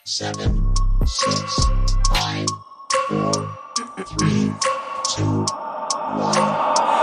7, 6, 5, 4, 3, 2, 1.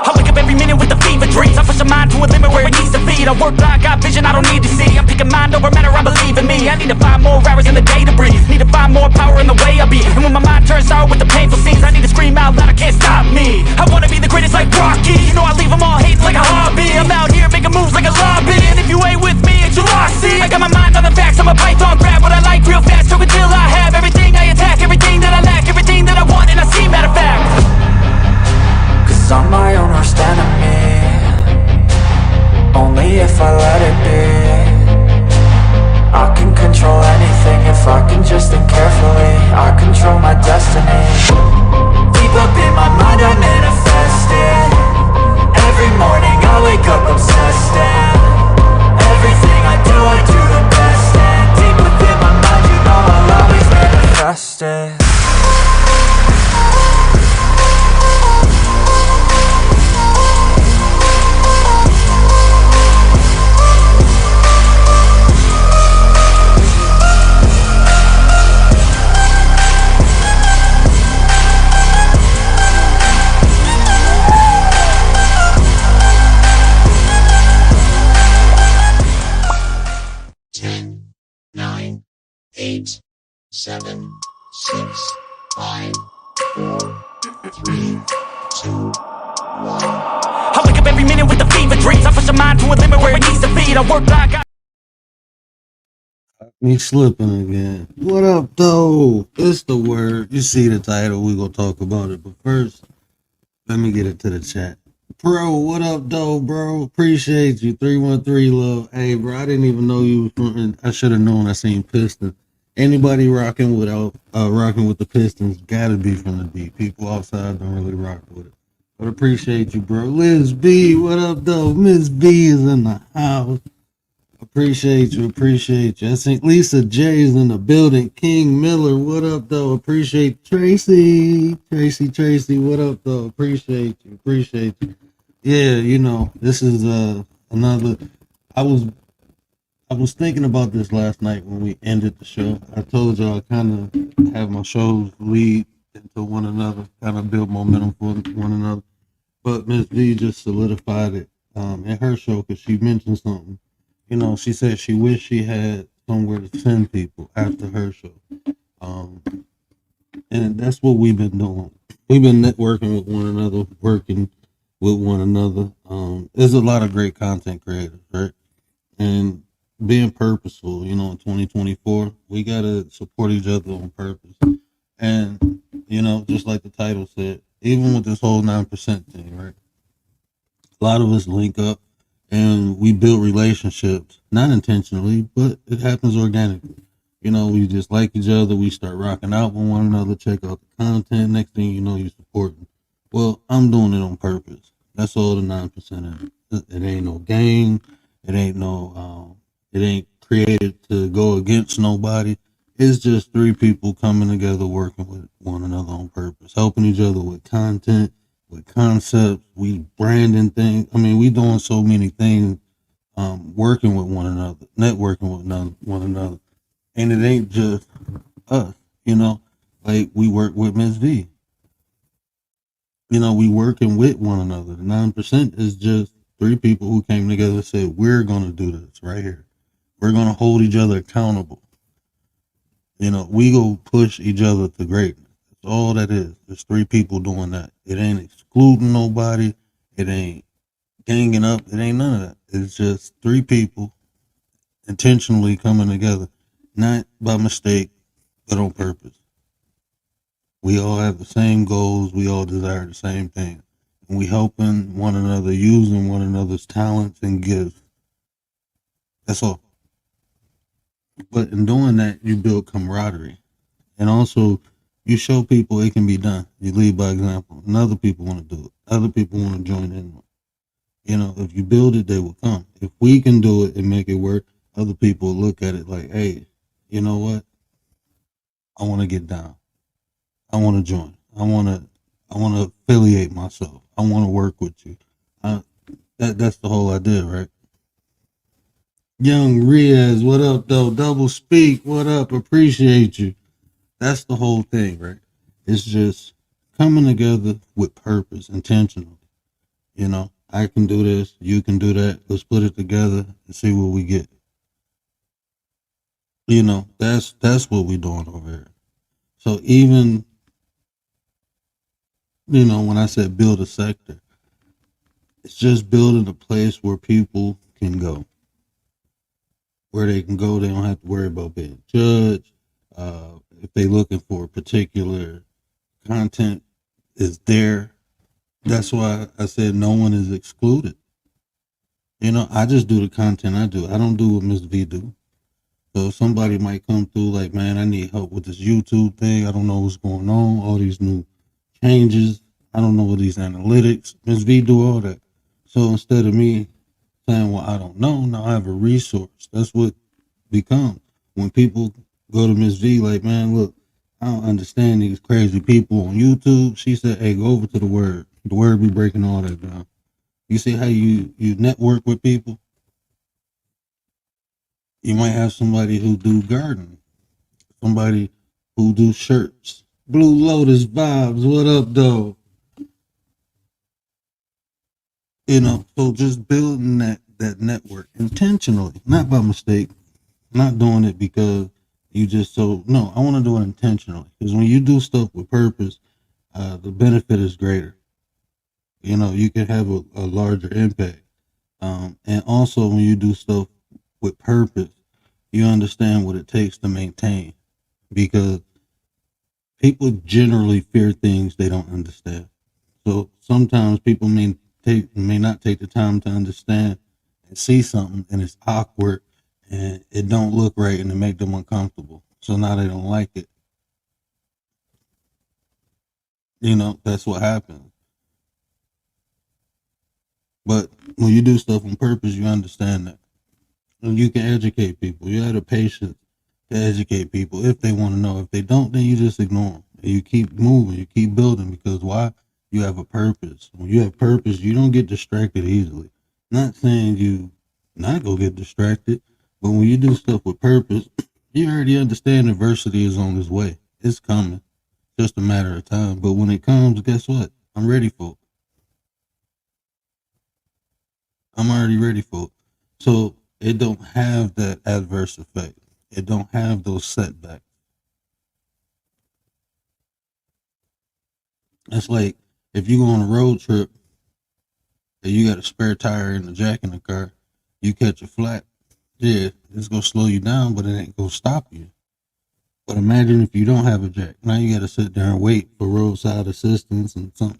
I wake up every minute with the fever dreams. I push my mind to a limit where it needs to be. I work blind, got vision I don't need to see. I'm picking mind over matter, I believe in me. I need to find more hours in the day to breathe. Need to find more power in the way I be. And when my mind turns sour with the painful scenes, I need to scream out loud, I can't stop me. I wanna be the greatest like Rocky. You know I leave them all hating like a hobby. I'm out here making moves like a lobby. And if you ain't with me, it's your loss, see. I got my mind on the facts, I'm a python. Grab what I like real fast, choke until I have everything I attack. Everything that I lack, everything that I want, and I see matter of fact. Cause I'm my own worst enemy. Only if I let it be. I can control anything if I can just think carefully. I control my destiny. Deep up in my mind I manifest it. Every morning I wake up obsessed, and everything I do the best. And deep within my mind you know I'll always manifest it. Ten, 9, 8, 7, 6, 5, 4, 3, 2, 1. I wake up every minute with the fever dreams. I push my mind to a limit where it needs to be. I work blind, got Me slipping again. What up, though? It's the word. You see the title. We gonna talk about it. But first, let me get it to the chat. Bro, what up, though, bro? Appreciate you. 313 love. Hey, bro, I didn't even know you was from. I should have known. I seen Pistons. Anybody rocking with the Pistons gotta be from the D. People outside don't really rock with it. But appreciate you, bro. Liz B, what up, though? Miss B is in the house. Appreciate you. I think Lisa J is in the building. King Miller, what up, though? Appreciate Tracy, what up, though? Appreciate you. Yeah, you know, this is another. I was thinking about this last night when we ended the show. I told y'all I kind of have my shows lead into one another, kind of build momentum for one another. But Miss V just solidified it in her show because she mentioned something. You know, she said she wished she had somewhere to send people after her show. And that's what we've been doing. We've been networking with one another, working with one another. There's a lot of great content creators, right? And being purposeful, you know, in 2024, we got to support each other on purpose. And, you know, just like the title said, even with this whole 9% thing, right? A lot of us link up and we build relationships, not intentionally, but it happens organically. You know, we just like each other. We start rocking out with one another, check out the content. Next thing you know, you're supporting. Well, I'm doing it on purpose. That's all the 9% is. It ain't no game. It ain't created to go against nobody. It's just three people coming together, working with one another on purpose, helping each other with content, with concepts. We branding things. I mean, we doing so many things, working with one another, networking with one another. And it ain't just us, you know, like we work with Ms. V. You know, we working with one another. The 9% is just three people who came together and said, we're going to do this right here. We're going to hold each other accountable. You know, we go push each other to greatness. That's all that is. There's three people doing that. It ain't excluding nobody. It ain't ganging up. It ain't none of that. It's just three people intentionally coming together, not by mistake, but on purpose. We all have the same goals. We all desire the same thing. And we helping one another, using one another's talents and gifts. That's all. But in doing that, you build camaraderie. And also, you show people it can be done. You lead by example. And other people want to do it. Other people want to join in. You know, if you build it, they will come. If we can do it and make it work, other people look at it like, hey, you know what? I want to get down. I want to join. I want to affiliate myself. I want to work with you. That's the whole idea, right? Young Riaz, what up, though? Double Speak, what up? Appreciate you. That's the whole thing, right? It's just coming together with purpose, intentionally. You know, I can do this, you can do that. Let's put it together and see what we get. You know, that's what we're doing over here. So even, you know, when I said build a sector, it's just building a place where people can go. Where they can go, they don't have to worry about being judged. If they're looking for particular content is there. That's why I said no one is excluded. You know, I just do the content I do. I don't do what Miss V do. So somebody might come through like, man, I need help with this YouTube thing. I don't know what's going on. All these new changes. I don't know what these analytics. Miss V do all that. So instead of me saying, well, I don't know, now I have a resource. That's what becomes. When people go to Miss V like, man, look, I don't understand these crazy people on YouTube. She said, hey, go over to the Word. The Word be breaking all that down. You see how you network with people? You might have somebody who do gardening, somebody who do shirts. Blue Lotus vibes, what up, though? You know, so just building that network intentionally, not by mistake, not doing it because you just no, I want to do it intentionally. Because when you do stuff with purpose, the benefit is greater. You know, you can have a larger impact. And also when you do stuff with purpose, you understand what it takes to maintain, because people generally fear things they don't understand. So sometimes people may not take the time to understand and see something, and it's awkward and it don't look right and it make them uncomfortable. So now they don't like it. You know, that's what happens. But when you do stuff on purpose, you understand that. And you can educate people. You have the patience to educate people if they want to know. If they don't, then you just ignore them. And you keep moving, you keep building, because why? You have a purpose. When you have purpose, you don't get distracted easily. Not saying you not go get distracted, but when you do stuff with purpose, you already understand adversity is on its way. It's coming. Just a matter of time. But when it comes, guess what? I'm ready for it. I'm already ready for it. So it don't have that adverse effect. It don't have those setbacks. It's like if you go on a road trip and you got a spare tire and a jack in the car, you catch a flat. Yeah, it's gonna slow you down, but it ain't gonna stop you. But imagine if you don't have a jack. Now you gotta sit there and wait for roadside assistance and something.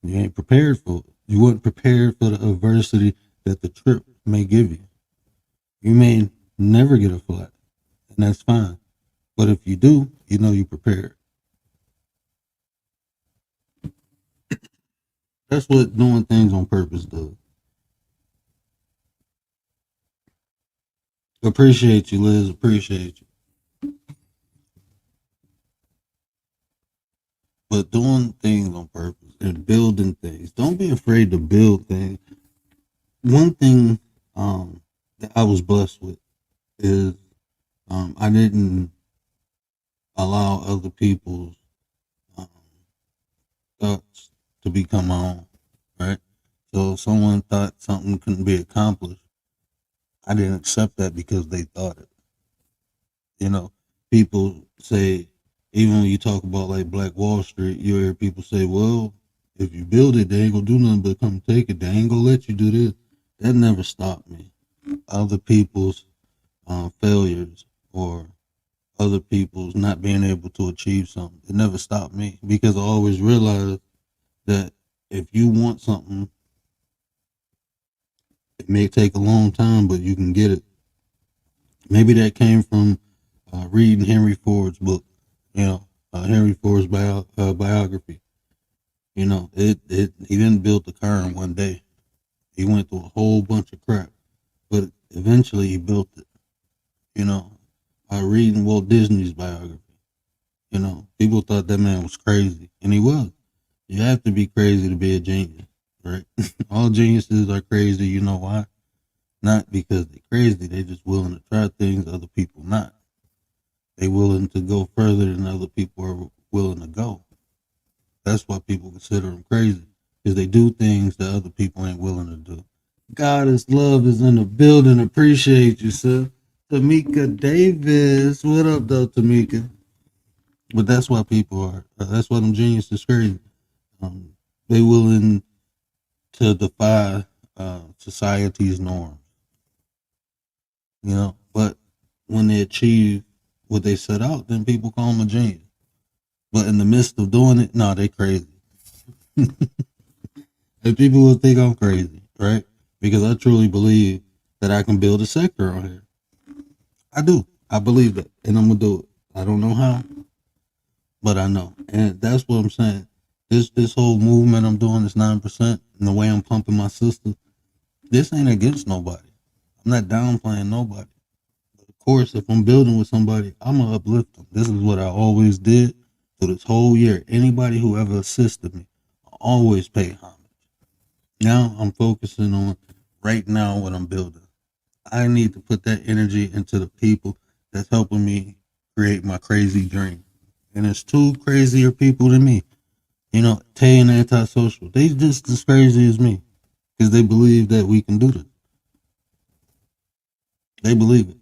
You ain't prepared for it. You weren't prepared for the adversity that the trip may give you. You may never get a flat, and that's fine. But if you do, you know you're prepared. That's what doing things on purpose does. Appreciate you, Liz. Appreciate you. But doing things on purpose and building things. Don't be afraid to build things. One thing that I was blessed with is I didn't allow other people's um, thoughts to become my own, right? So if someone thought something couldn't be accomplished, I didn't accept that because they thought it. You know, people say, even when you talk about like Black Wall Street, you hear people say, well, if you build it, they ain't gonna do nothing but come take it. They ain't gonna let you do this. That never stopped me. Other people's failures or other people's not being able to achieve something, it never stopped me, because I always realized that if you want something, it may take a long time, but you can get it. Maybe that came from reading Henry Ford's book, Henry Ford's biography. You know, he didn't build the car in one day. He went through a whole bunch of crap, but eventually he built it. You know, reading Walt Disney's biography. You know, people thought that man was crazy, and he was. You have to be crazy to be a genius, right? All geniuses are crazy. You know why? not because they're crazy. They just willing to try things other people not. They willing to go further than other people are willing to go. That's why people consider them crazy, because they do things that other people ain't willing to do. Goddess Love is in the building. Appreciate you, sir. Tamika Davis. What up, though, Tamika? But that's why people are. That's why them geniuses crazy. They willing to defy society's norms. You know, but when they achieve what they set out, then people call them a genius. But in the midst of doing it, no, they crazy. And people will think I'm crazy, right? Because I truly believe that I can build a sector on here. I do. I believe that, and I'm gonna do it. I don't know how, but I know, and that's what I'm saying. This whole movement I'm doing, this 9%, and the way I'm pumping my sister, this ain't against nobody. I'm not downplaying nobody. But of course, if I'm building with somebody, I'm gonna uplift them. This is what I always did through this whole year. Anybody who ever assisted me, I always pay homage. Now I'm focusing on right now what I'm building. I need to put that energy into the people that's helping me create my crazy dream. And it's two crazier people than me. You know, Tay and Antisocial, they just as crazy as me because they believe that we can do this. They believe it.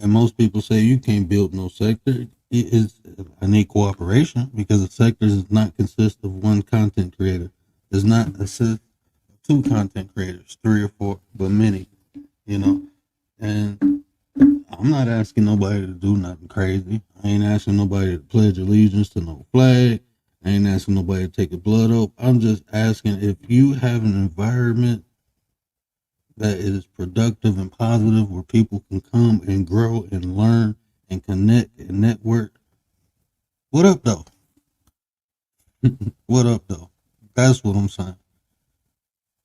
And most people say you can't build no sector. I need cooperation because a sector does not consist of one content creator. Does not assist two content creators, 3 or 4, but many, you know. And I'm not asking nobody to do nothing crazy. I ain't asking nobody to pledge allegiance to no flag. I ain't asking nobody to take a blood oath. I'm just asking if you have an environment that is productive and positive where people can come and grow and learn and connect and network. What up, though? What up, though? That's what I'm saying.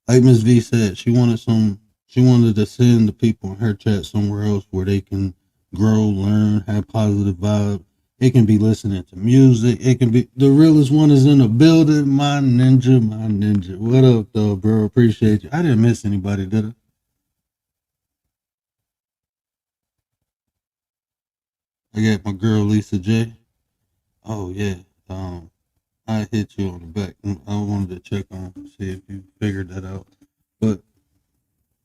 Like Ms. V said, she wanted to send the people in her chat somewhere else where they can grow, learn, have positive vibes. It can be listening to music. It can be the realest one is in the building. My ninja. What up, though, bro? Appreciate you. I didn't miss anybody, did I? I got my girl Lisa J. Oh yeah. I hit you on the back. I wanted to check on, see if you figured that out. But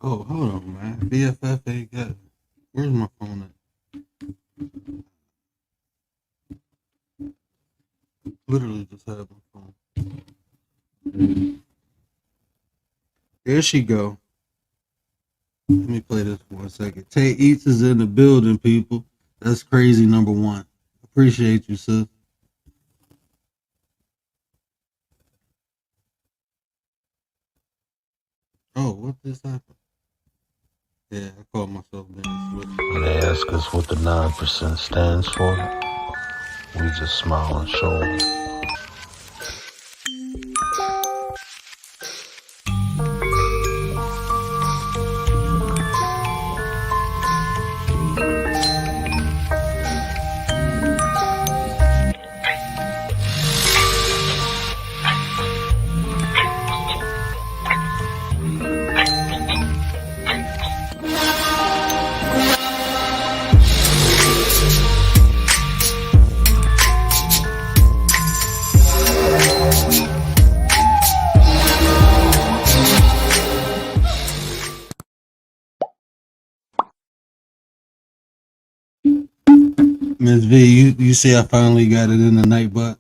oh, hold on, man. BFF ain't got. Where's my phone at? Literally just had my phone. There she go. Let me play this for 1 second. Tay Eats is in the building, people. That's crazy. Number 1. Appreciate you, sis. Oh, what just happened? Yeah, I called myself down. When they ask us what the 9% stands for, we just smile and show them. Ms. V, you see I finally got it in the Nightbot?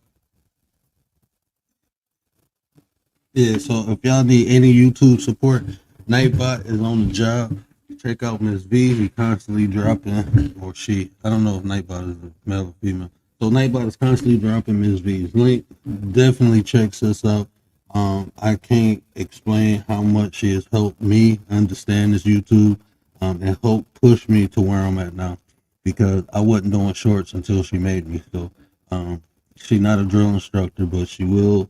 Yeah, so if y'all need any YouTube support, Nightbot is on the job. Check out Ms. V. He constantly dropping, or she. I don't know if Nightbot is a male or female. So Nightbot is constantly dropping Ms. V's link. Definitely check us out. I can't explain how much she has helped me understand this YouTube and help push me to where I'm at now. Because I wasn't doing shorts until she made me. So she's not a drill instructor, but she will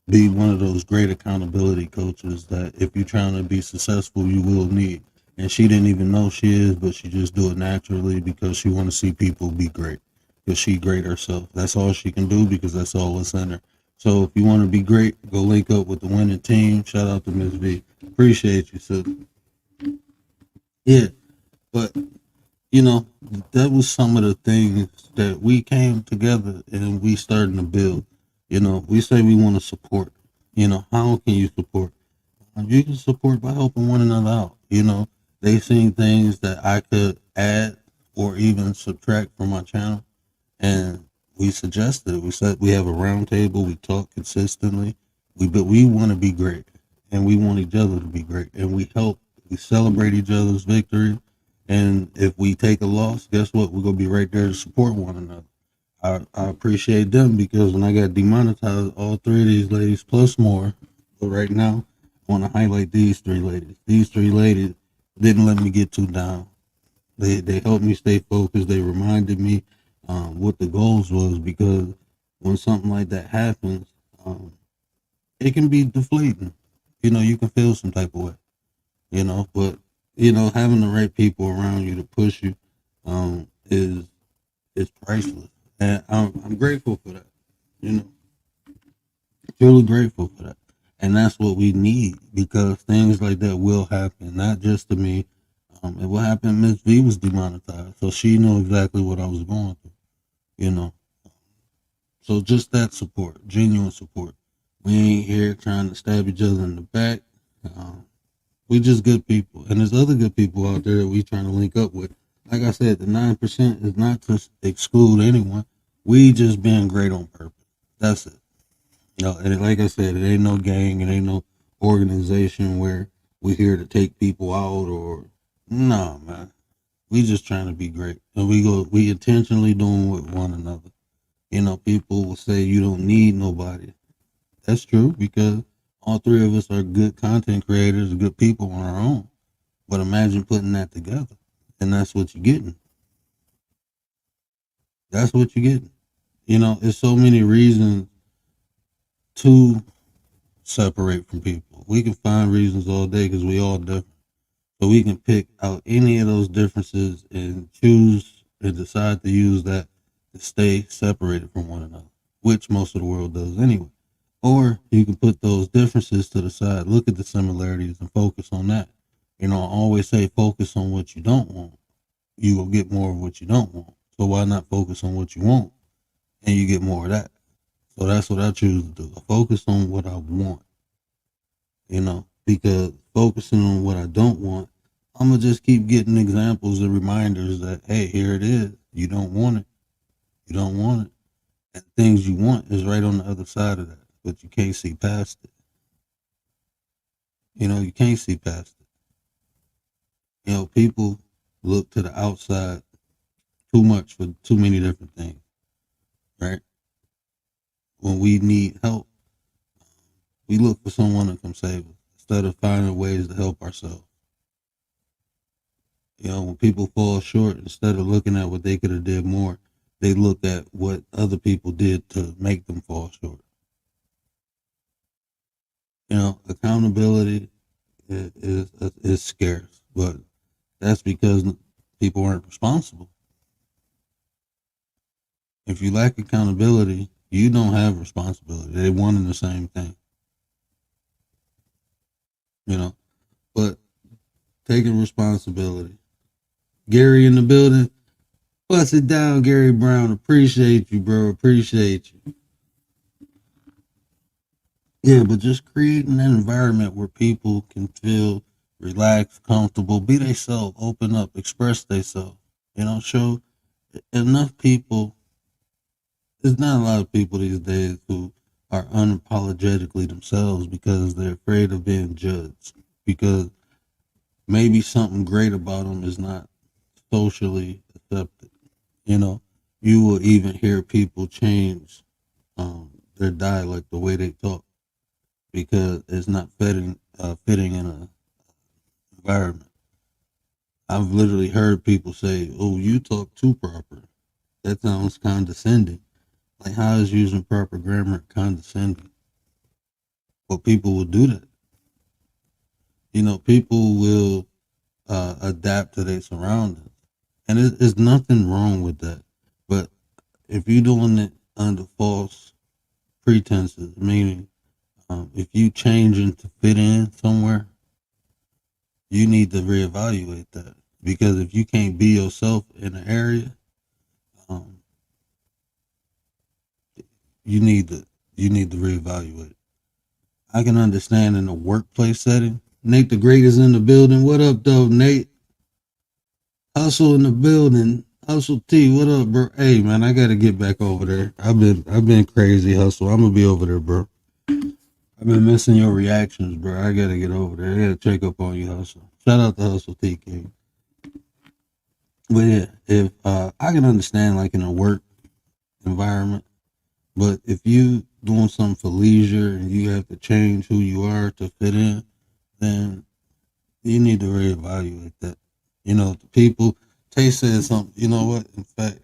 be one of those great accountability coaches that if you're trying to be successful, you will need. And she didn't even know she is, but she just do it naturally because she want to see people be great. Because she great herself. That's all she can do because that's all that's in her. So if you want to be great, go link up with the winning team. Shout out to Ms. V. Appreciate you, sis. Yeah, but you know, that was some of the things that we came together and we starting to build. You know, we say we want to support. You know, how can you support? You can support by helping one another out. You know, they seen things that I could add or even subtract from my channel, and we suggested it. We said we have a round table. We talk consistently. But we want to be great, and we want each other to be great, and we help. We celebrate each other's victory, and if we take a loss, guess what? We're gonna be right there to support one another. I appreciate them because when I got demonetized, all three of these ladies plus more. But right now, I want to highlight these three ladies. These three ladies didn't let me get too down. They helped me stay focused. They reminded me what the goals was because when something like that happens, um, it can be deflating. You know, you can feel some type of way. You know, but you know, having the right people around you to push you is priceless, and I'm grateful for that. You know, truly grateful for that, and that's what we need because things like that will happen, not just to me. It will happen. Miss V was demonetized, so she knew exactly what I was going through. You know, so just that support, genuine support. We ain't here trying to stab each other in the back. Um, we just good people, and there's other good people out there that we trying to link up with. Like I said, the 9% is not to exclude anyone. We just being great on purpose. That's it. No, and like I said, it ain't no gang, it ain't no organization where we here to take people out or no, man. We just trying to be great, and we intentionally doing with one another. You know, people will say you don't need nobody. That's true because all three of us are good content creators, good people on our own. But imagine putting that together, and that's what you're getting. That's what you're getting. You know, there's so many reasons to separate from people. We can find reasons all day because we all different. So we can pick out any of those differences and choose and decide to use that to stay separated from one another, which most of the world does anyway. Or you can put those differences to the side, look at the similarities and focus on that. You know, I always say focus on what you don't want. You will get more of what you don't want. So why not focus on what you want and you get more of that? So that's what I choose to do. I focus on what I want, you know, because focusing on what I don't want, I'm gonna just keep getting examples and reminders that hey, here it is. You don't want it. You don't want it. And things you want is right on the other side of that, but you can't see past it. You know, you can't see past it. You know, people look to the outside too much for too many different things, right? When we need help, we look for someone to come save us instead of finding ways to help ourselves. You know, when people fall short, instead of looking at what they could have did more, they look at what other people did to make them fall short. You know, accountability is scarce, but that's because people aren't responsible. If you lack accountability, you don't have responsibility. They're one and the same thing. You know, but taking responsibility. Gary in the building. Bust it down, Gary Brown. Appreciate you, bro. Appreciate you. Yeah, but just creating an environment where people can feel relaxed, comfortable, be themselves, open up, express themselves. You know, show enough people. There's not a lot of people these days who are unapologetically themselves because they're afraid of being judged. Because maybe something great about them is not socially accepted. You know, you will even hear people change their dialect, the way they talk, because it's not fitting in an environment. I've literally heard people say, "Oh, you talk too proper." That sounds condescending. Like, how is using proper grammar condescending? But people will do that. You know, people will adapt to their surroundings, and there's nothing wrong with that. But if you're doing it under false pretenses, meaning if you changing to fit in somewhere, you need to reevaluate that, because if you can't be yourself in an area, um, you need to reevaluate. I can understand in a workplace setting. Nate the Great is in the building. What up, though, Nate? Hustle in the building. Hustle T, what up, bro? Hey, man, I gotta get back over there. I've been crazy, Hustle. I'm gonna be over there, bro. I've been missing your reactions, bro. I gotta get over there. I gotta check up on you, Hustle. Shout out to Hustle T King. But yeah, if I can understand like in a work environment, but if you doing something for leisure and you have to change who you are to fit in, then you need to reevaluate that. You know, the people. Tay said something. You know what? In fact,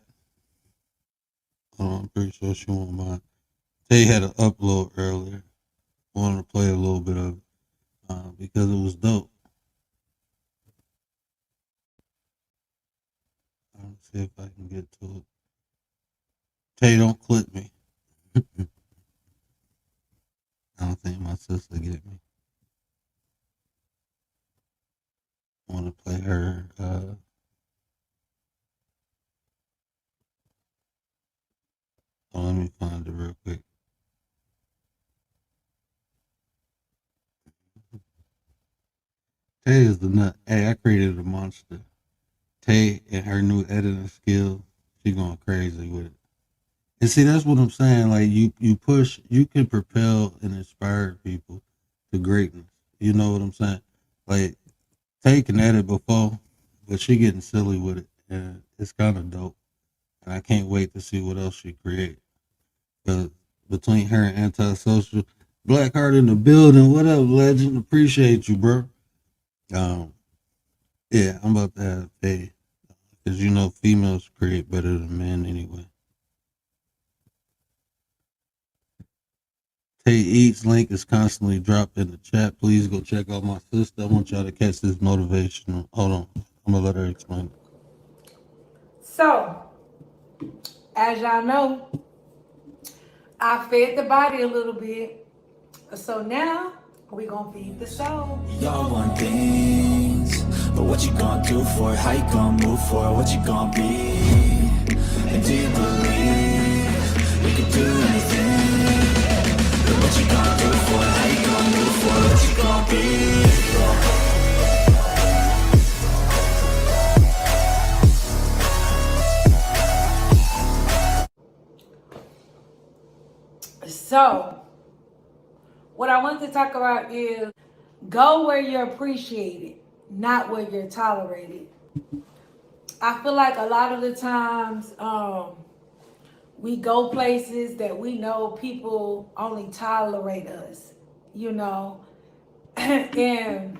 I'm pretty sure she won't mind. Tay had an upload earlier. I wanted to play a little bit of it because it was dope. Let's see if I can get to it. Tay, don't clip me. I don't think my sister get me. I want to play her. Let me find it real quick. Tay is the nut. Hey, I created a monster. Tay and her new editing skill, she going crazy with it. And see, that's what I'm saying. Like you push, you can propel and inspire people to greatness. You know what I'm saying? Like Tay can edit before, but she getting silly with it, and it's kind of dope. And I can't wait to see what else she creates. Because between her and Antisocial, Blackheart in the building. What up, legend? Appreciate you, bro. Yeah, I'm about to have Tay, because you know females create better than men anyway. Tay Eats link is constantly dropped in the chat. Please go check out my sister. I want y'all to catch this motivational. Hold on, I'm gonna let her explain it. So, as y'all know, I fed the body a little bit. So now we gonna feed the soul. Y'all want things, but what you gonna do for it? How you gonna move for it? What you gonna be? And do you believe you can do anything? But what you gonna do for it? How you gonna move for it? What you gonna be? So, what I want to talk about is go where you're appreciated, not where you're tolerated. I feel like a lot of the times we go places that we know people only tolerate us, you know, and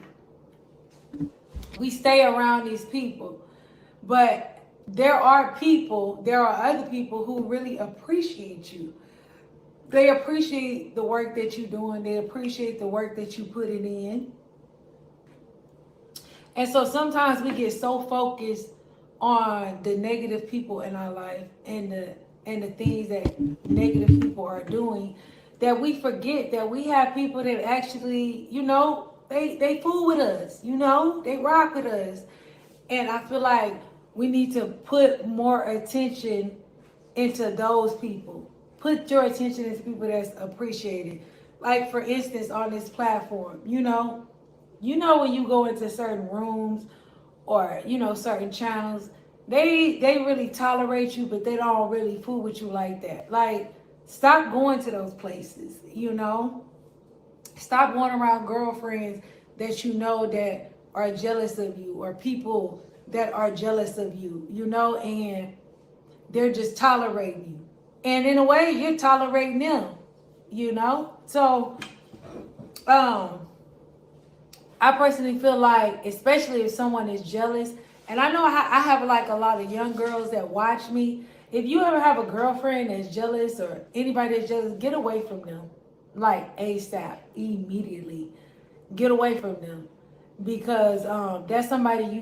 we stay around these people. But there are other people who really appreciate you. They appreciate the work that you're doing. They appreciate the work that you put it in. And so sometimes we get so focused on the negative people in our life and the things that negative people are doing that we forget that we have people that actually, you know, they fool with us, you know, they rock with us. And I feel like we need to put more attention into those people. Put your attention into people that's appreciated. Like for instance, on this platform, you know when you go into certain rooms or you know certain channels, they really tolerate you, but they don't really fool with you like that. Like stop going to those places, you know. Stop going around girlfriends that you know that are jealous of you, or people that are jealous of you, you know, and they're just tolerating you. And in a way, you're tolerating them, you know? So, I personally feel like, especially if someone is jealous, and I know I have like a lot of young girls that watch me. If you ever have a girlfriend that's jealous or anybody that's jealous, get away from them. Like ASAP, immediately. Get away from them. Because that's somebody you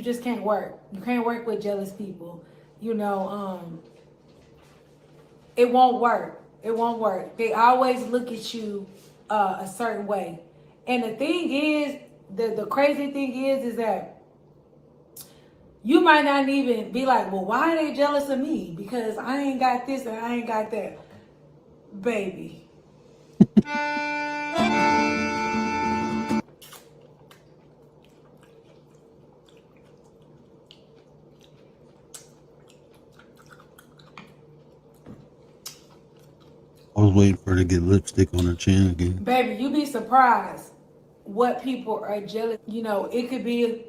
just can't work. You can't work with jealous people. You know, it won't work. It won't work. They always look at you a certain way. And the thing is, the crazy thing is that you might not even be like, well, why are they jealous of me? Because I ain't got this and I ain't got that. Baby. I was waiting for her to get lipstick on her chin again. Baby, you be surprised what people are jealous. You know, it could be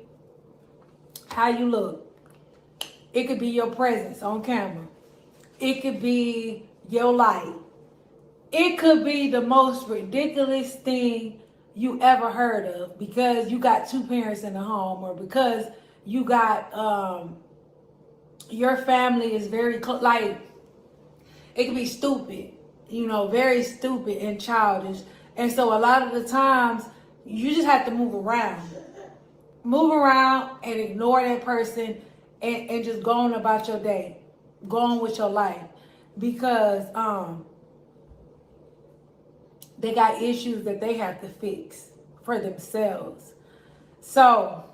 how you look. It could be your presence on camera. It could be your light. It could be the most ridiculous thing you ever heard of because you got two parents in the home or because you got your family is very like it could be stupid, you know, very stupid and childish. And so a lot of the times you just have to move around and ignore that person and just go on about your day, go on with your life because they got issues that they have to fix for themselves. So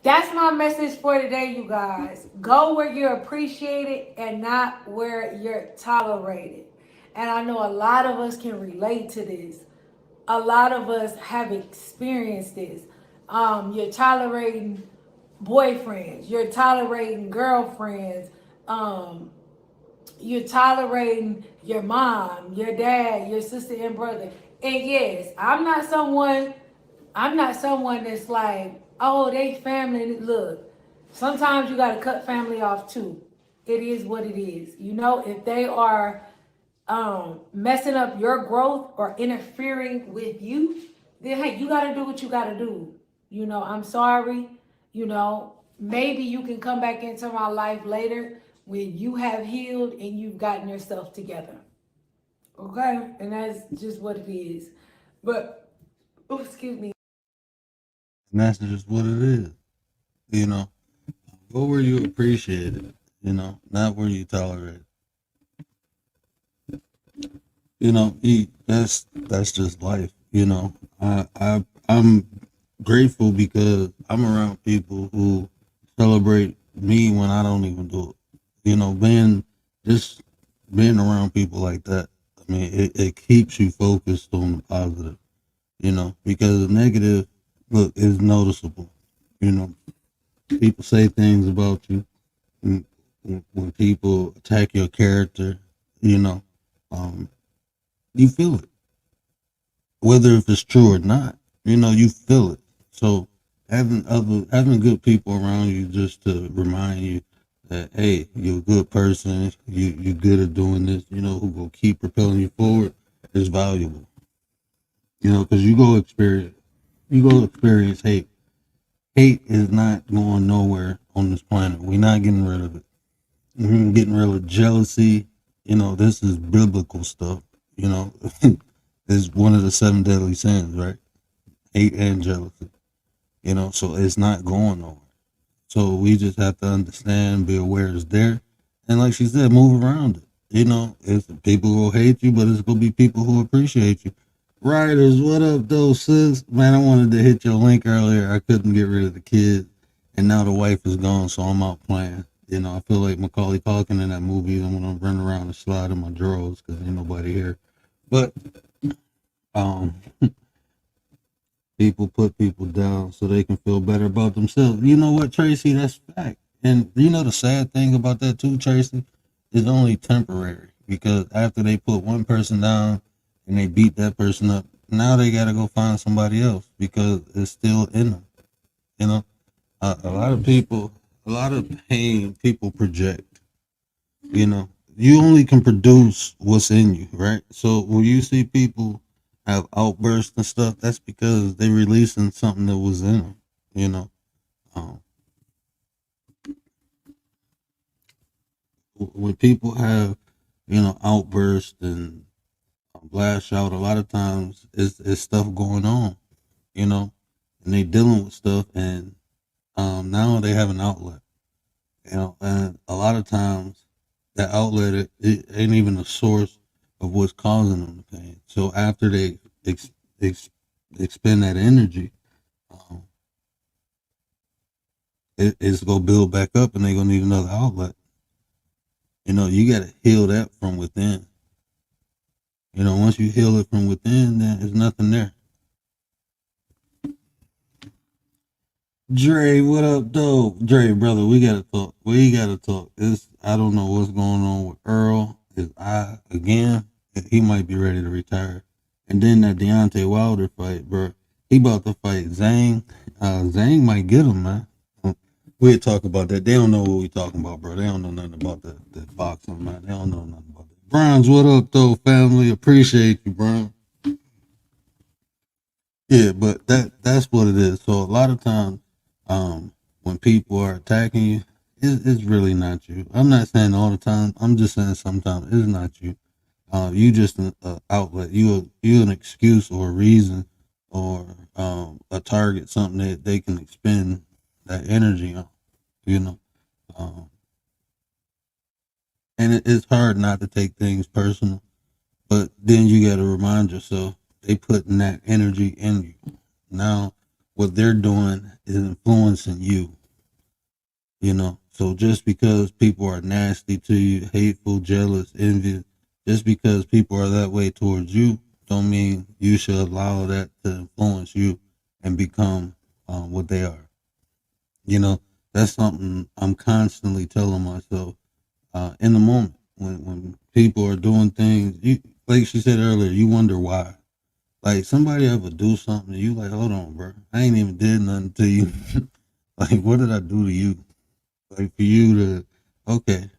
that's my message for today, you guys. Go where you're appreciated and not where you're tolerated. And I know a lot of us can relate to this. A lot of us have experienced this. You're tolerating boyfriends, you're tolerating girlfriends, you're tolerating your mom, your dad, your sister and brother. And yes, I'm not someone that's like, oh, they family. Look, sometimes you gotta cut family off too. It is what it is. You know, if they are messing up your growth or interfering with you, then hey, you gotta do what you gotta do. You know, I'm sorry. You know, maybe you can come back into my life later when you have healed and you've gotten yourself together. Okay? And that's just what it is. But, oh, excuse me. And that's just what it is. You know, go where you appreciate it, you know, not where you tolerate it. You know, that's just life. You know, I'm grateful because I'm around people who celebrate me when I don't even do it. You know, being around people like that, I mean, it keeps you focused on the positive, you know, because the negative, look, is noticeable. You know, people say things about you when people attack your character, you know, um, you feel it, whether if it's true or not, you know, you feel it. So having good people around you just to remind you that hey, you're a good person, you're good at doing this, you know, who will keep propelling you forward is valuable. You know, because you go experience hate. Hate is not going nowhere on this planet. We're not getting rid of it. We're getting rid of jealousy. You know, this is biblical stuff. You know, it's one of the seven deadly sins, right? Hate and jealousy. You know, so it's not going nowhere. So we just have to understand, be aware it's there, and like she said, move around it. You know, it's people who will hate you, but it's gonna be people who appreciate you. Riders, what up, though, sis? Man, I wanted to hit your link earlier. I couldn't get rid of the kids, and now the wife is gone, so I'm out playing. You know, I feel like Macaulay Culkin in that movie. I'm gonna run around and slide in my drawers because ain't nobody here. But um, people put people down so they can feel better about themselves. You know what, Tracy? That's fact. And you know the sad thing about that too, Tracy, is only temporary because after they put one person down and they beat that person up, now they got to go find somebody else because it's still in them. You know, a lot of people, a lot of pain people project. You know, you only can produce what's in you, right? So when you see people have outbursts and stuff, that's because they releasing something that was in them. You know, um, when people have, you know, outbursts and blast out, a lot of times it's stuff going on. You know, and they dealing with stuff, and now they have an outlet. You know, and a lot of times that outlet it ain't even the source of what's causing them the pain. So after they expend that energy, um, it's gonna build back up, and they're gonna need another outlet. You got to heal that from within. Once you heal it from within, then there's nothing there. Dre, what up, though? Dre, brother, we gotta talk. I don't know what's going on with Earl. His eye again. He might be ready to retire. And then that Deontay Wilder fight, bro. He about to fight Zhang. Zhang might get him, man. We'll talk about that. They don't know what we talking about, bro. They don't know nothing about the boxing, man. They don't know nothing about that. Bronze, what up, though, family? Appreciate you, Bron. Yeah, but that's what it is. So a lot of times, when people are attacking you, it's really not you. I'm not saying all the time. I'm just saying sometimes it's not you. You just an outlet. You an excuse or a reason or a target, something that they can expend that energy on. Um, and it's hard not to take things personal, but then you got to remind yourself they putting that energy in you. Now, what they're doing is influencing you. So just because people are nasty to you, hateful, jealous, envious, just because people are that way towards you, don't mean you should allow that to influence you and become what they are. That's something I'm constantly telling myself in the moment when people are doing things. Like she said earlier, you wonder why. Like somebody ever do something, and you like, hold on, bro, I ain't even did nothing to you. Like, what did I do to you? Like for you to, okay.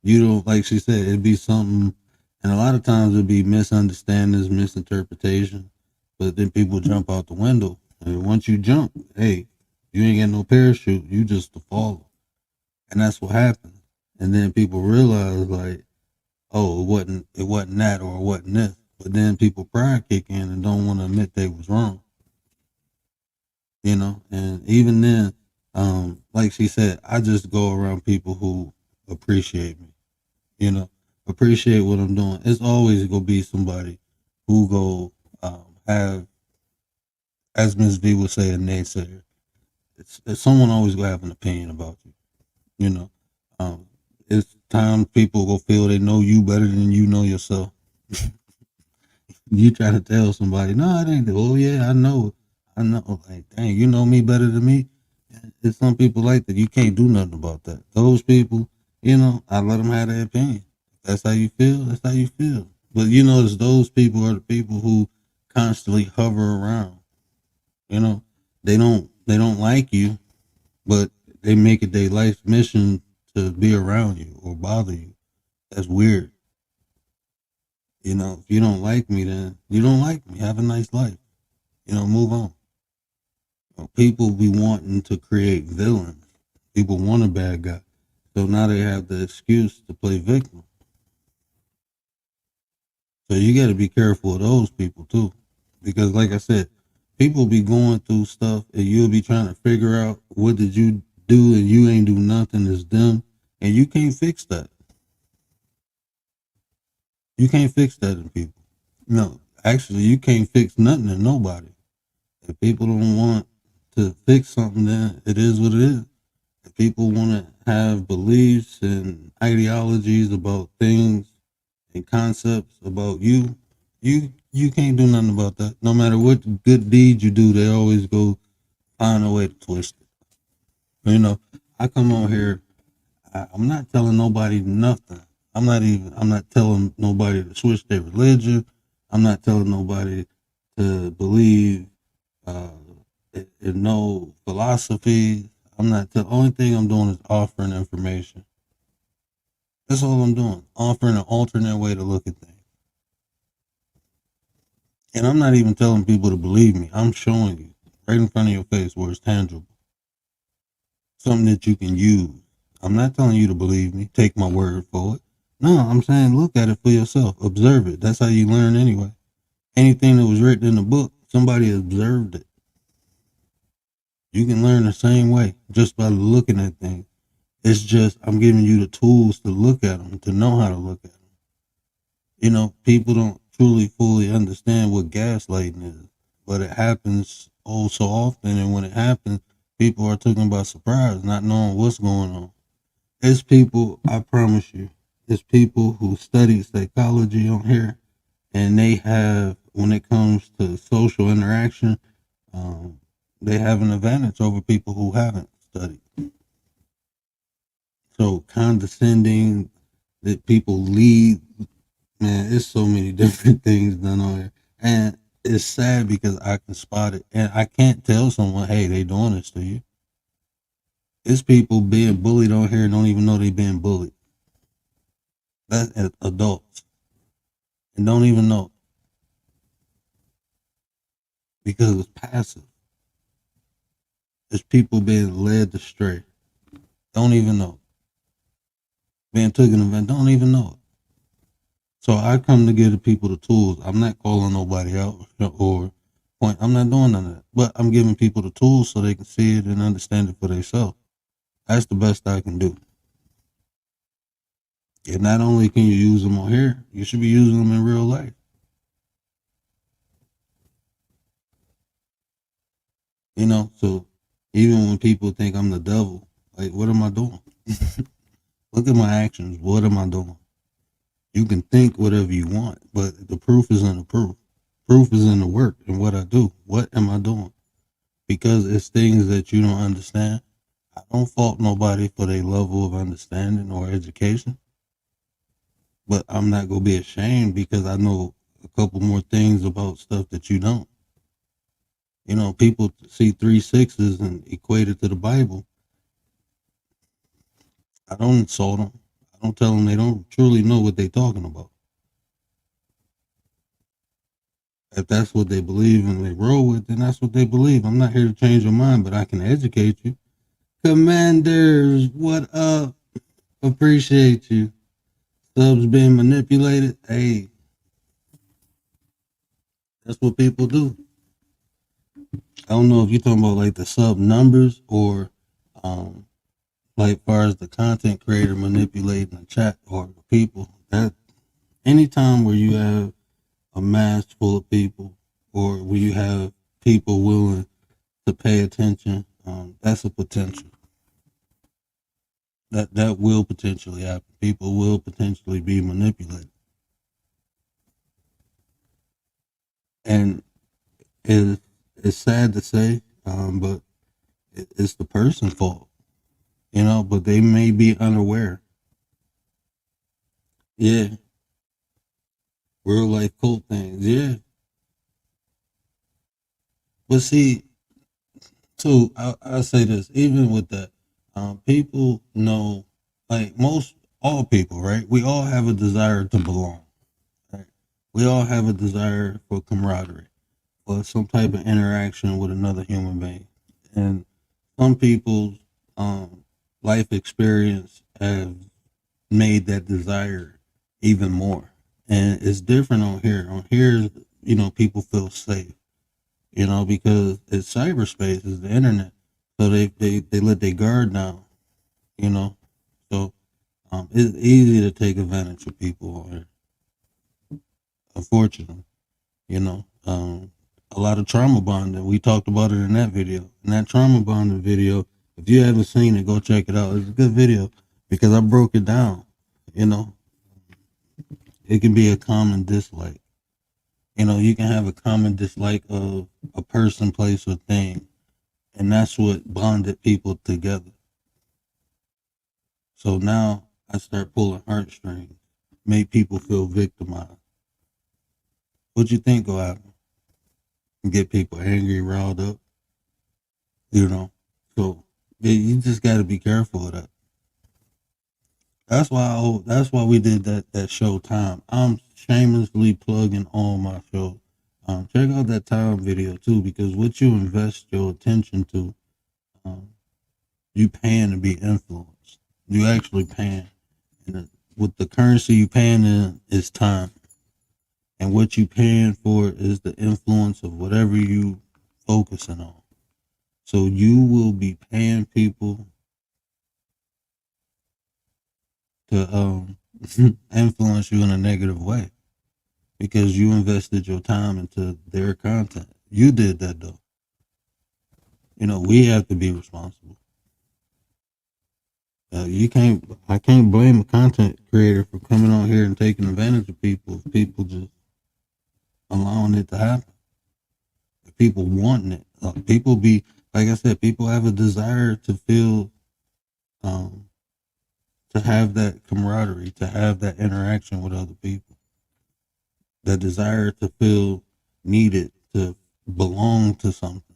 You don't, like she said, it'd be something, and a lot of times it'd be misunderstandings, misinterpretation, but then people jump out the window, and once you jump, hey, you ain't got no parachute, you just a faller, and that's what happens. And then people realize like, oh, it wasn't that or it wasn't this, but then people pride kick in and don't want to admit they was wrong. And even then, like she said, I just go around people who appreciate me, appreciate what I'm doing. It's always gonna be somebody who go have, as Miss V would say, a naysayer. It's someone always gonna have an opinion about you. You know, it's time people go feel they know you better than you know yourself. You try to tell somebody, no, it ain't. Oh yeah, I know. Like, dang, you know me better than me. There's some people like that. You can't do nothing about that. Those people, I let them have their opinion. If that's how you feel. That's how you feel. But it's those people are the people who constantly hover around. They don't like you, but they make it their life mission to be around you or bother you. That's weird. If you don't like me, then you don't like me. Have a nice life. Move on. People be wanting to create villains. People want a bad guy. So now they have the excuse to play victim. So you got to be careful of those people too. Because like I said, people be going through stuff and you'll be trying to figure out what did you do and you ain't do nothing, it's them. And you can't fix that. You can't fix that in people. No, actually you can't fix nothing in nobody. If people don't want to fix something, then it is what it is. If people want to have beliefs and ideologies about things and concepts about you can't do nothing about that. No matter what good deeds you do, they always go find a way to twist it. I come on here, I'm not telling nobody nothing. I'm not telling nobody to switch their religion. I'm not telling nobody to believe in no philosophy. The only thing I'm doing is offering information. That's all I'm doing. Offering an alternate way to look at things. And I'm not even telling people to believe me. I'm showing you right in front of your face where it's tangible. Something that you can use. I'm not telling you to believe me. Take my word for it. No, I'm saying look at it for yourself. Observe it. That's how you learn anyway. Anything that was written in the book, somebody observed it. You can learn the same way just by looking at things. It's just I'm giving you the tools to look at them, to know how to look at them. People don't truly fully understand what gaslighting is. but it happens oh so often. And when it happens, people are taken by surprise, not knowing what's going on. It's people, I promise you, it's people who study psychology on here, and they have, when it comes to social interaction, they have an advantage over people who haven't studied. So condescending, that people lead, man, it's so many different things done on here. And it's sad because I can spot it. And I can't tell someone, hey, they doing this to you. It's people being bullied on here and don't even know they being bullied. That's adults. And don't even know. Because it's passive. It's people being led astray. Don't even know. Being taken advantage, don't even know it. So I come to give the people the tools. I'm not calling nobody out or point. I'm not doing none of that. But I'm giving people the tools so they can see it and understand it for themselves. That's the best I can do. And not only can you use them on here, you should be using them in real life. You know, so even when people think I'm the devil, like, what am I doing? Look at my actions. What am I doing? You can think whatever you want, but the proof is in the proof. Proof is in the work and what I do. What am I doing? Because it's things that you don't understand. I don't fault nobody for their level of understanding or education. But I'm not going to be ashamed because I know a couple more things about stuff that you don't. You know, people see 3 6s and equate it to the Bible. I don't insult them. I don't tell them they don't truly know what they're talking about. If that's what they believe and they roll with, then that's what they believe. I'm not here to change your mind, but I can educate you. Commanders, what up? Appreciate you. Subs being manipulated. Hey, that's what people do. I don't know if you're talking about like the sub numbers or like far as the content creator manipulating the chat or the people. That anytime where you have a mass full of people or where you have people willing to pay attention, that's a potential. That will potentially happen. People will potentially be manipulated. And it's sad to say, but it's the person's fault, you know, but they may be unaware. Yeah. Real life cult things, yeah. But see, too, I say this, even with that, people know, like all people, right? We all have a desire to belong, right? We all have a desire for camaraderie, for some type of interaction with another human being. And some people's life experience have made that desire even more. And it's different on here. On here, you know, people feel safe, you know, because it's cyberspace, it's the internet. So they let their guard down, you know. So it's easy to take advantage of people on here, unfortunately, you know. A lot of trauma bonding. We talked about it in that video. In that trauma bonding video, if you haven't seen it, go check it out. It's a good video because I broke it down, you know. It can be a common dislike. You know, you can have a common dislike of a person, place, or thing. And that's what bonded people together. So now I start pulling heartstrings, make people feel victimized. What you think will happen? Get people angry, riled up, you know. So you just got to be careful of that. That's why we did that show Time. I'm shamelessly plugging all my shows. Check out that Time video too, because what you invest your attention to, you paying to be influenced. You actually paying, and with the currency you paying in is time, and what you paying for is the influence of whatever you focusing on. So you will be paying people to influence you in a negative way because you invested your time into their content. You did that though. We have to be responsible. I can't blame a content creator for coming on here and taking advantage of people. If people just allowing it to happen. If people wanting it. People be, like I said, people have a desire to feel, to have that camaraderie, to have that interaction with other people. The desire to feel needed, to belong to something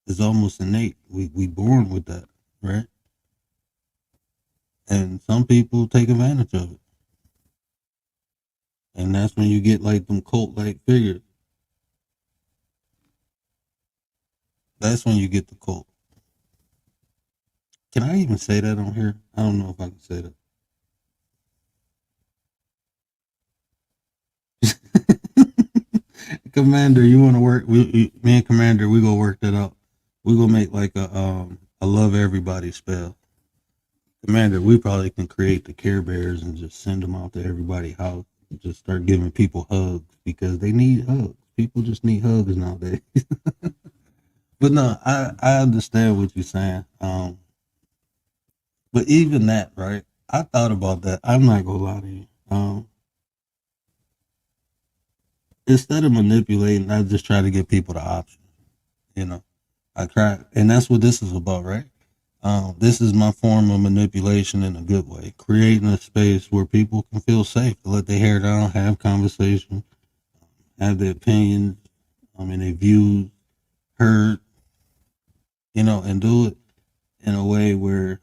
is almost innate. We born with that, right? And some people take advantage of it. And that's when you get like them cult like figures. That's when you get the cult. Can I even say that on here? I don't know if I can say that. Commander, you want to work? Me and Commander, we gonna work that out. We gonna make like a love everybody spell. Commander, we probably can create the Care Bears and just send them out to everybody's house. Just start giving people hugs because they need hugs. People just need hugs nowadays. But no, I understand what you're saying. But even that, right? I thought about that. I'm not gonna lie to you. Instead of manipulating, I just try to give people the option. I try, and that's what this is about, right? This is my form of manipulation in a good way, creating a space where people can feel safe to let their hair down, have conversation, have their opinions, their views heard, and do it in a way where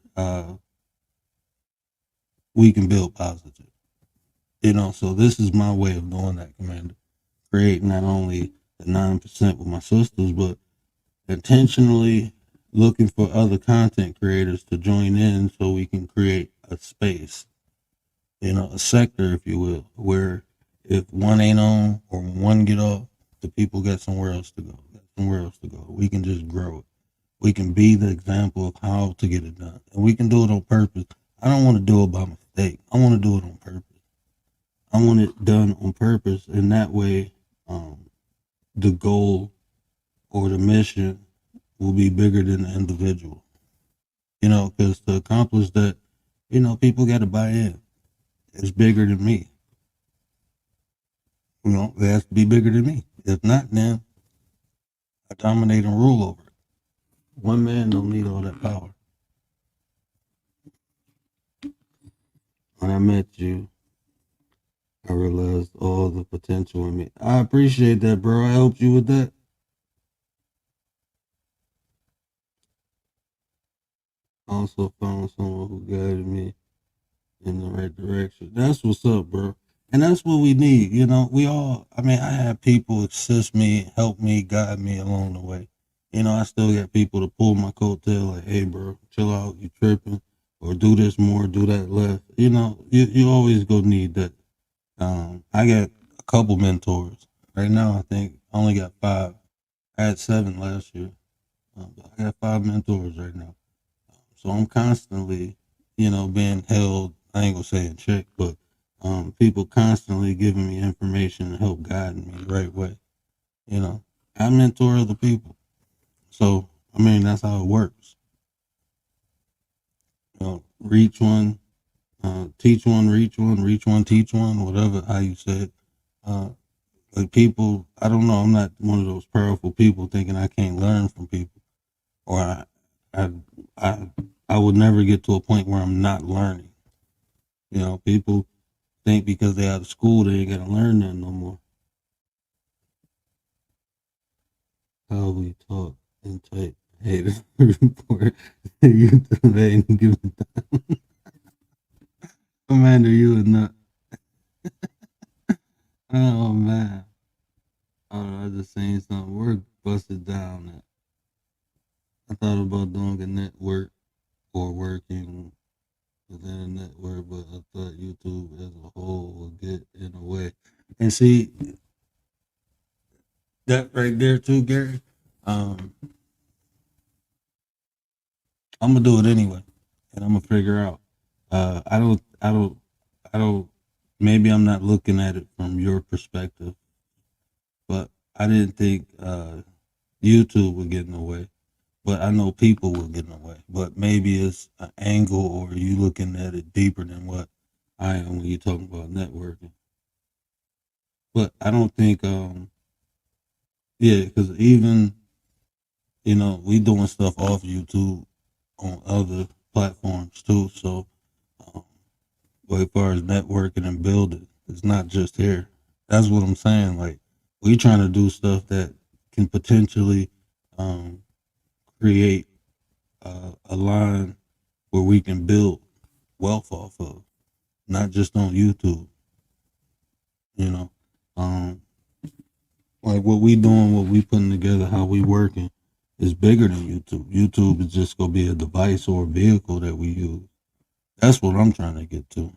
we can build positive. So this is my way of doing that, Commander. Create not only the 9% with my sisters, but intentionally looking for other content creators to join in so we can create a space, a sector, if you will, where if one ain't on or one get off, the people got somewhere else to go. We can just grow it. We can be the example of how to get it done. And we can do it on purpose. I don't want to do it by mistake. I want to do it on purpose. I want it done on purpose. And that way, the goal or the mission will be bigger than the individual. Because to accomplish that, people got to buy in. It's bigger than me. It has to be bigger than me. If not, then I dominate and rule over it. One man don't need all that power. When I met you, I realized all the potential in me. I appreciate that, bro. I helped you with that. I also found someone who guided me in the right direction. That's what's up, bro. And that's what we need. I have people assist me, help me, guide me along the way. I still got people to pull my coattail like, hey, bro, chill out, you tripping, or do this more, do that less. You always go need that. I got a couple mentors. Right now, I think I only got 5. I had 7 last year. But I got 5 mentors right now. So I'm constantly, being held, I ain't gonna say in check, but people constantly giving me information and help guiding me the right way. I mentor other people. So, that's how it works. Reach one, teach one, reach one, teach one, whatever, how you say it. But people, I don't know, I'm not one of those powerful people thinking I can't learn from people. Or I would never get to a point where I'm not learning. People think because they're out of school, they ain't got to learn that no more. How we talk and type. Hey, this report. You today and give it down. Commander, you a nut. Oh, man. I just seen something. Work busted down. I thought about doing a network or working within a network, but I thought YouTube as a whole would get in the way. And see, that right there too, Gary. I'm gonna do it anyway, and I'm gonna figure out. I don't. Maybe I'm not looking at it from your perspective, but I didn't think YouTube would get in the way, but I know people will get in the way. But maybe it's an angle, or you looking at it deeper than what I am when you're talking about networking. But I don't think, yeah, because even we doing stuff off YouTube on other platforms too. So, um, but as far as networking and building, it's not just here. That's what I'm saying. Like, we trying to do stuff that can potentially um, create a line where we can build wealth off of, not just on YouTube. You know, um, like what we doing, what we putting together, how we working is bigger than YouTube. YouTube is just gonna be a device or a vehicle that we use. That's what I'm trying to get to.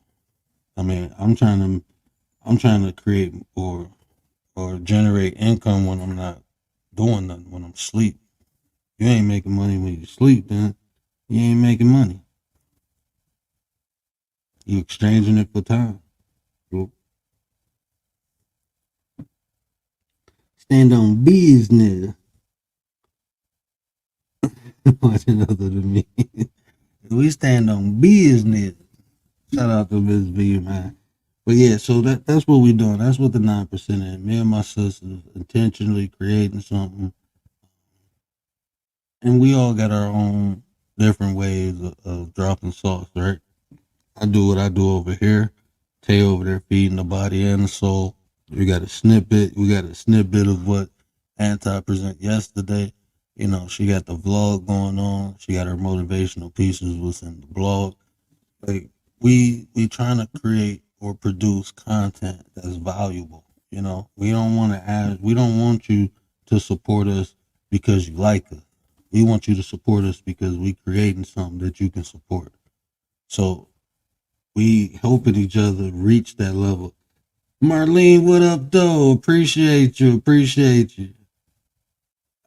I mean, I'm trying to create or generate income when I'm not doing nothing, when I'm asleep. You ain't making money when you sleep, then you ain't making money. You exchanging it for time. You stand on business. Watching other than me. We stand on business. Shout out to Miss B, man. But yeah, so that's what we doing. That's what the 9% is. Me and my sisters intentionally creating something, and we all got our own different ways of dropping sauce, right? I do what I do over here. Tay over there feeding the body and the soul. We got a snippet. We got a snippet of what Anti present yesterday. She got the vlog going on. She got her motivational pieces within the blog. Like, we trying to create or produce content that's valuable. We don't want to ask. We don't want you to support us because you like us. We want you to support us because we creating something that you can support. So we helping each other reach that level. Marlene, what up, though? Appreciate you. Appreciate you.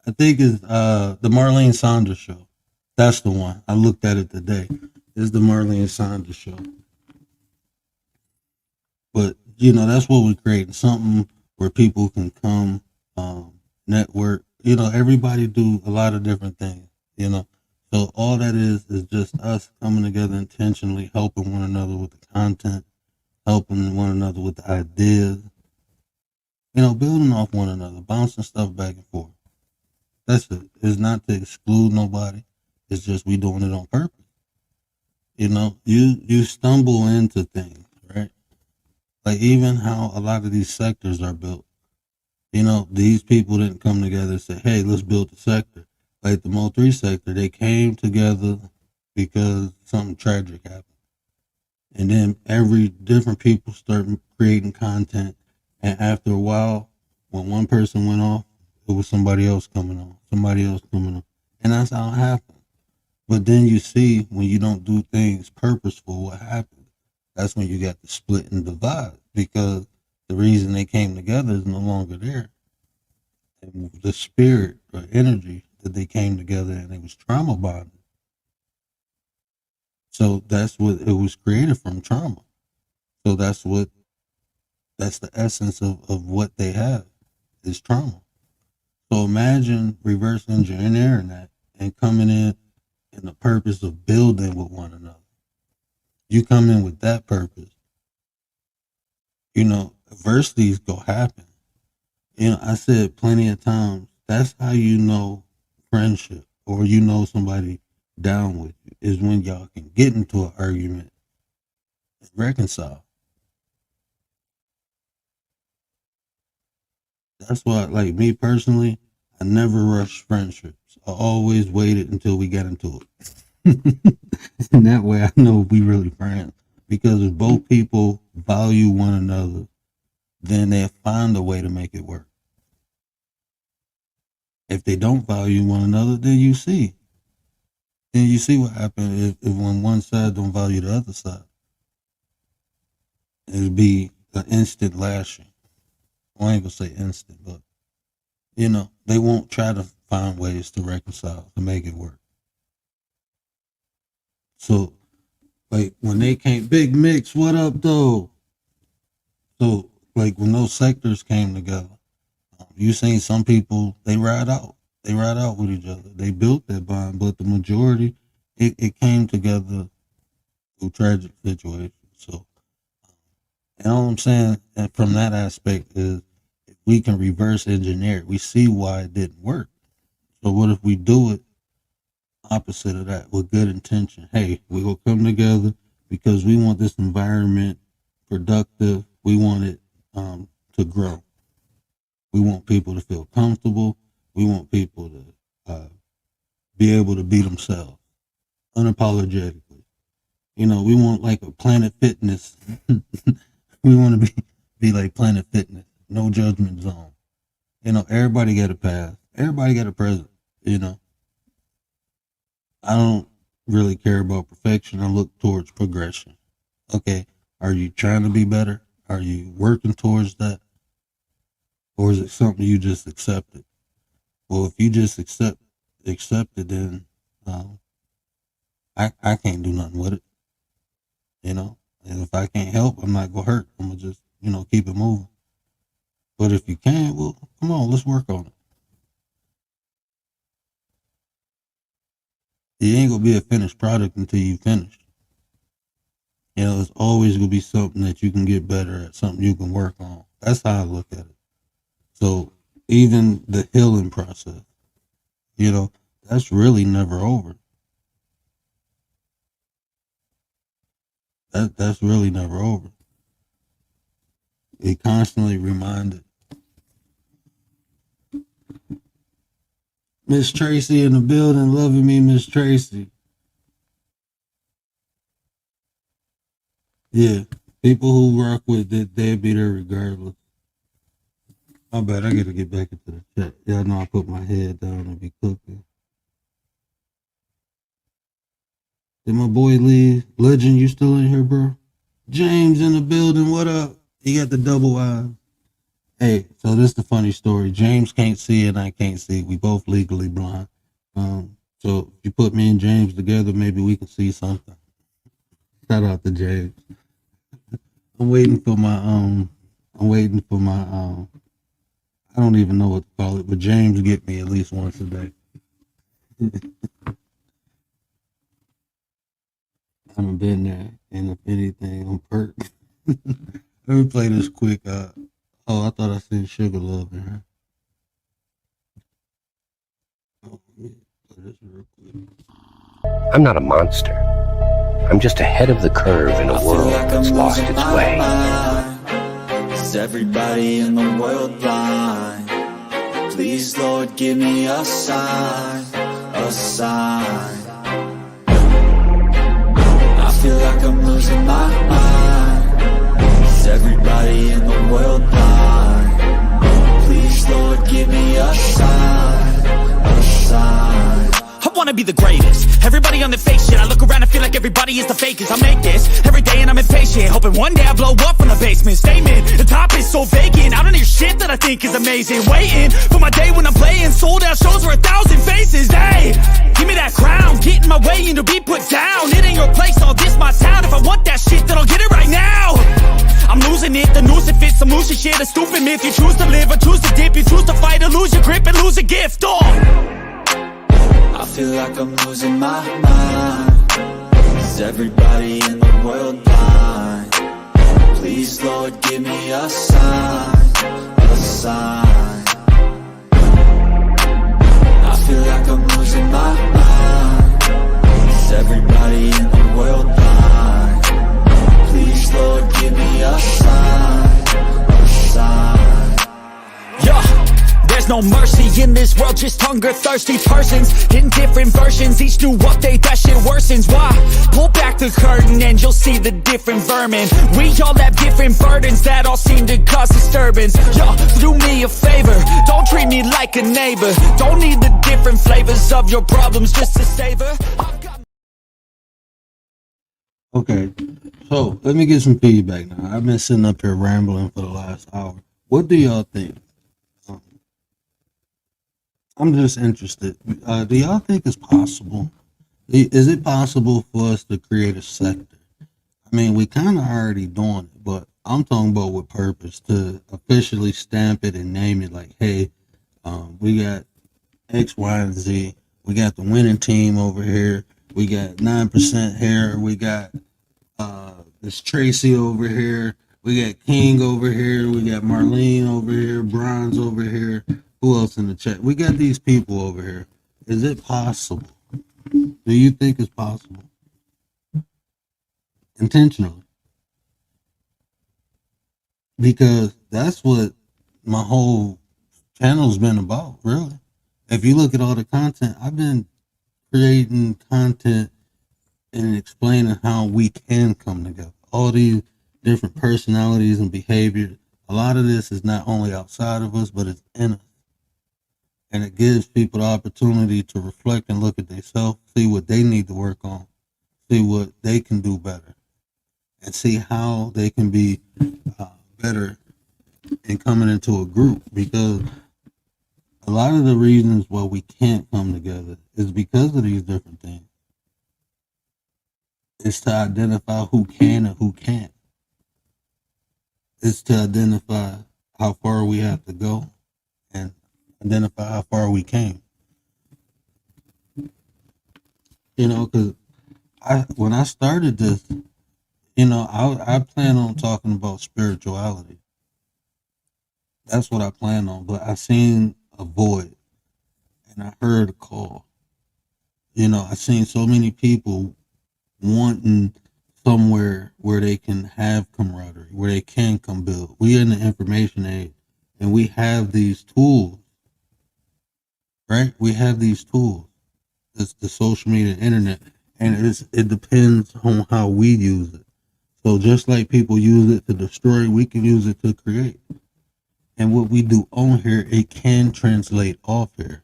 I think it's the Marlene Saunders show. That's the one. I looked at it today. It's the Marlene Saunders show. But that's what we're creating. Something where people can come, network. Everybody do a lot of different things. So all that is just us coming together intentionally, helping one another with the content, helping one another with the ideas. Building off one another, bouncing stuff back and forth. That's it. It's not to exclude nobody. It's just we doing it on purpose. You stumble into things, right? Like, even how a lot of these sectors are built. These people didn't come together and say, hey, let's build a sector. Like the Mo3 sector, they came together because something tragic happened. And then every different people start creating content. And after a while, when one person went off, it was somebody else coming on, And that's how it happens. But then you see, when you don't do things purposeful, what happens? That's when you got the split and divide, because the reason they came together is no longer there. And the spirit or energy that they came together and it was trauma bonded. So that's what it was created from, trauma. So that's the essence of what they have is trauma. So imagine reverse engineering that and coming in the purpose of building with one another. You come in with that purpose. Adversities go happen. I said plenty of times, that's how you know friendship, or somebody down with you, is when y'all can get into an argument and reconcile. That's why, like me personally, I never rushed friendships. I always waited until we got into it. And that way I know we really friends. Because if both people value one another, then they'll find a way to make it work. If they don't value one another, then you see. Then you see what happens if when one side don't value the other side. It'll be an instant lashing. Well, I ain't gonna say instant, but they won't try to find ways to reconcile, to make it work. So, like, when they came, Big Mix, what up, though? So, like, when those sectors came together, You seen some people, they ride out. They ride out with each other. They built that bond, but the majority, it came together through tragic situations. So, and all I'm saying and from that aspect is if we can reverse engineer it, we see why it didn't work. So what if we do it opposite of that with good intention? Hey, we will come together because we want this environment productive. We want it to grow. We want people to feel comfortable. We want people to be able to be themselves unapologetically. You know, we want like a Planet Fitness. We want to be like Planet Fitness, no judgment zone. You know, everybody got a path. Everybody got a present. You know, I don't really care about perfection. I look towards progression. Okay, are you trying to be better? Are you working towards that? Or is it something you just accepted? Well, if you just accept it, then I can't do nothing with it. You know, and if I can't help, I'm not gonna hurt. I'm gonna just, you know, keep it moving. But if you can, well, come on, let's work on it. You ain't gonna be a finished product until you finish. You know, it's always gonna be something that you can get better at, something you can work on. That's how I look at it. So even the healing process, you know, that's really never over. That's really never over. It constantly reminded. Miss Tracy in the building, loving me, Miss Tracy. Yeah, people who rock with it, they'll be there regardless. I bet I gotta get back into the chat. Y'all know I put my head down and be cooking. Did my boy leave? Legend, you still in here, bro? James in the building, what up? He got the double eyes. Hey, so this is the funny story. James can't see and I can't see. We both legally blind. So if you put me and James together, maybe we can see something. Shout out to James. I'm waiting for my I don't even know what to call it, but James get me at least once a day. I haven't been there, and if anything, I'm perked. Let me play this quick. I thought I seen Sugar Love in her. Oh, let me play this real quick. I'm not a monster. I'm just ahead of the curve in a world that's lost its way. Is everybody in the world blind? Please, Lord, give me a sign, a sign. I feel like I'm losing my mind. Is everybody in the world blind? Please, Lord, give me a sign, a sign. I wanna be the greatest. Everybody on the fake shit. I look around and feel like everybody is the fakest. I make this every day and I'm impatient, hoping one day I blow up from the basement. Statement, the top is so vacant. I don't hear shit that I think is amazing. Waiting for my day when I'm playing sold out shows for 1,000 faces. Hey, give me that crown, get in my way and to be put down. It ain't your place, all this my town. If I want that shit, then I'll get it right now. I'm losing it, the noose it fits, some loose shit, a stupid myth. You choose to live or choose to dip, you choose to fight or lose your grip and lose a gift. I feel like I'm losing my mind. Is everybody in the world blind? Please, Lord, give me a sign, a sign. I feel like I'm losing my mind. Is everybody in the world blind? Please, Lord, give me a sign, a sign. Yeah. There's no mercy in this world, just hunger-thirsty persons in different versions, each new update, that shit worsens. Why? Pull back the curtain and you'll see the different vermin. We all have different burdens that all seem to cause disturbance. Yo, do me a favor, don't treat me like a neighbor. Don't need the different flavors of your problems just to savor. Okay, so let me get some feedback now. I've been sitting up here rambling for the last hour. What do y'all think? I'm just interested. Do y'all think it's possible? Is it possible for us to create a sector? I mean, we kind of already doing it, but I'm talking about with purpose to officially stamp it and name it like, hey, we got X, Y, and Z. We got the winning team over here. We got 9% here. We got this Tracy over here. We got King over here. We got Marlene over here. Bronze over here. Who else in the chat? We got these people over here. Is it possible? Do you think it's possible? Intentionally. Because that's what my whole channel's been about, really. If you look at all the content, I've been creating content and explaining how we can come together. All these different personalities and behaviors. A lot of this is not only outside of us, but it's in us. And it gives people the opportunity to reflect and look at themselves, see what they need to work on, see what they can do better, and see how they can be better in coming into a group. Because a lot of the reasons why we can't come together is because of these different things. It's to identify who can and who can't. It's to identify how far we have to go and identify how far we came. You know, because when I started this, you know, I plan on talking about spirituality. That's what I plan on. But I seen a void and I heard a call. You know, I seen so many people wanting somewhere where they can have camaraderie, where they can come build. We in the information age and we have these tools, right? We have these tools. It's the social media, internet, and it depends on how we use it. So just like people use it to destroy, we can use it to create. And what we do on here, it can translate off here.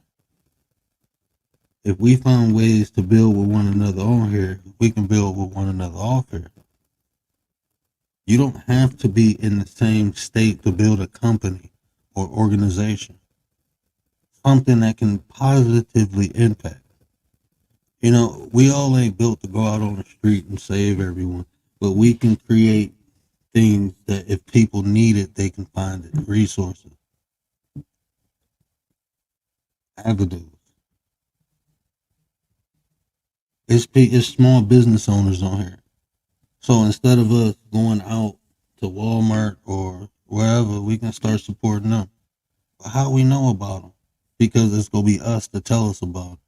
If we find ways to build with one another on here, we can build with one another off here. You don't have to be in the same state to build a company or organization. Something that can positively impact. You know, we all ain't built to go out on the street and save everyone, but we can create things that if people need it, they can find it. Resources. Avenues. It's small business owners on here. So instead of us going out to Walmart or wherever, we can start supporting them. But how we know about them? Because it's going to be us to tell us about it.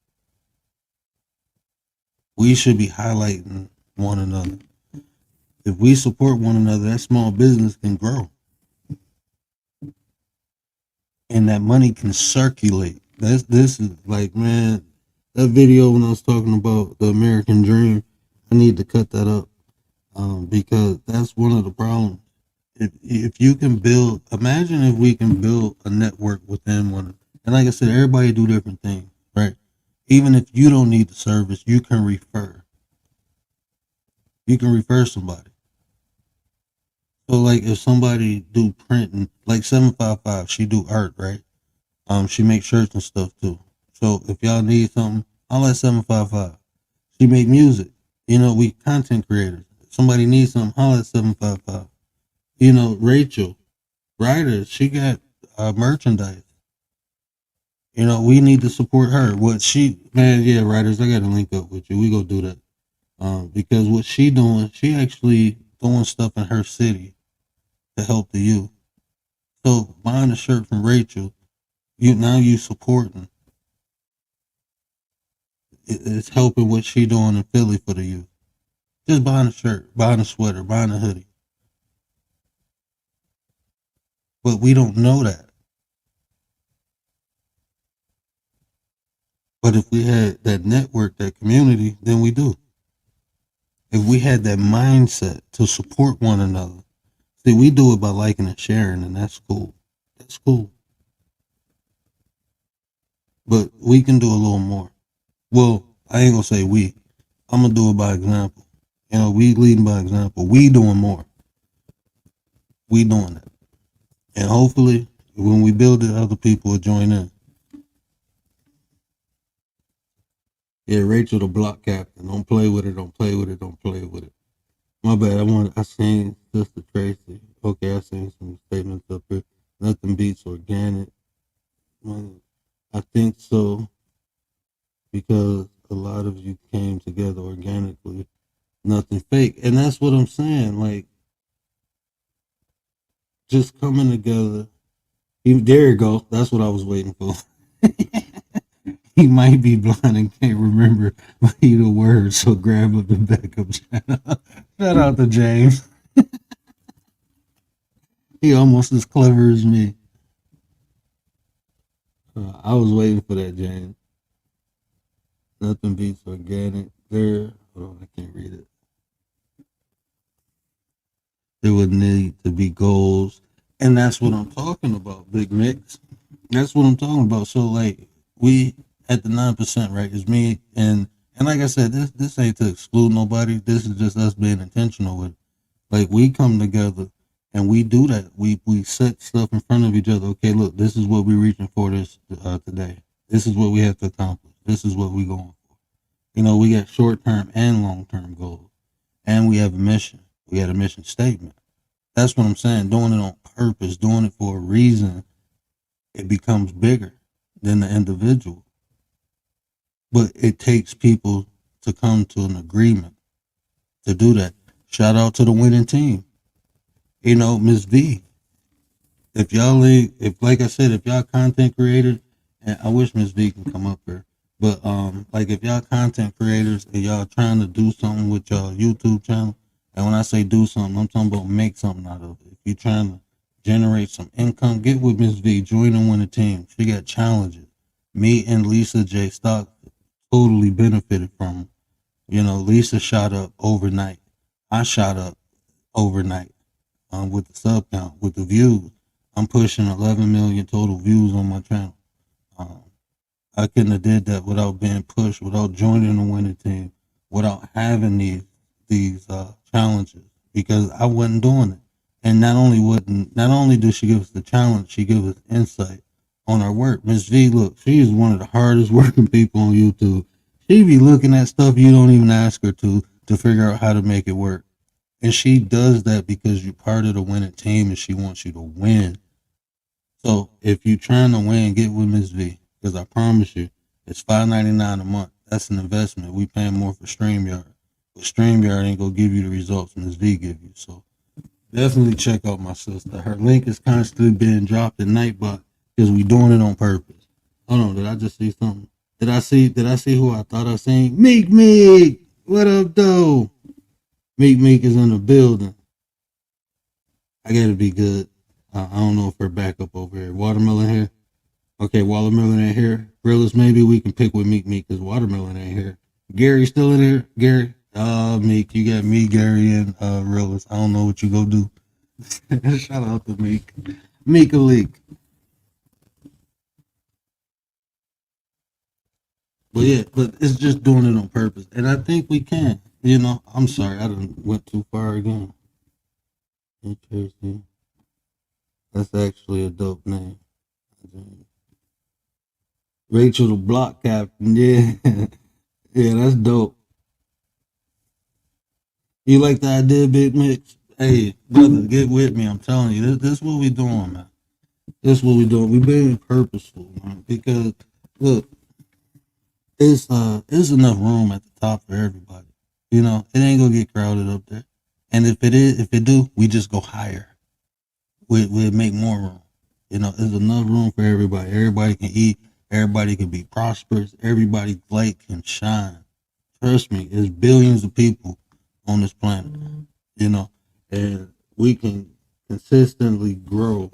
We should be highlighting one another. If we support one another, that small business can grow. And that money can circulate. This is like, man, that video when I was talking about the American dream, I need to cut that up because that's one of the problems. If you can build, imagine if we can build a network within one. And like I said, everybody do different things, right? Even if you don't need the service, you can refer. You can refer somebody. So like if somebody do printing, like 755, she do art, right? She makes shirts and stuff too. So if y'all need something, I'll let 755. She make music. You know, we content creators. If somebody needs something, holla at 755. You know, Rachel, writer, she got merchandise. You know, we need to support her. Writers, I got to link up with you. We go do that. Because what she doing, she actually doing stuff in her city to help the youth. So buying a shirt from Rachel, you supporting. It's helping what she doing in Philly for the youth. Just buying a shirt, buying a sweater, buying a hoodie. But we don't know that. But if we had that network, that community, then we do. If we had that mindset to support one another. See, we do it by liking and sharing, and that's cool. That's cool. But we can do a little more. Well, I ain't gonna say we. I'm gonna do it by example. You know, we leading by example. We doing more. We doing that. And hopefully, when we build it, other people will join in. Yeah, Rachel the block captain. Don't play with it, don't play with it, don't play with it. My bad, I seen Sister Tracy. Okay, I seen some statements up here. Nothing beats organic. Well, I think so because a lot of you came together organically. Nothing fake, and that's what I'm saying. Like just coming together. There you go. That's what I was waiting for. He might be blind and can't remember either word, so grab up the backup channel. Shout out to James. He almost as clever as me. I was waiting for that, James. Nothing beats organic. There. Hold on, I can't read it. There would need to be goals. And that's what I'm talking about, Big Mix. That's what I'm talking about. So like we at the 9%, right? It's me and like I said, this ain't to exclude nobody. This is just us being intentional with it. Like we come together and we do that. We set stuff in front of each other. Okay, look, this is what we're reaching for this today. This is what we have to accomplish. This is what we're going for. You know, we got short term and long term goals. And we have a mission. We had a mission statement. That's what I'm saying. Doing it on purpose, doing it for a reason, it becomes bigger than the individual. But it takes people to come to an agreement to do that. Shout out to the winning team. You know, Miss V. If like I said, if y'all content creators, and I wish Miss V can come up here, but like if y'all content creators and y'all trying to do something with y'all YouTube channel, and when I say do something, I'm talking about make something out of it. If you're trying to generate some income, get with Miss V, join and win a team. She got challenges. Me and Lisa J. Stock totally benefited from them. You know, Lisa shot up overnight. I shot up overnight with the sub count, with the views. I'm pushing 11 million total views on my channel. I couldn't have did that without being pushed, without joining the winning team, without having these challenges, because I wasn't doing it. And not only did she give us the challenge, she gave us insight on our work. Miss V, look, she is one of the hardest working people on YouTube. She be looking at stuff you don't even ask her to figure out how to make it work. And she does that because you're part of the winning team and she wants you to win. So if you're trying to win, get with Miss V, because I promise you, it's $5.99 a month. That's an investment. We paying more for StreamYard. But StreamYard ain't gonna give you the results Miss V give you. So definitely check out my sister. Her link is constantly being dropped at Nightbot because we doing it on purpose. Hold on, did I just see something? Did I see who I thought I seen? Meek, what up, though? Meek is in the building. I gotta be good. I don't know if her back up over here. Watermelon here. Okay, Watermelon ain't here. Realist, maybe we can pick with Meek because Watermelon ain't here. Gary still in here? Gary? Meek, you got me, Gary, and Realist. I don't know what you go do. Shout out to Meek. Meek a leak. But yeah, but it's just doing it on purpose. And I think we can. You know, I'm sorry, I done went too far again. Interesting. That's actually a dope name. Rachel the Block Captain, yeah. Yeah, that's dope. You like the idea, Big Mix? Hey, brother, get with me. I'm telling you, this is what we doing, man. This is what we doing. We being purposeful, man. Because look, it's enough room at the top for everybody. You know, it ain't gonna get crowded up there. And if it do, we just go higher. We'll make more room. You know, there's enough room for everybody. Everybody can eat. Everybody can be prosperous. Everybody's light can shine. Trust me, there's billions of people on this planet. You know, and we can consistently grow.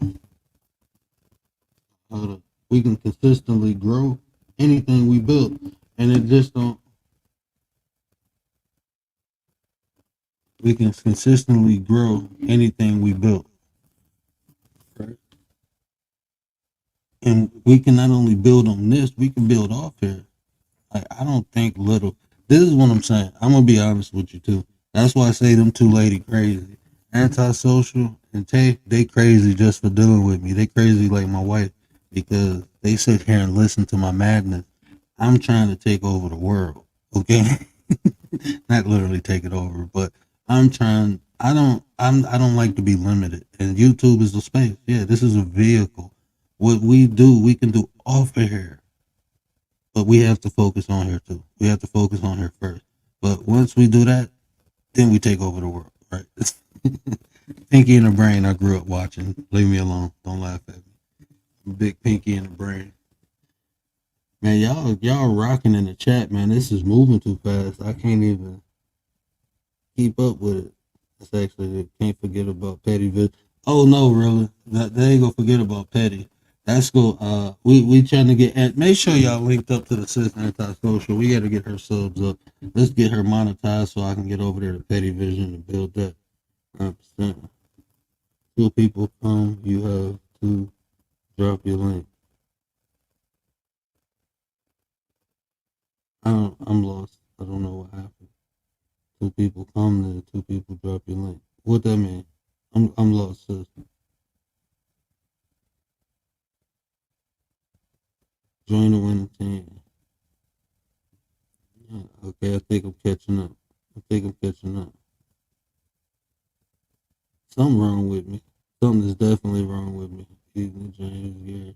We can consistently grow anything we build, and it just don't. We can consistently grow anything we build. Right? And we can not only build on this, we can build off here. Like, I don't think little. This is what I'm saying. I'm gonna be honest with you too. That's why I say them two lady crazy. Antisocial and Tay, they crazy just for dealing with me. They crazy like my wife because they sit here and listen to my madness. I'm trying to take over the world. Okay? Not literally take it over, but I'm trying. I I don't like to be limited, and YouTube is the space. Yeah, this is a vehicle. What we do, we can do off of here, but we have to focus on here too. We have to focus on here first. But once we do that, then we take over the world, right? Pinky in the Brain. I grew up watching. Leave me alone. Don't laugh at me. Big Pinky in the Brain. Man, y'all rocking in the chat, man. This is moving too fast. I can't even keep up with it. It's actually, can't forget about Petty. Oh no, really? They ain't gonna forget about Petty. That's go. We trying to get. Make sure y'all linked up to the Sis Antisocial. We got to get her subs up. Let's get her monetized so I can get over there to Petty Vision and build that 100%. 2 people come. You have to drop your link. I'm lost. I don't know what happened. 2 people come, then 2 people drop your link. What that mean? I'm lost, sis. Join the winning team. Yeah, okay, I think I'm catching up. Something wrong with me. Something is definitely wrong with me. James Gary.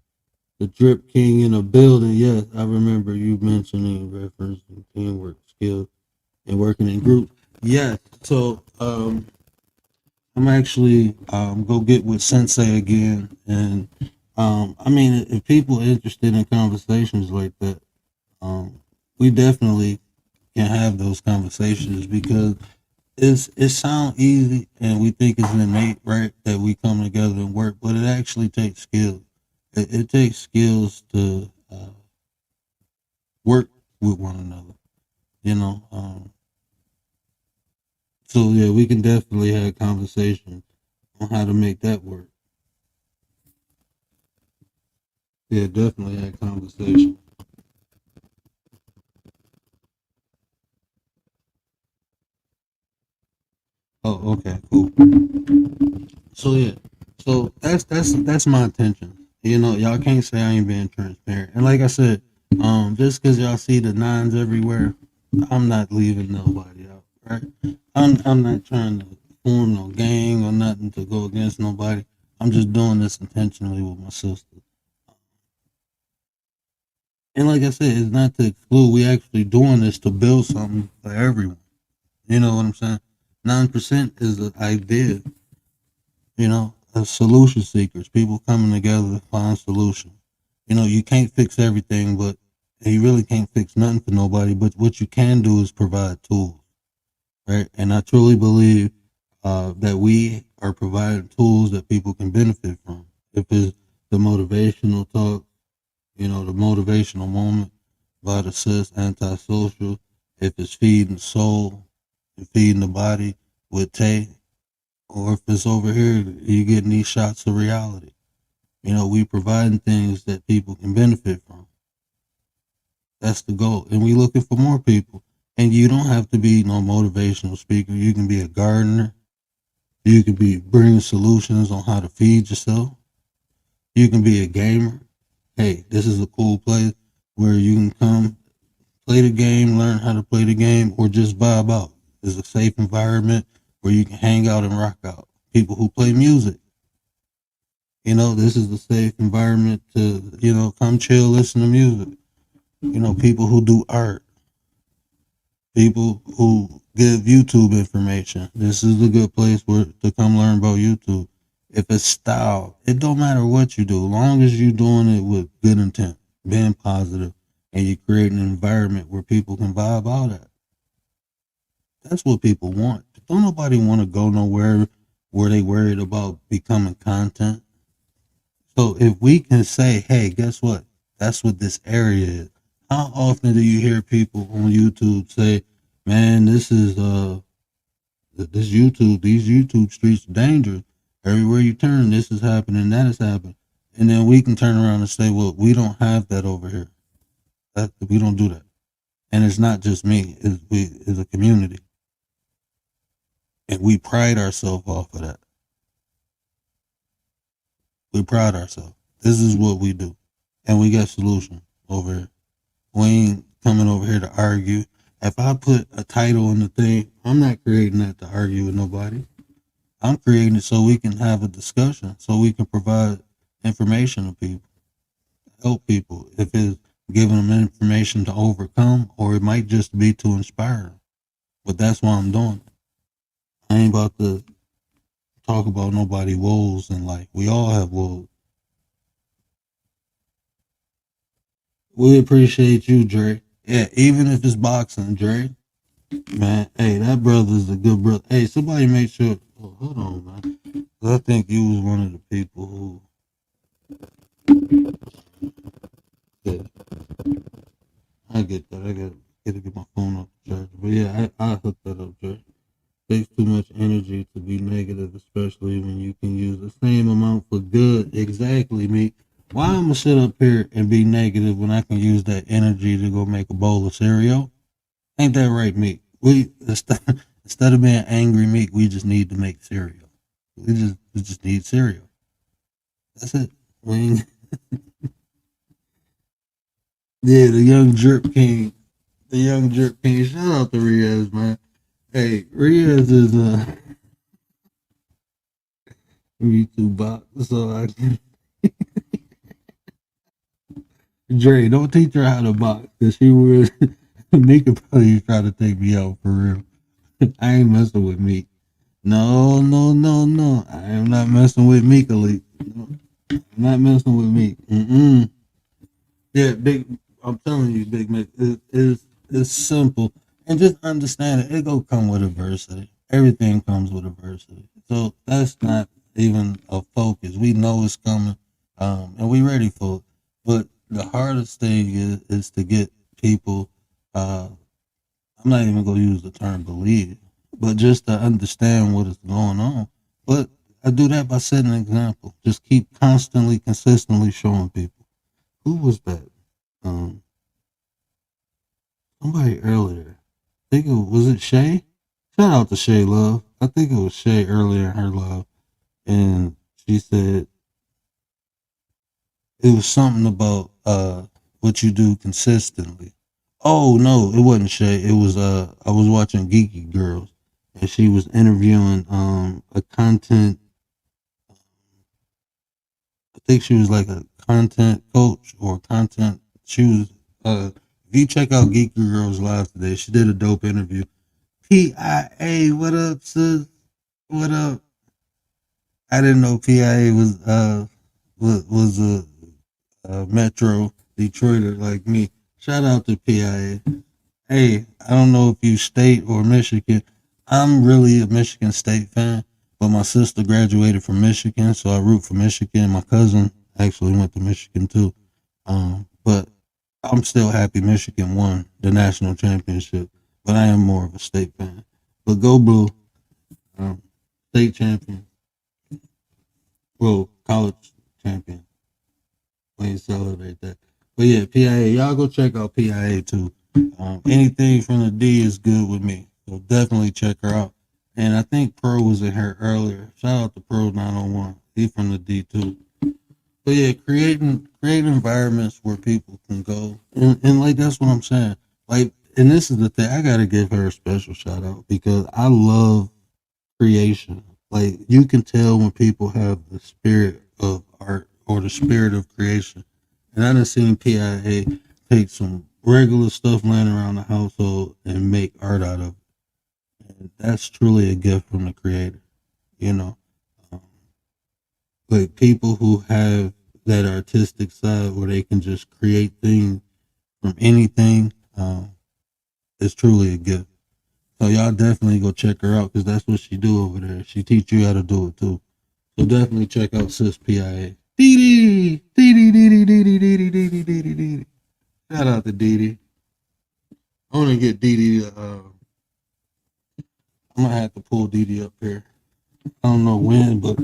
The Drip King in a building. Yes, I remember you mentioning referencing teamwork skills and working in groups. Yes. So I'm actually go get with Sensei again, and I mean, if people are interested in conversations like that, we definitely can have those conversations because it sounds easy and we think it's innate, right? That we come together and work, but it actually takes skills. It takes skills to work with one another, you know. So yeah, we can definitely have conversations on how to make that work. Yeah, definitely have conversation. Oh, okay, cool. So yeah, so that's my intention. You know, y'all can't say I ain't being transparent. And like I said, just because y'all see the 9s everywhere, I'm not leaving nobody out, right? I'm not trying to form no gang or nothing to go against nobody. I'm just doing this intentionally with my sister. And like I said, it's not to exclude. We actually doing this to build something for everyone. You know what I'm saying? 9% is an idea, you know, of solution seekers, people coming together to find solutions. You know, you can't fix everything, but you really can't fix nothing for nobody. But what you can do is provide tools, right? And I truly believe that we are providing tools that people can benefit from. If it's the motivational talk, you know, the motivational moment by the Sis Antisocial, if it's feeding the soul and feeding the body with Tay, or if it's over here, you getting these shots of reality. You know, we providing things that people can benefit from. That's the goal. And we looking for more people. And you don't have to be no motivational speaker. You can be a gardener. You can be bringing solutions on how to feed yourself. You can be a gamer. Hey, this is a cool place where you can come play the game, learn how to play the game, or just vibe out. It's a safe environment where you can hang out and rock out. People who play music. You know, this is a safe environment to, you know, come chill, listen to music. You know, people who do art. People who give YouTube information. This is a good place where to come learn about YouTube. If it's style, it don't matter what you do, as long as you're doing it with good intent, being positive, and you create an environment where people can vibe out at. That's what people want. Don't nobody want to go nowhere where they worried about becoming content. So if we can say, hey, guess what? That's what this area is. How often do you hear people on YouTube say, man, this is this YouTube, these YouTube streets are dangerous. Everywhere you turn, this is happening, that is happening. And then we can turn around and say, well, we don't have that over here. We don't do that. And it's not just me, it's a community. And we pride ourselves off of that. We pride ourselves. This is what we do. And we got solutions over here. We ain't coming over here to argue. If I put a title on the thing, I'm not creating that to argue with nobody. I'm creating it so we can have a discussion, so we can provide information to people, help people. If it's giving them information to overcome, or it might just be to inspire them. But that's why I'm doing it. I ain't about to talk about nobody woes in life. We all have woes. We appreciate you, Dre. Yeah, even if it's boxing, Dre. Man, hey, that brother's a good brother. Hey, somebody make sure. Oh, hold on, man. 'Cause I think you was one of the people who. Yeah, I get that. I gotta get my phone up to charge. But yeah, I hooked that up, Dre. Takes too much energy to be negative, especially when you can use the same amount for good. Exactly, me. Why I'm gonna sit up here and be negative when I can use that energy to go make a bowl of cereal? Ain't that right, Meek? We instead of being angry, Meek, we just need to make cereal. We just need cereal. That's it. We ain't, yeah, the young jerk king. The young jerk king. Shout out to Riaz, man. Hey, Riaz is YouTube bot, so I can. Dre, don't teach her how to box, cause she would. Meek could probably try to take me out for real. I ain't messing with Meek. No, no, no, no. I am not messing with Meek, Elite. No, I'm not messing with Meek. Yeah, big. I'm telling you, Big Meek. It's simple, and just understand it. It go come with adversity. Everything comes with adversity. So that's not even a focus. We know it's coming, and we ready for it. But the hardest thing is to get people. I'm not even gonna use the term believe, but just to understand what is going on. But I do that by setting an example. Just keep constantly, consistently showing people. Who was that? Somebody earlier. I think was it Shay? Shout out to Shay Love. I think it was Shay earlier in her live, and she said it was something about what you do consistently. Oh no, it wasn't Shay. It was I was watching Geeky Girls, and she was interviewing a content. I think she was like a content coach or content. She was if you check out Geeky Girls live today, she did a dope interview. PIA, what up, sis? What up? I didn't know PIA was a Metro Detroiter like me. Shout out to PIA. Hey, I don't know if you state or Michigan. I'm really a Michigan State fan, but my sister graduated from Michigan, so I root for Michigan. My cousin actually went to Michigan too. But I'm still happy Michigan won the national championship, but I am more of a state fan. But go blue, state champion. Well, college champion. We ain't celebrate that. But yeah, PIA, y'all go check out PIA too. Anything from the D is good with me. So definitely check her out. And I think Pro was in here earlier. Shout out to Pro 901. He from the D too. But yeah, creating environments where people can go. And like that's what I'm saying. Like, and this is the thing, I gotta give her a special shout out because I love creation. Like you can tell when people have the spirit of art or the spirit of creation. And I done seen PIA take some regular stuff laying around the household and make art out of it. And that's truly a gift from the creator, you know. But people who have that artistic side where they can just create things from anything, it's truly a gift. So y'all definitely go check her out because that's what she do over there. She teach you how to do it too. So definitely check out Sis PIA. Dee Dee. Shout out to Dee Dee. I want to get Dee Dee. I'm gonna have to pull Dee Dee up here. I don't know when, but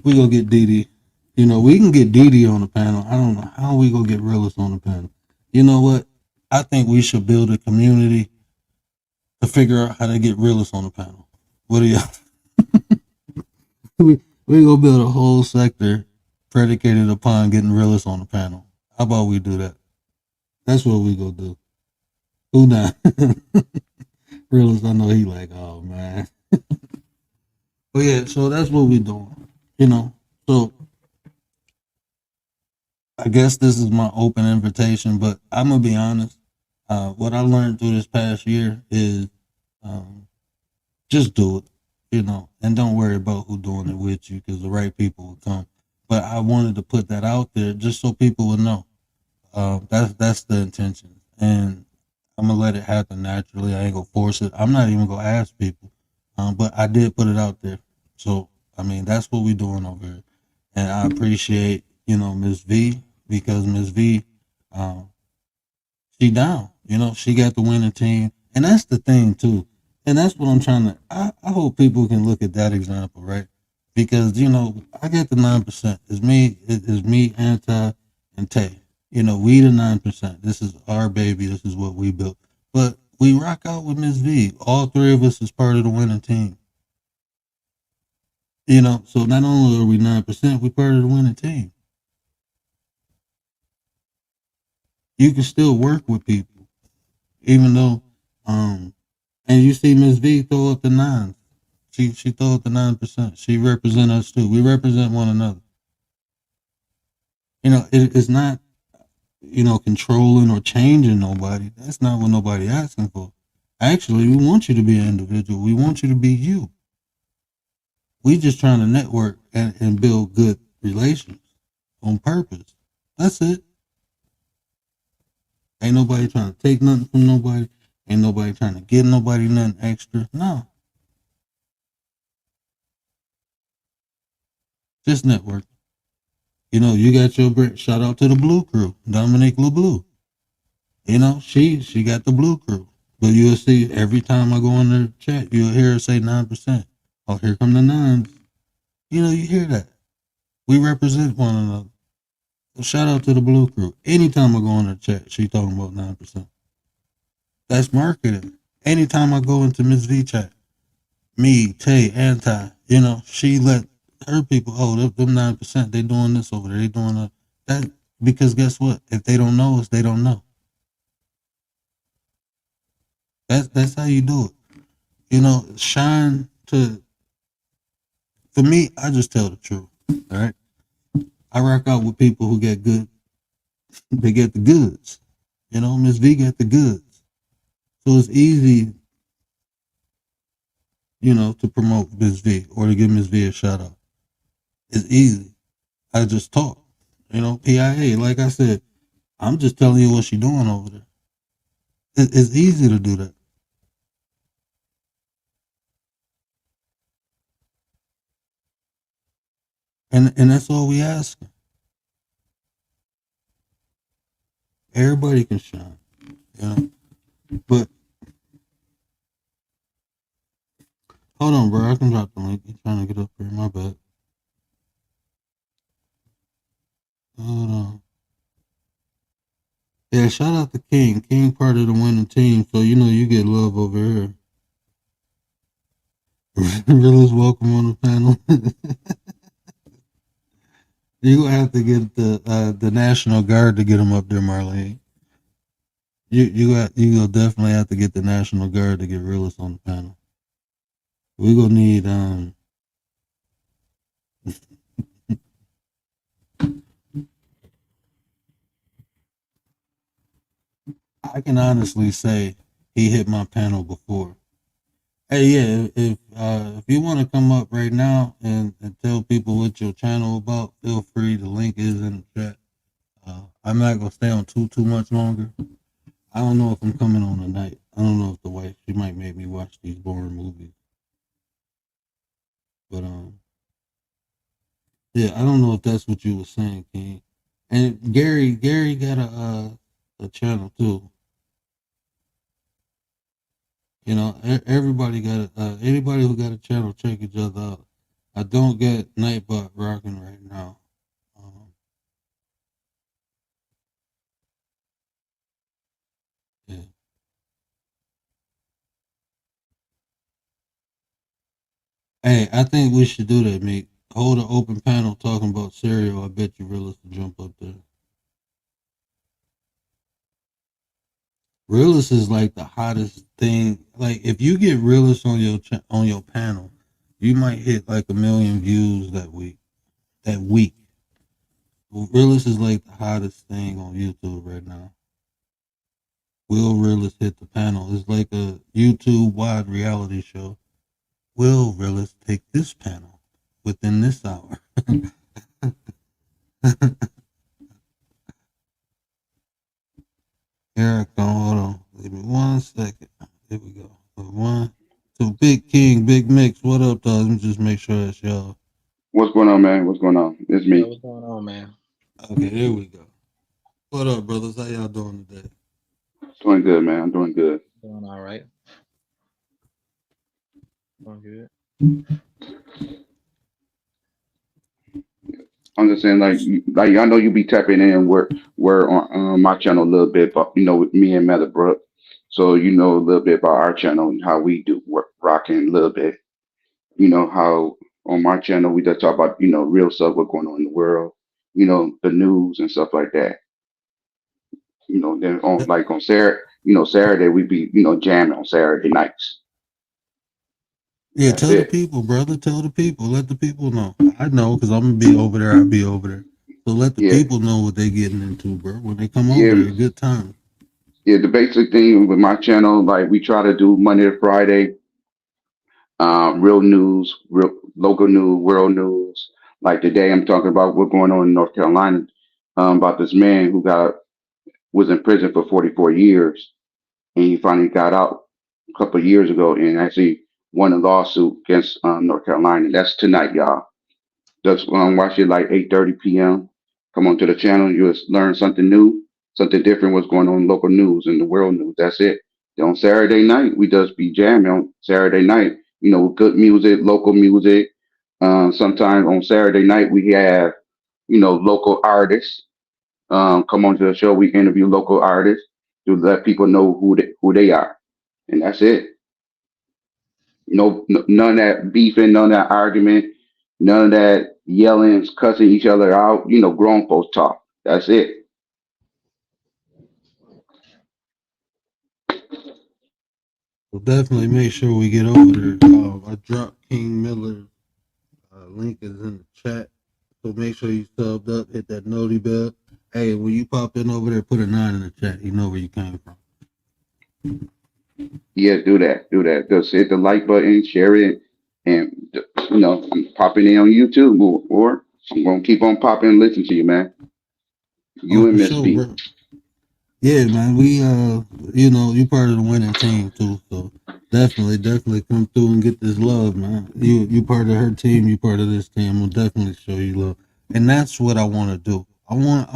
we gonna get Dee Dee. You know, we can get Dee Dee on the panel. I don't know how we gonna get Realist on the panel. You know what? I think we should build a community to figure out how to get Realist on the panel. What do y'all? we gonna build a whole sector predicated upon getting Realist on the panel. How about we do that? That's what we gonna do. Who not? Realist, I know he like, oh man. But yeah, so that's what we doing. So I guess this is my open invitation, but I'm gonna be honest. What I learned through this past year is um, just do it, and don't worry about who doing it with you because the right people will come. But I wanted to put that out there just so people would know. That's the intention, and I'm gonna let it happen naturally. I ain't gonna force it. I'm not even gonna ask people, but I did put it out there. So I mean, that's what we doing over here, and I appreciate Miss V because Miss V, um, she down. She got the winning team, and that's the thing too. And that's what I'm trying to. I hope people can look at that example, right? Because I get the 9%. It's me, Anti, and Tay. We the 9%. This is our baby. This is what we built. But we rock out with Miss V. All three of us is part of the winning team. So not only are we 9%, we part of the winning team. You can still work with people, even though, and you see Miss V throw up the nines. She throw up the 9%. She represent us too. We represent one another. It's not controlling or changing nobody. That's not what nobody asking for. Actually, we want you to be an individual. We want you to be you. We just trying to network and build good relations on purpose. That's it. Ain't nobody trying to take nothing from nobody. Ain't nobody trying to give nobody nothing extra. No. Just network. You got your shout out to the Blue Crew, Dominique LeBlue. She got the Blue Crew. But you'll see every time I go in the chat, you'll hear her say 9%. Oh, here come the nines. You hear that. We represent one another. So shout out to the Blue Crew. Anytime I go in the chat, she talking about 9%. That's marketing. Anytime I go into Miss V chat, me, Tay, Anti, she let her people, them 9%, they doing this over there. They doing that. Because guess what? If they don't know us, they don't know. That's how you do it. Shine to. For me, I just tell the truth. All right. I rock out with people who get good. They get the goods. Miss V got the goods. So it's easy, to promote Miss V or to give Miss V a shout out. It's easy. I just talk. PIA. Like I said, I'm just telling you what she doing over there. It's easy to do that. And that's all we asking. Everybody can shine, But hold on, bro. I can drop the link. You're trying to get up here. My bad. Hold on. Yeah, shout out to King. King part of the winning team, so you get love over here. Realist welcome on the panel. You gonna have to get the National Guard to get him up there, Marlene. You gonna definitely have to get the National Guard to get Realist on the panel. We gonna need I can honestly say he hit my panel before. Hey, yeah, if you want to come up right now and tell people what your channel about, feel free. The link is in the chat. I'm not gonna stay on too much longer. I don't know if I'm coming on tonight. I don't know if the wife, she might make me watch these boring movies. But yeah, I don't know if that's what you were saying, King. And Gary got a channel too. Everybody got anybody who got a channel, check each other out. I don't get Nightbot rocking right now. Yeah. Hey, I think we should do that, mate. Hold an open panel talking about cereal. I bet you Realist will jump up there. Realist is like the hottest thing. Like if you get Realist on your panel, you might hit like 1 million views that week. That week. Realist is like the hottest thing on YouTube right now. Will Realist hit the panel? It's like a YouTube wide reality show. Will Realist take this panel within this hour? Here I come. Hold on. Give me 1 second. Here we go. 1, 2. Big King, Big Mix. What up, dog? Let me just make sure that's y'all. What's going on, man? What's going on? It's Yeah, me. what's going on, man? Okay, there we go. What up, brothers? How y'all doing today? Doing good, man. I'm doing good. Doing all right. Doing good. I'm just saying, like I know you be tapping in where on my channel a little bit, but with me and Meadowbrook, so you know a little bit about our channel and how we do work, rocking a little bit. You know how on my channel we just talk about real stuff, what's going on in the world, the news and stuff like that. Then on Th- like on Saturday, Saturday we be jamming on Saturday nights. Yeah, That's tell the it. people, brother. Tell the people. Let the people know. I know because I'm gonna be over there. I'll be over there. So let the Yeah, people know what they getting into, bro. When they come over yeah. there, good time. Yeah, the basic thing with my channel, like we try to do Monday to Friday, real news, real local news, world news. Like today, I'm talking about what's going on in North Carolina, about this man who was in prison for 44 years, and he finally got out a couple of years ago, and actually won a lawsuit against North Carolina. That's tonight, y'all. Just watch it like 8:30 p.m. Come onto the channel. You'll learn something new, something different. What's going on in local news and the world news. That's it. Then on Saturday night, we just be jamming on Saturday night. With good music, local music. Sometimes on Saturday night we have local artists come onto the show. We interview local artists to let people know who they are, and that's it. None of that beefing, none of that argument, none of that yelling, cussing each other out. Grown folks talk. That's it. So definitely make sure we get over there. I dropped King Miller. Link is in the chat. So make sure you subbed up, hit that noti bell. Hey, when you pop in over there, put a 9 in the chat. You know where you came from. Yeah, do that. Do that. Just hit the like button, share it, and I'm popping in on YouTube, or I'm gonna keep on popping and listen to you, man. Oh, You for and Miss sure, B. bro. Yeah, man. We you part of the winning team too. So definitely come through and get this love, man. You part of her team, you part of this team. We'll definitely show you love. And that's what I wanna do. I wanna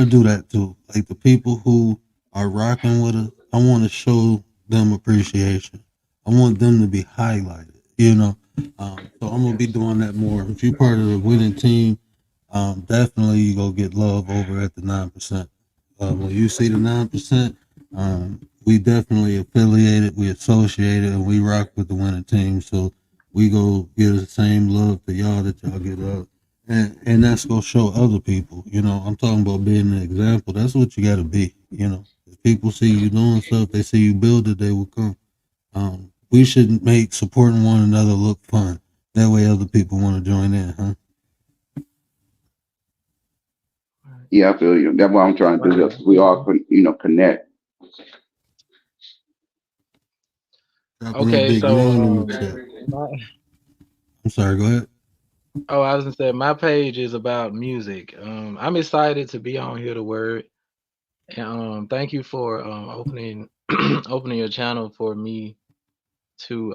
do that too. Like the people who are rocking with us, I wanna show them appreciation. I want them to be highlighted, you know. So I'm gonna be doing that more. If you're part of the winning team, definitely you go get love over at the 9%. When you see the 9%, we definitely affiliated, we associated, and we rock with the winning team. So we go give the same love to y'all that y'all get up. And that's gonna show other people. I'm talking about being an example. That's what you gotta be. If people see you doing stuff, they see you build it, they will come. We should make supporting one another look fun. That way other people want to join in, huh? Yeah, I feel you. That's what I'm trying to do. Right. This. We all connect. Dropping that Okay, big so man in the chat. my, I'm sorry, go ahead. I was gonna say my page is about music. I'm excited to be on here to word. And thank you for opening opening your channel for me to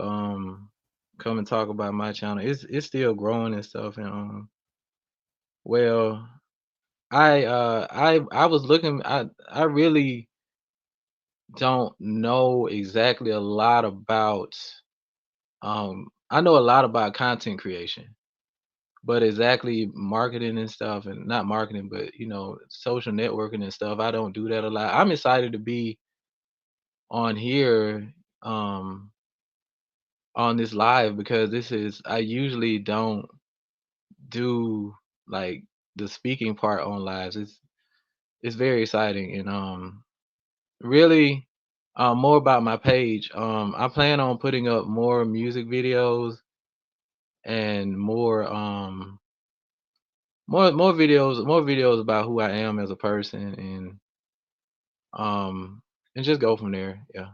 come and talk about my channel. It's still growing and stuff. And well, I was looking. I really don't know exactly a lot about. I know a lot about content creation, but exactly marketing and stuff, and not marketing, but social networking and stuff. I don't do that a lot. I'm excited to be on here on this live because this is I usually don't do like the speaking part on lives. It's very exciting and really More about my page. I plan on putting up more music videos and more videos about who I am as a person, and just go from there. Yeah.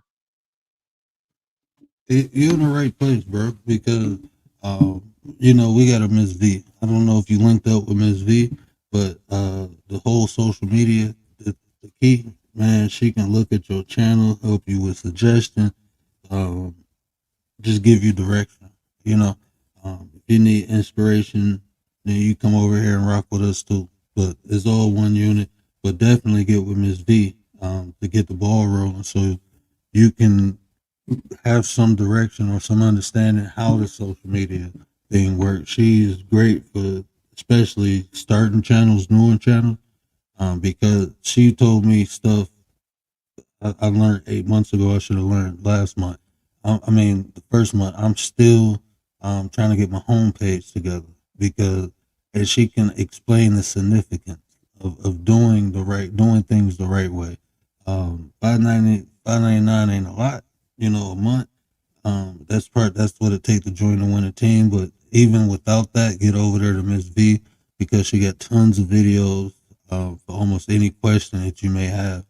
You're in the right place, bro, because we got a Miss V. I don't know if you linked up with Miss V, but the whole social media, the key, man, she can look at your channel, help you with suggestions, um, just give you direction. You know, if you need inspiration, then you come over here and rock with us too. But it's all one unit. But definitely get with Miss V to get the ball rolling, so you can have some direction or some understanding how the social media thing works. She is great for especially starting channels, newer channels, because she told me stuff I learned 8 months ago. I should have learned last month. I mean, the first month. I'm still trying to get my homepage together because, and she can explain the significance of doing things the right way. 599 ain't a lot, a month. That's what it takes to join the winning team. But even without that, get over there to Miss V because she got tons of videos for almost any question that you may have.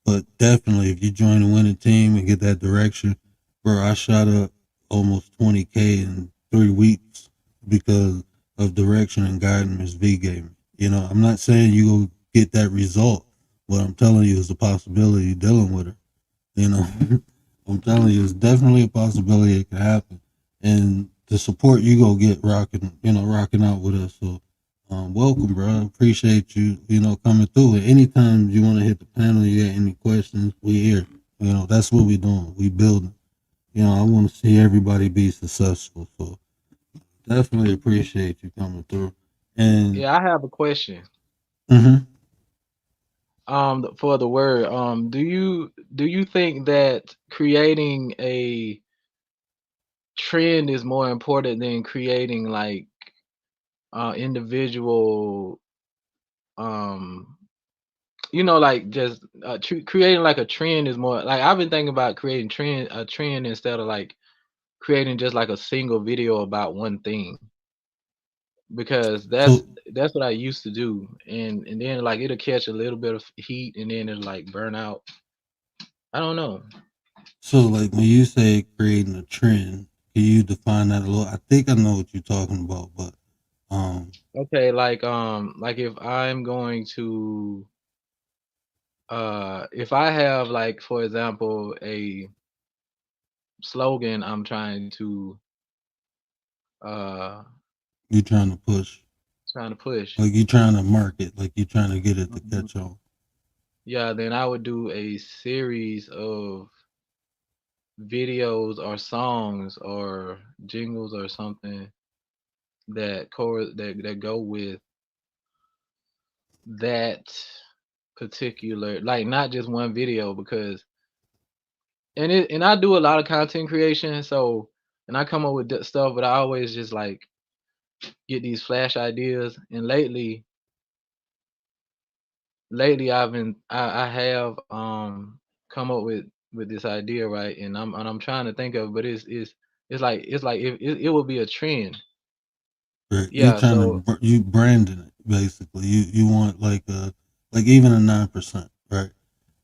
But definitely, if you join the winning team and get that direction, bro, I shot up almost 20K in 3 weeks because of direction and guidance Miss V gave me. I'm not saying you go get that result. What I'm telling you is a possibility dealing with her. I'm telling you, it's definitely a possibility it can happen. And the support you go get rocking out with us. So, welcome, bro. I appreciate you, coming through. And anytime you want to hit the panel, you got any questions, we here. That's what we doing. We building. I want to see everybody be successful. So, definitely appreciate you coming through. And Yeah, I have a question. mhm. For the word, do you think that creating a trend is more important than creating like individual, um like just creating like a trend is more like I've been thinking about creating a trend instead of like creating just like a single video about one thing, because that's so that's what I used to do, and then like it'll catch a little bit of heat and then it'll like burn out. I don't know. so like when you say creating a trend, can you define that a little? I think I know what you're talking about, but um Okay, like if I'm going to if I have like for example a slogan I'm uh you're trying to push. trying to market, like you're trying to get it to Mhm. catch on. Yeah, then I would do a series of videos or songs or jingles or something that go with that particular, like not just one video, because and I do a lot of content creation, so and I come up with stuff, but I always just like get these flash ideas. And lately I have come up with this idea, right? And I'm trying to think of, but it's like it would be a trend. Right? You Yeah, trying to so you branding it basically. You want like even a 9%, right?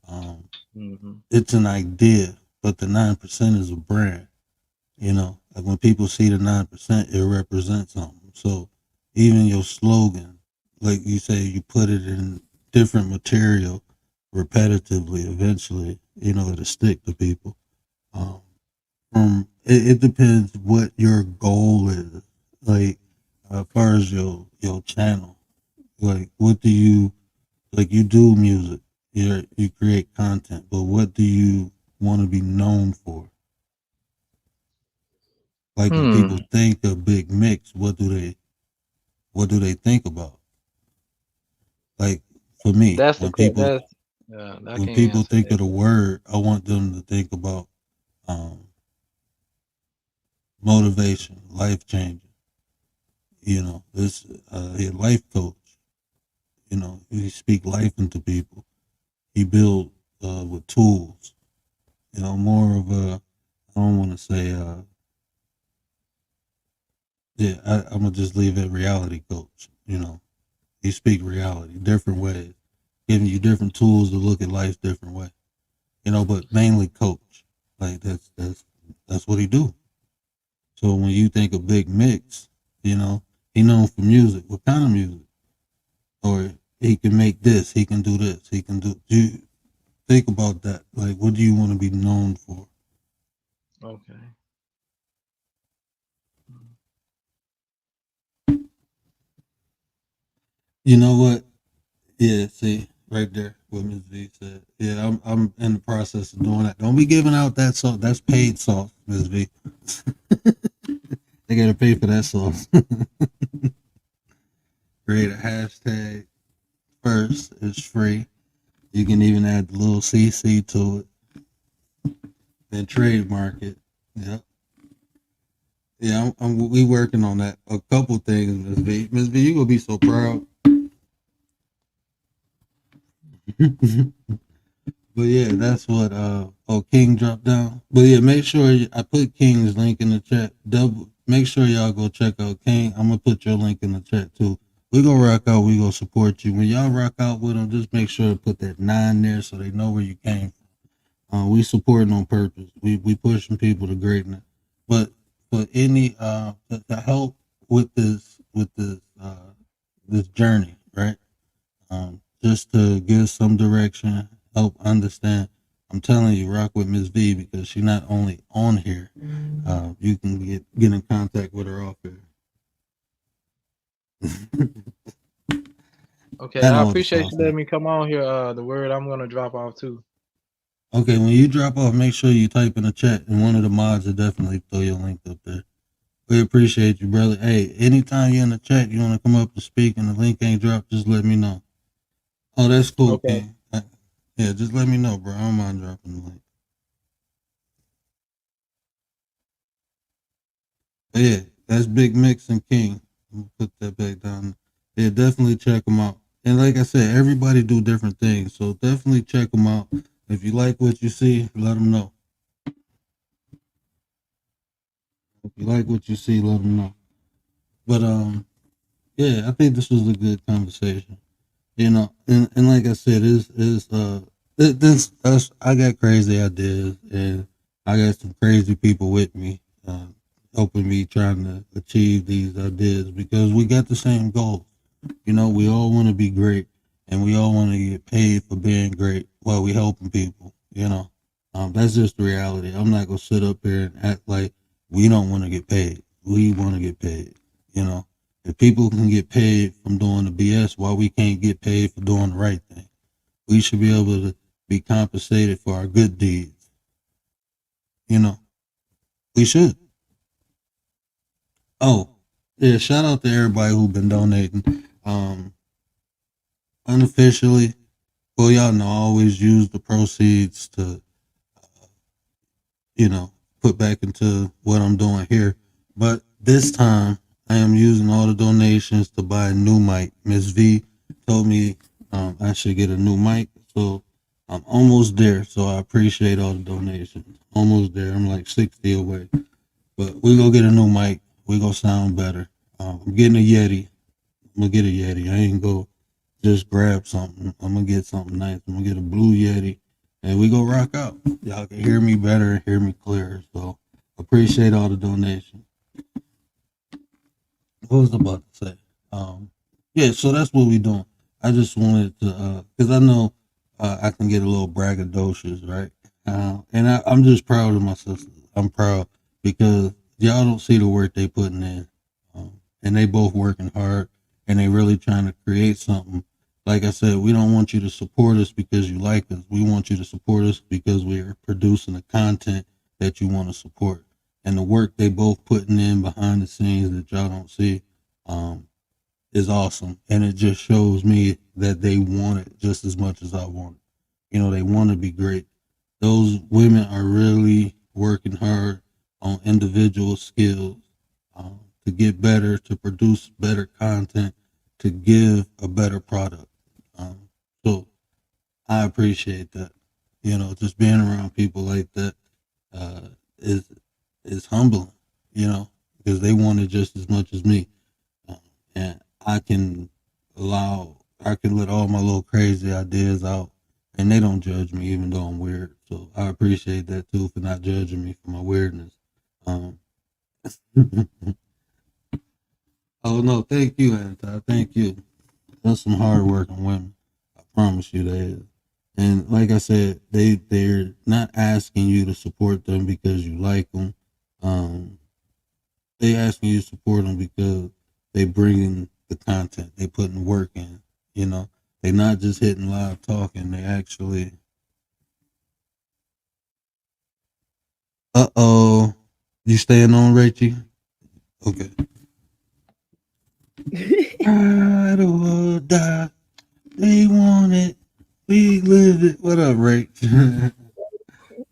Um, mhm. it's an idea, but the 9% is a brand. Like when people see the 9%, it represents something. So even your slogan, like you say, you put it in different material repetitively. Eventually, it'll stick to people. Um, it depends what your goal is. Like as far as your channel, like what do you like? You do music, you create content, but what do you want to be known for? Like when Hmm, people think of Big Mix, what do they think about? Like for me, that's the when que people that's yeah, I when can't people answer think that. of the word, I want them to think about um, motivation, life changing. This a life coach. He speak life into people. He build with tools. You know, more of a, I don't want to say, I'm gonna just leave it reality coach. You know, he speak reality, different ways, giving you different tools to look at life different way. You know, but mainly coach. Like that's what he do. So when you think of Big Mix, you know, he known for music. What kind of music? Or he can make this, he can do this, he can do. You think about that. Like, what do you want to be known for? Okay. You know what? Yeah, see, right there, what Ms. V said. Yeah, I'm in the process of doing that. Don't be giving out that sauce. That's paid sauce, Ms. V. They gotta pay for that sauce. Create a hashtag first. It's free. You can even add the little CC to it and trademark it. Yep. Yeah, we working on that. A couple things, Ms. V. Ms. V, you gonna be so proud. But yeah, that's what King dropped down. But yeah, make sure I put King's link in the chat. Make sure y'all go check out King. I'm gonna put your link in the chat too. We gonna rock out, we gonna support you. When y'all rock out with them, just make sure to put that 9 there so they know where you came from. We supporting on purpose. We pushing people to greatness. But for any to help with this journey, right? Just to give some direction, help understand. I'm telling you, rock with Miss V because she's not only on here. You can get in contact with her off here. Okay, I appreciate you letting me come on here. The word I'm gonna drop off too. Okay, when you drop off, make sure you type in the chat, and one of the mods will definitely throw your link up there. We appreciate you, brother. Hey, anytime you're in the chat, you want to come up to speak, and the link ain't dropped, just let me know. Oh, that's cool, okay. King. Yeah, just let me know, bro. I don't mind dropping the link. But yeah, that's Big Mix and King. I'm gonna put that back down. Yeah, definitely check them out. And like I said, everybody do different things, so definitely check them out. If you like what you see, let them know. If you like what you see, let them know. But yeah, I think this was a good conversation. You know, and like I said, I got crazy ideas, and I got some crazy people with me, helping me trying to achieve these ideas because we got the same goals. You know, we all want to be great, and we all want to get paid for being great while we helping people. You know, that's just the reality. I'm not gonna sit up here and act like we don't want to get paid. We want to get paid. You know, if people can get paid from doing the BS, why we can't get paid for doing the right thing? We should be able to be compensated for our good deeds. You know, we should. Oh, yeah, shout out to everybody who's been donating. Unofficially, well, y'all know I always use the proceeds to, you know, put back into what I'm doing here. But this time, I am using all the donations to buy a new mic. Miss V told me I should get a new mic, so I'm almost there. So I appreciate all the donations. Almost there. I'm like 60 away. But we're going to get a new mic. We're going to sound better. I'm getting a Yeti. I'm going to get a Yeti. I ain't go just grab something. I'm going to get something nice. I'm going to get a blue Yeti. And we go rock out. Y'all can hear me better and hear me clearer. So appreciate all the donations. What was I about to say? Yeah, so that's what we doing. I just wanted to, because I know I can get a little braggadocious, right? And I'm just proud of my sisters. I'm proud because y'all don't see the work they putting in. And they both working hard, and they really trying to create something. Like I said, we don't want you to support us because you like us. We want you to support us because we are producing the content that you want to support. And the work they both putting in behind the scenes that y'all don't see is awesome. And it just shows me that they want it just as much as I want it. You know, they want to be great. Those women are really working hard on individual skills to get better, to produce better content, to give a better product. So I appreciate that. You know, just being around people like that is humbling. You know, because they want it just as much as me, and I can let all my little crazy ideas out, and they don't judge me, even though I'm weird. So I appreciate that too for not judging me for my weirdness. Um, oh no, thank you, Anti. Thank you. That's some hard working women. I promise you they is. And like I said, they're not asking you to support them because you like them. They asking you to support them because they bringing the content. They putting work in. You know, they not just hitting live talking. They actually. You staying on, Rachie? Okay. Ride or die. They want it. We live it. What up, Rach?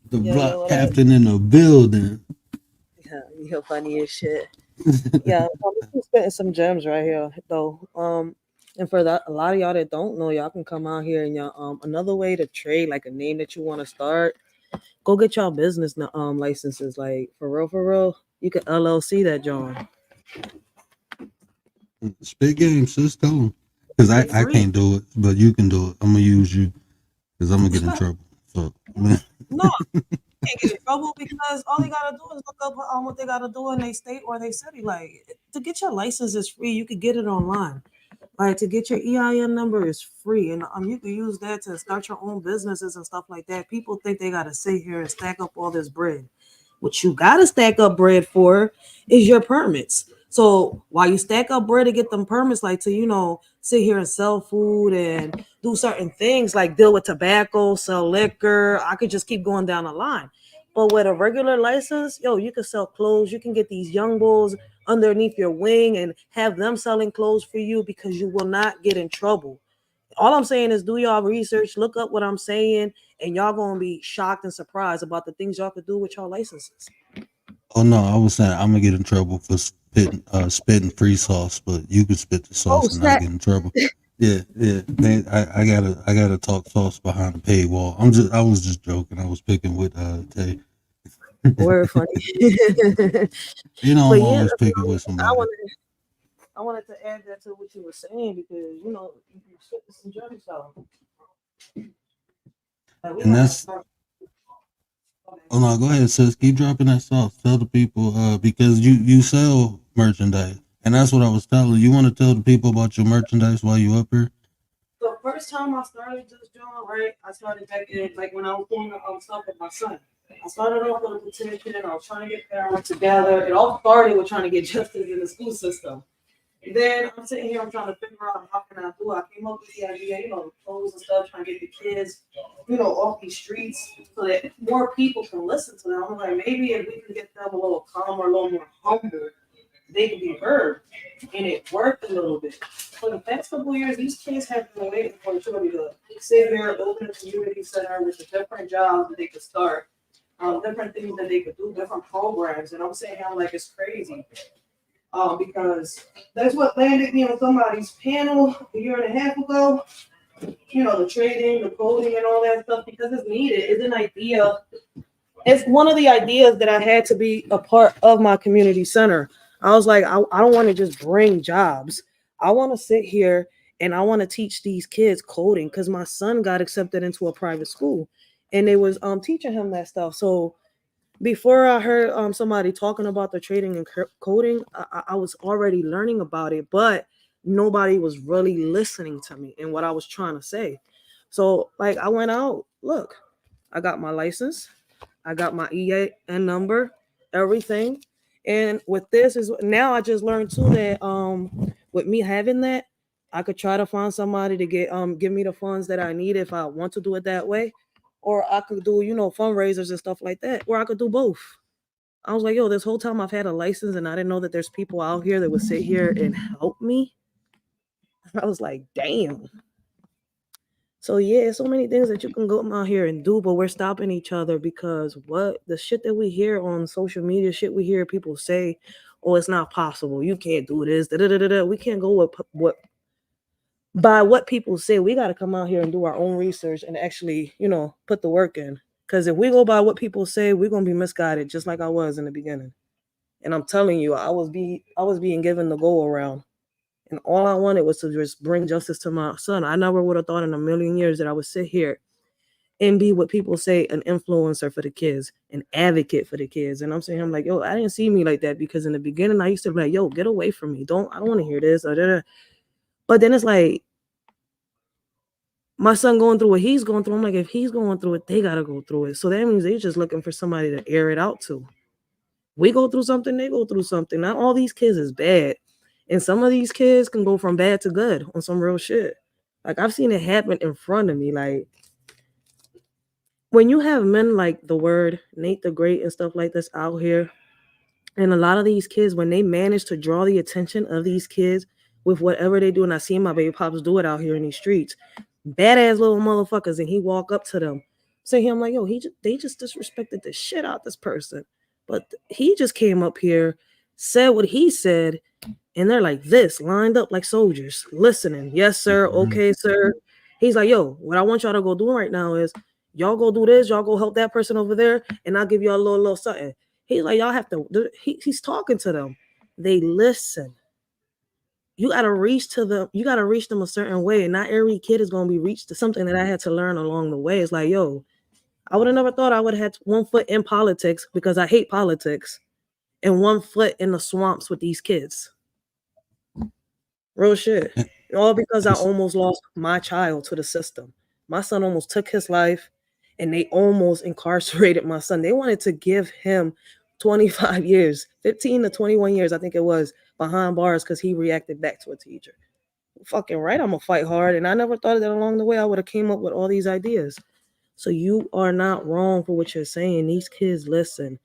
The block captain in the building. Yeah, you're funny as shit. Yeah, I'm spitting some gems right here though. And for that, a lot of y'all that don't know, y'all can come out here and y'all another way to trade, like a name that you want to start. Go get y'all business licenses. Like for real, you can LLC that John. Spit game, sis, tell them. Because I can't do it, but you can do it. I'm gonna use you because I'm gonna get in trouble. So no, you can't get in trouble because all they gotta do is look up what they gotta do in their state or their city. Like to get your license is free. You could get it online. Like to get your EIN number is free, and you can use that to start your own businesses and stuff like that. People think they gotta sit here and stack up all this bread. What you gotta stack up bread for is your permits. So while you stack up bread to get them permits, like to sit here and sell food and do certain things, like deal with tobacco, sell liquor, I could just keep going down the line. But with a regular license, you can sell clothes. You can get these young bulls underneath your wing and have them selling clothes for you because you will not get in trouble. All I'm saying is do y'all research, look up what I'm saying, and y'all gonna be shocked and surprised about the things y'all could do with y'all licenses. Oh no, I was saying I'm gonna get in trouble for spitting free sauce, but you can spit the sauce and not get in trouble. Yeah. I gotta talk sauce behind the paywall. I was just joking. I was picking with Tay. We're funny. I'm always picking with somebody. I wanted to add that to what you were saying because you spit some gems out. And that's. Oh no, go ahead, sis. Keep dropping that sauce. Tell the people because you sell merchandise, and that's what I was telling you. Want to tell the people about your merchandise while you up here? The first time I started this job, right? I started back in when I was doing stuff with my son. I started off with a petition. I was trying to get parents together. It all started with trying to get justice in the school system. And then I'm sitting here, I'm trying to figure out how can I do it. I came up with the idea, the clothes and stuff, trying to get the kids, off these streets so that more people can listen to them. I'm like, maybe if we can get them a little calmer, a little more humble, they can be heard. And it worked a little bit. For the past couple of years, these kids have been waiting for somebody to sit here, open a community center with the different jobs that they could start, different things that they could do, different programs. And I'm saying how it's crazy. Because that's what landed me on somebody's panel a year and a half ago. The trading, the coding, and all that stuff, because it's needed. It's an idea. It's one of the ideas that I had to be a part of my community center. I was like, I don't want to just bring jobs. I want to sit here and I want to teach these kids coding because my son got accepted into a private school and they was teaching him that stuff. So before I heard somebody talking about the trading and coding, I was already learning about it, but nobody was really listening to me and what I was trying to say. So I went out, look, I got my license, I got my EIN number, everything. And with this is now I just learned too that with me having that, I could try to find somebody to give me the funds that I need if I want to do it that way. Or I could do, fundraisers and stuff like that, or I could do both. I was like, this whole time I've had a license and I didn't know that there's people out here that would sit here and help me. I was like, damn. So yeah, so many things that you can go out here and do, but we're stopping each other because the shit that we hear on social media, shit we hear people say, it's not possible. You can't do this. We can't go with what by what people say. We got to come out here and do our own research and actually, put the work in. Because if we go by what people say, we're gonna be misguided, just like I was in the beginning. And I'm telling you, I was being given the go around, and all I wanted was to just bring justice to my son. I never would have thought in a million years that I would sit here and be what people say an influencer for the kids, an advocate for the kids. And I'm saying, I'm like, yo, I didn't see me like that, because in the beginning I used to be like, yo, get away from me. I don't want to hear this. But then it's like my son going through what he's going through. I'm like, if he's going through it, they gotta go through it. So that means they're just looking for somebody to air it out to. We go through something, they go through something. Not all these kids is bad. And some of these kids can go from bad to good on some real shit. Like, I've seen it happen in front of me. Like, when you have men like The Word, Nate the Great, and stuff like this out here, and a lot of these kids, when they manage to draw the attention of these kids with whatever they do, and I see my baby pops do it out here in these streets, badass little motherfuckers, and he walk up to them, say him like, yo, they just disrespected the shit out this person. But he just came up here, said what he said, and they're like this, lined up like soldiers, listening. Yes, sir. Okay, sir. He's like, yo, what I want y'all to go do right now is y'all go do this, y'all go help that person over there, and I'll give y'all a little something. He's like, y'all have to, he's talking to them. They listen. You got to reach to them. You got to reach them a certain way. And not every kid is going to be reached to something that I had to learn along the way. It's like, yo, I would have never thought I would have had 1 foot in politics, because I hate politics, and 1 foot in the swamps with these kids. Real shit. All because I almost lost my child to the system. My son almost took his life, and they almost incarcerated my son. They wanted to give him 25 years, 15 to 21 years, I think it was, behind bars because he reacted back to a teacher. Fucking right, I'm gonna fight hard. And I never thought that along the way I would have came up with all these ideas. So you are not wrong for what you're saying. These kids listen.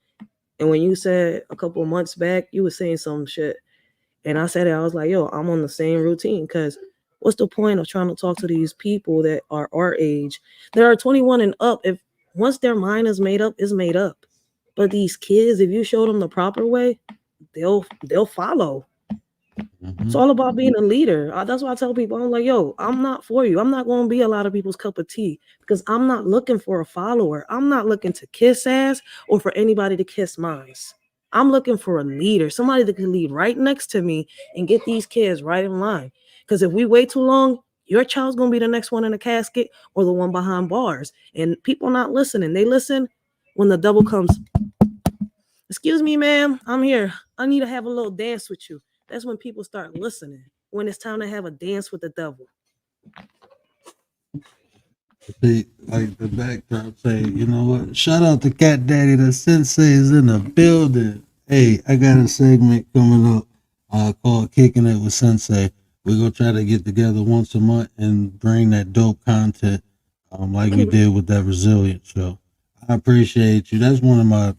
And when you said a couple of months back, you were saying some shit. And I said it, I was like, yo, I'm on the same routine, because what's the point of trying to talk to these people that are our age? There are 21 and up. If once their mind is made up, it's made up. But these kids, if you show them the proper way, they'll follow. It's all about being a leader. That's why I tell people, I'm like, yo, I'm not for you. I'm not going to be a lot of people's cup of tea, because I'm not looking for a follower. I'm not looking to kiss ass or for anybody to kiss mine. I'm looking for a leader, somebody that can lead right next to me and get these kids right in line. Because if we wait too long, your child's going to be the next one in the casket or the one behind bars. And people not listening. They listen when the double comes. Excuse me, ma'am, I'm here. I need to have a little dance with you. That's when people start listening, when it's time to have a dance with the devil. See, like the backdrop say, you know what? Shout out to Cat Daddy. The Sensei is in the building. Hey, I got a segment coming up called Kicking It with Sensei. We're going to try to get together once a month and bring that dope content like we did with that Resilient show. I appreciate you. That's one of my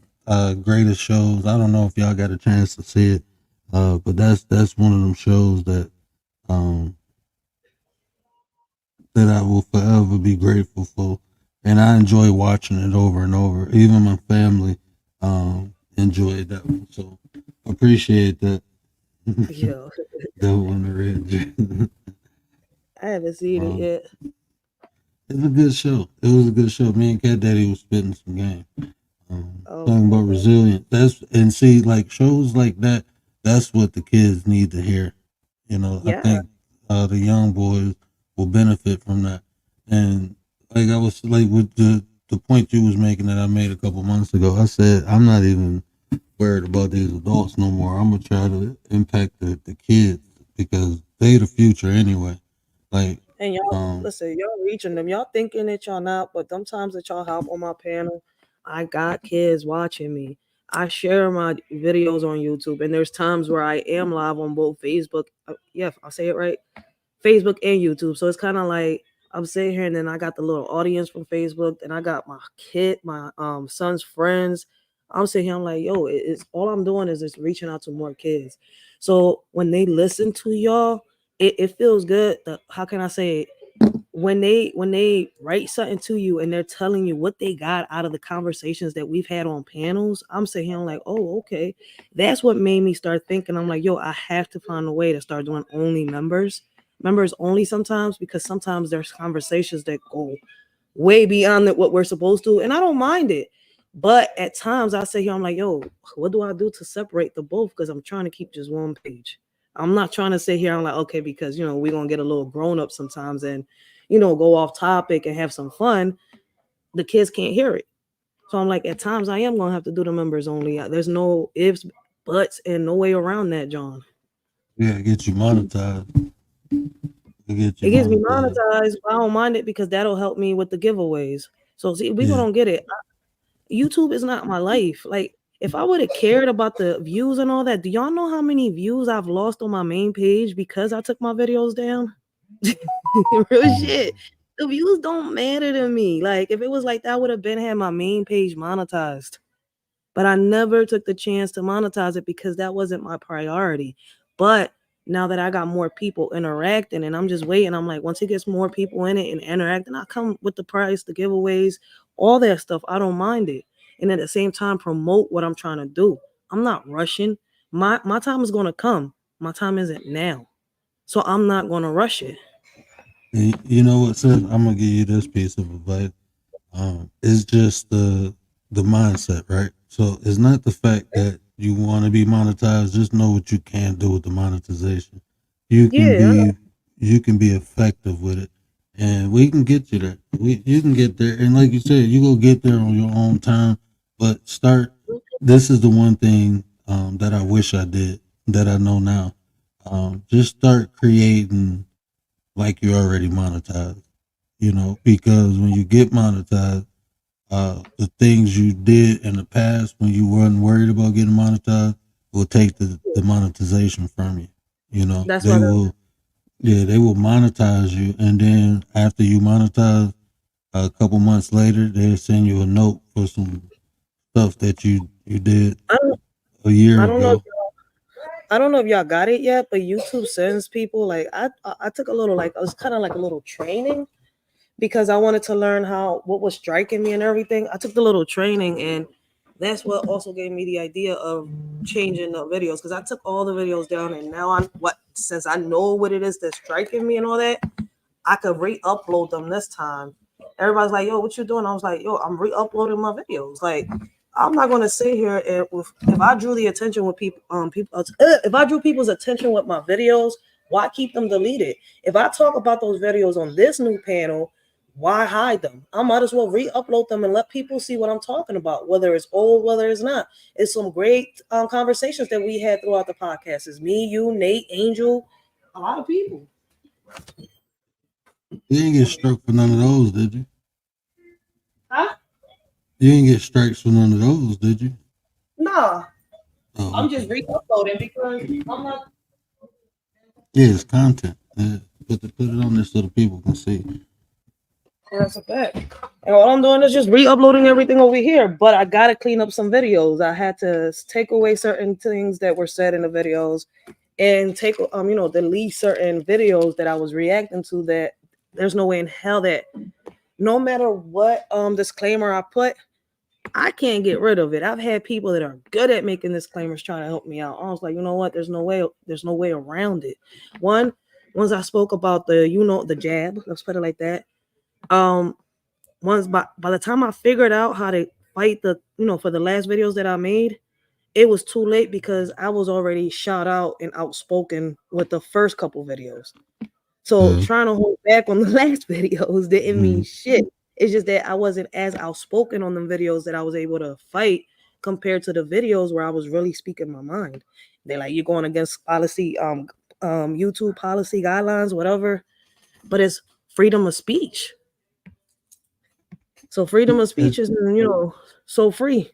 greatest shows. I don't know if y'all got a chance to see it, but that's one of them shows that that I will forever be grateful for. And I enjoy watching it over and over. Even my family enjoyed that one. So appreciate that. Yo. That one already. I haven't seen it yet. It's a good show. It was a good show. Me and Cat Daddy was spitting some game. Talking about Resilient. And see, like shows like that, that's what the kids need to hear. You know, I think the young boys will benefit from that. And like I was like with the point you was making that I made a couple months ago, I said I'm not even worried about these adults no more. I'm gonna try to impact the kids, because they the future anyway. Like, and y'all listen, y'all reaching them. Y'all thinking that y'all not, but sometimes that y'all hop on my panel, I got kids watching me. I share my videos on YouTube, and there's times where I am live on both Facebook. Yeah, I'll say it right. Facebook and YouTube. So it's kind of like I'm sitting here, and then I got the little audience from Facebook, and I got my son's friends. I'm sitting here, I'm like, yo, it's all I'm doing is just reaching out to more kids. So when they listen to y'all, it feels good. How can I say it? When they write something to you and they're telling you what they got out of the conversations that we've had on panels, I'm sitting here, I'm like, oh, okay. That's what made me start thinking. I'm like, yo, I have to find a way to start doing only members, members only sometimes, because sometimes there's conversations that go way beyond what we're supposed to, and I don't mind it. But at times I say here, I'm like, yo, what do I do to separate the both? Because I'm trying to keep just one page. I'm not trying to sit here. I'm like, okay, because we're gonna get a little grown up sometimes and go off topic and have some fun. The kids can't hear it. So I'm like, at times I am gonna have to do the members only. There's no ifs, buts, and no way around that, John. Yeah, get you monetized. It gets me monetized. I don't mind it because that'll help me with the giveaways. So see, people don't get it. YouTube is not my life. Like, if I would have cared about the views and all that, do y'all know how many views I've lost on my main page because I took my videos down? Real shit. The views don't matter to me. Like, if it was like that, I would have had my main page monetized. But I never took the chance to monetize it because that wasn't my priority. But now that I got more people interacting and I'm just waiting, I'm like, once it gets more people in it and interacting, I come with the price, the giveaways, all that stuff. I don't mind it. And at the same time, promote what I'm trying to do. I'm not rushing. My time is going to come. My time isn't now. So I'm not going to rush it. And you know what, Seth? I'm going to give you this piece of advice. It's just the mindset, right? So it's not the fact that you want to be monetized. Just know what you can do with the monetization. You can be effective with it, and we can get you there. You can get there, and like you said, you go get there on your own time. But start. This is the one thing that I wish I did that I know now. Just start creating like you're already monetized. Because when you get monetized, the things you did in the past when you weren't worried about getting monetized will take the monetization from you. That's they will monetize you, and then after you monetize, a couple months later, they'll send you a note for some stuff that you did a year ago. I don't know if y'all got it yet, but YouTube sends people, like, I took a little, like, it was kind of like a little training because I wanted to learn what was striking me and everything. I took the little training, and that's what also gave me the idea of changing the videos, because I took all the videos down, and now since I know what it is that's striking me and all that, I could re-upload them this time. Everybody's like, yo, what you doing? I was like, yo, I'm re-uploading my videos. Like, I'm not gonna sit here and if I drew the attention with people, if I drew people's attention with my videos, why keep them deleted? If I talk about those videos on this new panel, why hide them? I might as well re-upload them and let people see what I'm talking about, whether it's old, whether it's not. It's some great conversations that we had throughout the podcast. It's me, you, Nate, Angel, a lot of people. You didn't get struck for none of those, did you? Huh? You didn't get strikes for none of those, did you? Nah. Oh, I'm just re-uploading because I'm not. Yeah, it's content. Put it on there so the people can see. That's a fact. And all I'm doing is just re-uploading everything over here. But I gotta clean up some videos. I had to take away certain things that were said in the videos, and delete certain videos that I was reacting to that there's no way in hell that no matter what disclaimer I put, I can't get rid of it. I've had people that are good at making disclaimers trying to help me out. I was like, you know what? There's no way around it. Once I spoke about the jab, let's put it like that. Once by the time I figured out how to fight for the last videos that I made, it was too late because I was already shot out and outspoken with the first couple videos. So trying to hold back on the last videos didn't mean shit. It's just that I wasn't as outspoken on the videos that I was able to fight compared to the videos where I was really speaking my mind. They're like, you're going against policy, YouTube policy guidelines, whatever. But it's freedom of speech. So freedom of speech is, so free.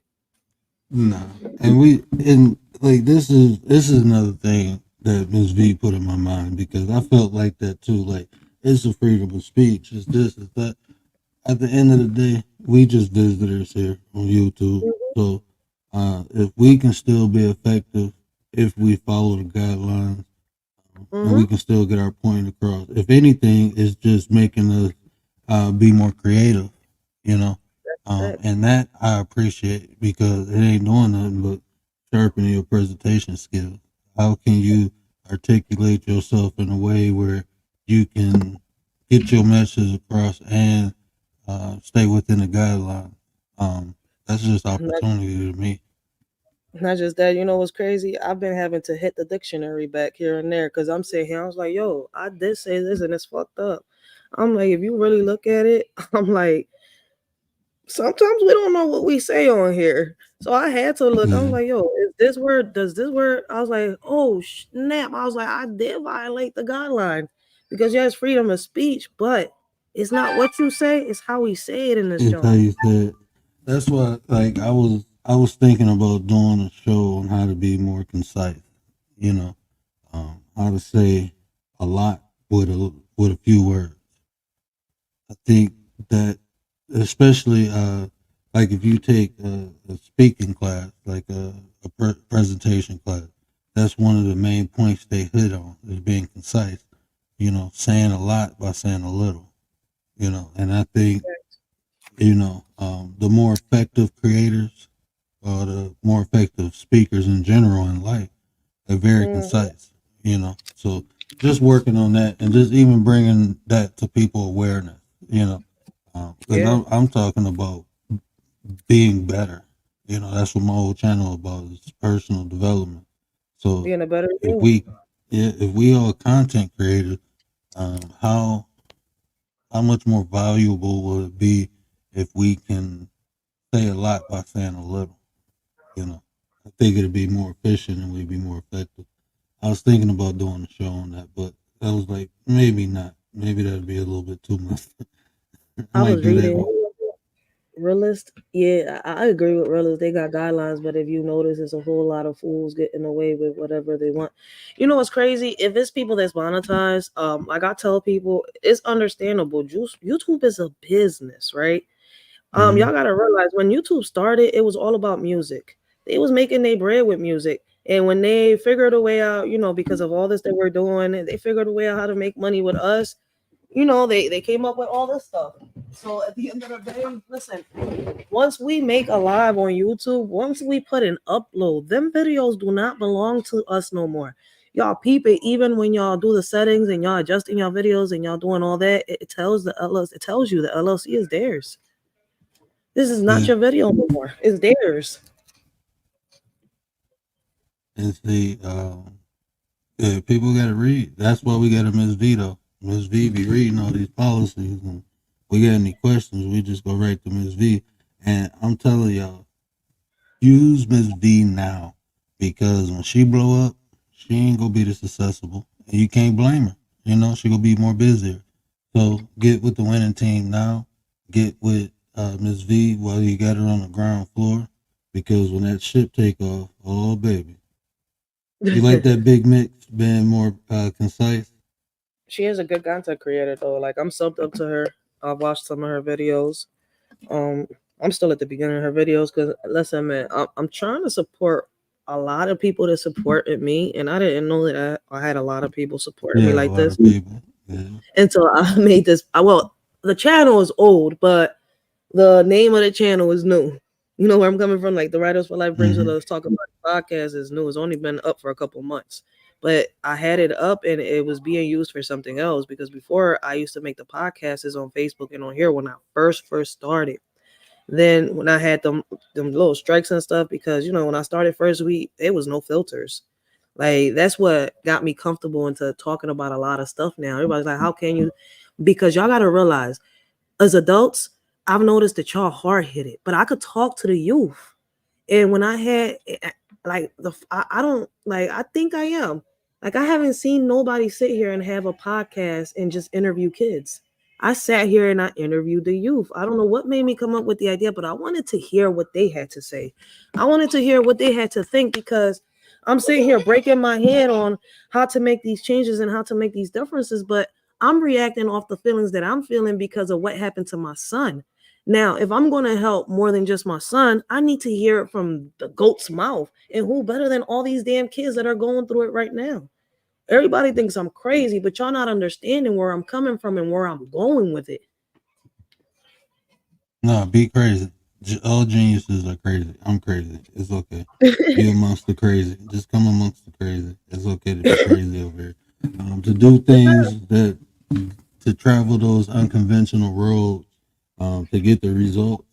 No, and this is another thing that Ms. V put in my mind, because I felt like that too. Like, it's a freedom of speech. It's this, it's that. At the end of the day, we just visitors here on YouTube. So if we can still be effective, if we follow the guidelines, and we can still get our point across. If anything, it's just making us be more creative, and that I appreciate, because it ain't doing nothing but sharpening your presentation skills. How can you articulate yourself in a way where you can get your message across and stay within the guideline. That's just opportunity to me. Not just that, you know what's crazy? I've been having to hit the dictionary back here and there because I'm sitting here. I was like, yo, I did say this and it's fucked up. I'm like, if you really look at it, I'm like, sometimes we don't know what we say on here. So I had to look. I was like, yo, is this word, does this word? I was like, oh, snap. I was like, I did violate the guideline because yes, freedom of speech, but it's not what you say, it's how we say it in this It's joint. how you said. That's why, like, I was thinking about doing a show on how to be more concise. You know, how to say a lot with a few words. I think that, especially like if you take a speaking class, like a presentation class, that's one of the main points they hit on is being concise. You know, saying a lot by saying a little. You know, and I think, you know, the more effective creators or the more effective speakers in general in life, they're very concise. You know, so just working on that and just even bringing that to people awareness. You know, because I'm talking about being better. You know, that's what my whole channel about is personal development. So Being a better if we are content creators, how much more valuable will it be if we can say a lot by saying a little? You know, I think it'd be more efficient and we'd be more effective. I was thinking about doing a show on that, but I was like, maybe not. Maybe that'd be a little bit too much. I might was do that. reading Realist. Yeah, I agree with Realist. They got guidelines, but if you notice, there's a whole lot of fools getting away with whatever they want. You know what's crazy? If it's people that's monetized, like I tell people, it's understandable. YouTube is a business, right? Y'all gotta realize when YouTube started, it was all about music. They was making their bread with music. And when they figured a way out, you know, because of all this that we're doing, they figured a way out how to make money with us. You know, they came up with all this stuff. So at the end of the day, listen, once we make a live on YouTube, once we put an upload, them videos do not belong to us no more. Y'all peep it, even when y'all do the settings and y'all adjusting your videos and y'all doing all that, it tells the LLC, it tells you the LLC is theirs. This is not your video no more. It's theirs. And see, yeah, people got to read. That's why we got a Miss V though. Miss V be reading all these policies, and we got any questions, we just go right to Miss V. And I'm telling y'all, use Miss V now, because when she blow up, she ain't gonna be this accessible, and you can't blame her. You know, she gonna be more busier. So get with the winning team now. Get with Miss V while you got her on the ground floor, because when that ship take off, oh baby. You like that Big Mix being more concise? She is a good content creator though. Like I'm subbed up to her. I've watched some of her videos. I'm still at the beginning of her videos because listen, man, I'm trying to support a lot of people that supported me, and I didn't know that I had a lot of people supporting me like this until I made this. Well, the channel is old, but the name of the channel is new. You know where I'm coming from? Like the Writers for Life brings with us talk about the podcast is new. It's only been up for a couple months. But I had it up and it was being used for something else because before I used to make the podcasts on Facebook and on here when I first started. Then when I had them little strikes and stuff, because you know when I started first week, there was no filters. Like that's what got me comfortable into talking about a lot of stuff now. Everybody's like, how can you? Because y'all gotta realize, as adults, I've noticed that y'all hard-headed, but I could talk to the youth. And when I had like I don't like I think I am. Like I haven't seen nobody sit here and have a podcast and just interview kids. I sat here and I interviewed the youth. I don't know what made me come up with the idea, but I wanted to hear what they had to say. I wanted to hear what they had to think because I'm sitting here breaking my head on how to make these changes and how to make these differences, but I'm reacting off the feelings that I'm feeling because of what happened to my son. Now, if I'm going to help more than just my son, I need to hear it from the goat's mouth. And who better than all these damn kids that are going through it right now? Everybody thinks I'm crazy, but y'all not understanding where I'm coming from and where I'm going with it. No, be crazy. All geniuses are crazy. I'm crazy. It's okay. Be amongst the crazy. Just come amongst the crazy. It's okay to be crazy over here. To do things that to travel those unconventional roads to get the result,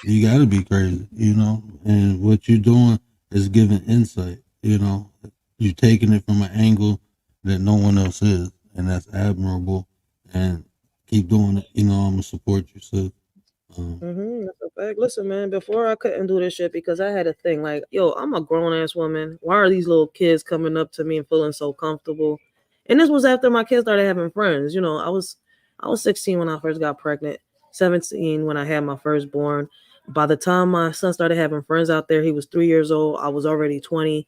you got to be crazy, and what you're doing is giving insight, you're taking it from an angle that no one else is, and that's admirable, and keep doing it. I'm gonna support you. So That's a fact. Listen, man, before I couldn't do this shit because I had a thing like, yo, I'm a grown ass woman. Why are these little kids coming up to me and feeling so comfortable? And this was after my kids started having friends. I was 16 when I first got pregnant, 17 when I had my firstborn. By the time my son started having friends out there, he was 3 years old. I was already 20.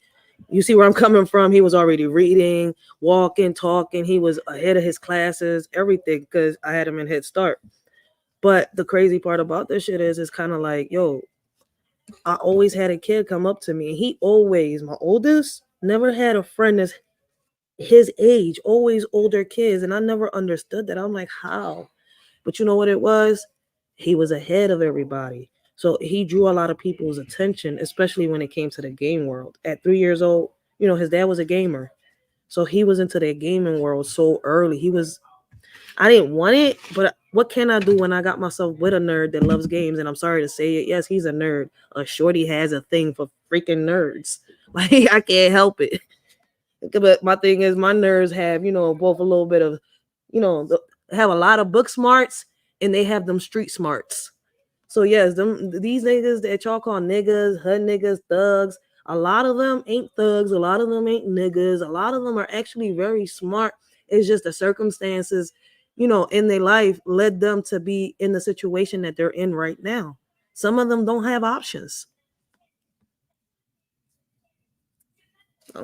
You see where I'm coming from? He was already reading, walking, talking. He was ahead of his classes, everything, because I had him in Head Start. But the crazy part about this shit is, it's kind of like, yo, I always had a kid come up to me, and he always, my oldest, never had a friend that's his age, always older kids. And I never understood that. I'm like, how? But you know what it was? He was ahead of everybody. So he drew a lot of people's attention, especially when it came to the game world. At 3 years old, his dad was a gamer. So he was into the gaming world so early. I didn't want it, but what can I do when I got myself with a nerd that loves games? And I'm sorry to say it. Yes, he's a nerd. A shorty has a thing for freaking nerds. Like, I can't help it. But my thing is, my nerds have, both a little bit of, have a lot of book smarts, and they have them street smarts. So yes, these niggas that y'all call niggas, hood niggas, thugs, a lot of them ain't thugs, a lot of them ain't niggas, a lot of them are actually very smart. It's just the circumstances, in their life led them to be in the situation that they're in right now. Some of them don't have options. I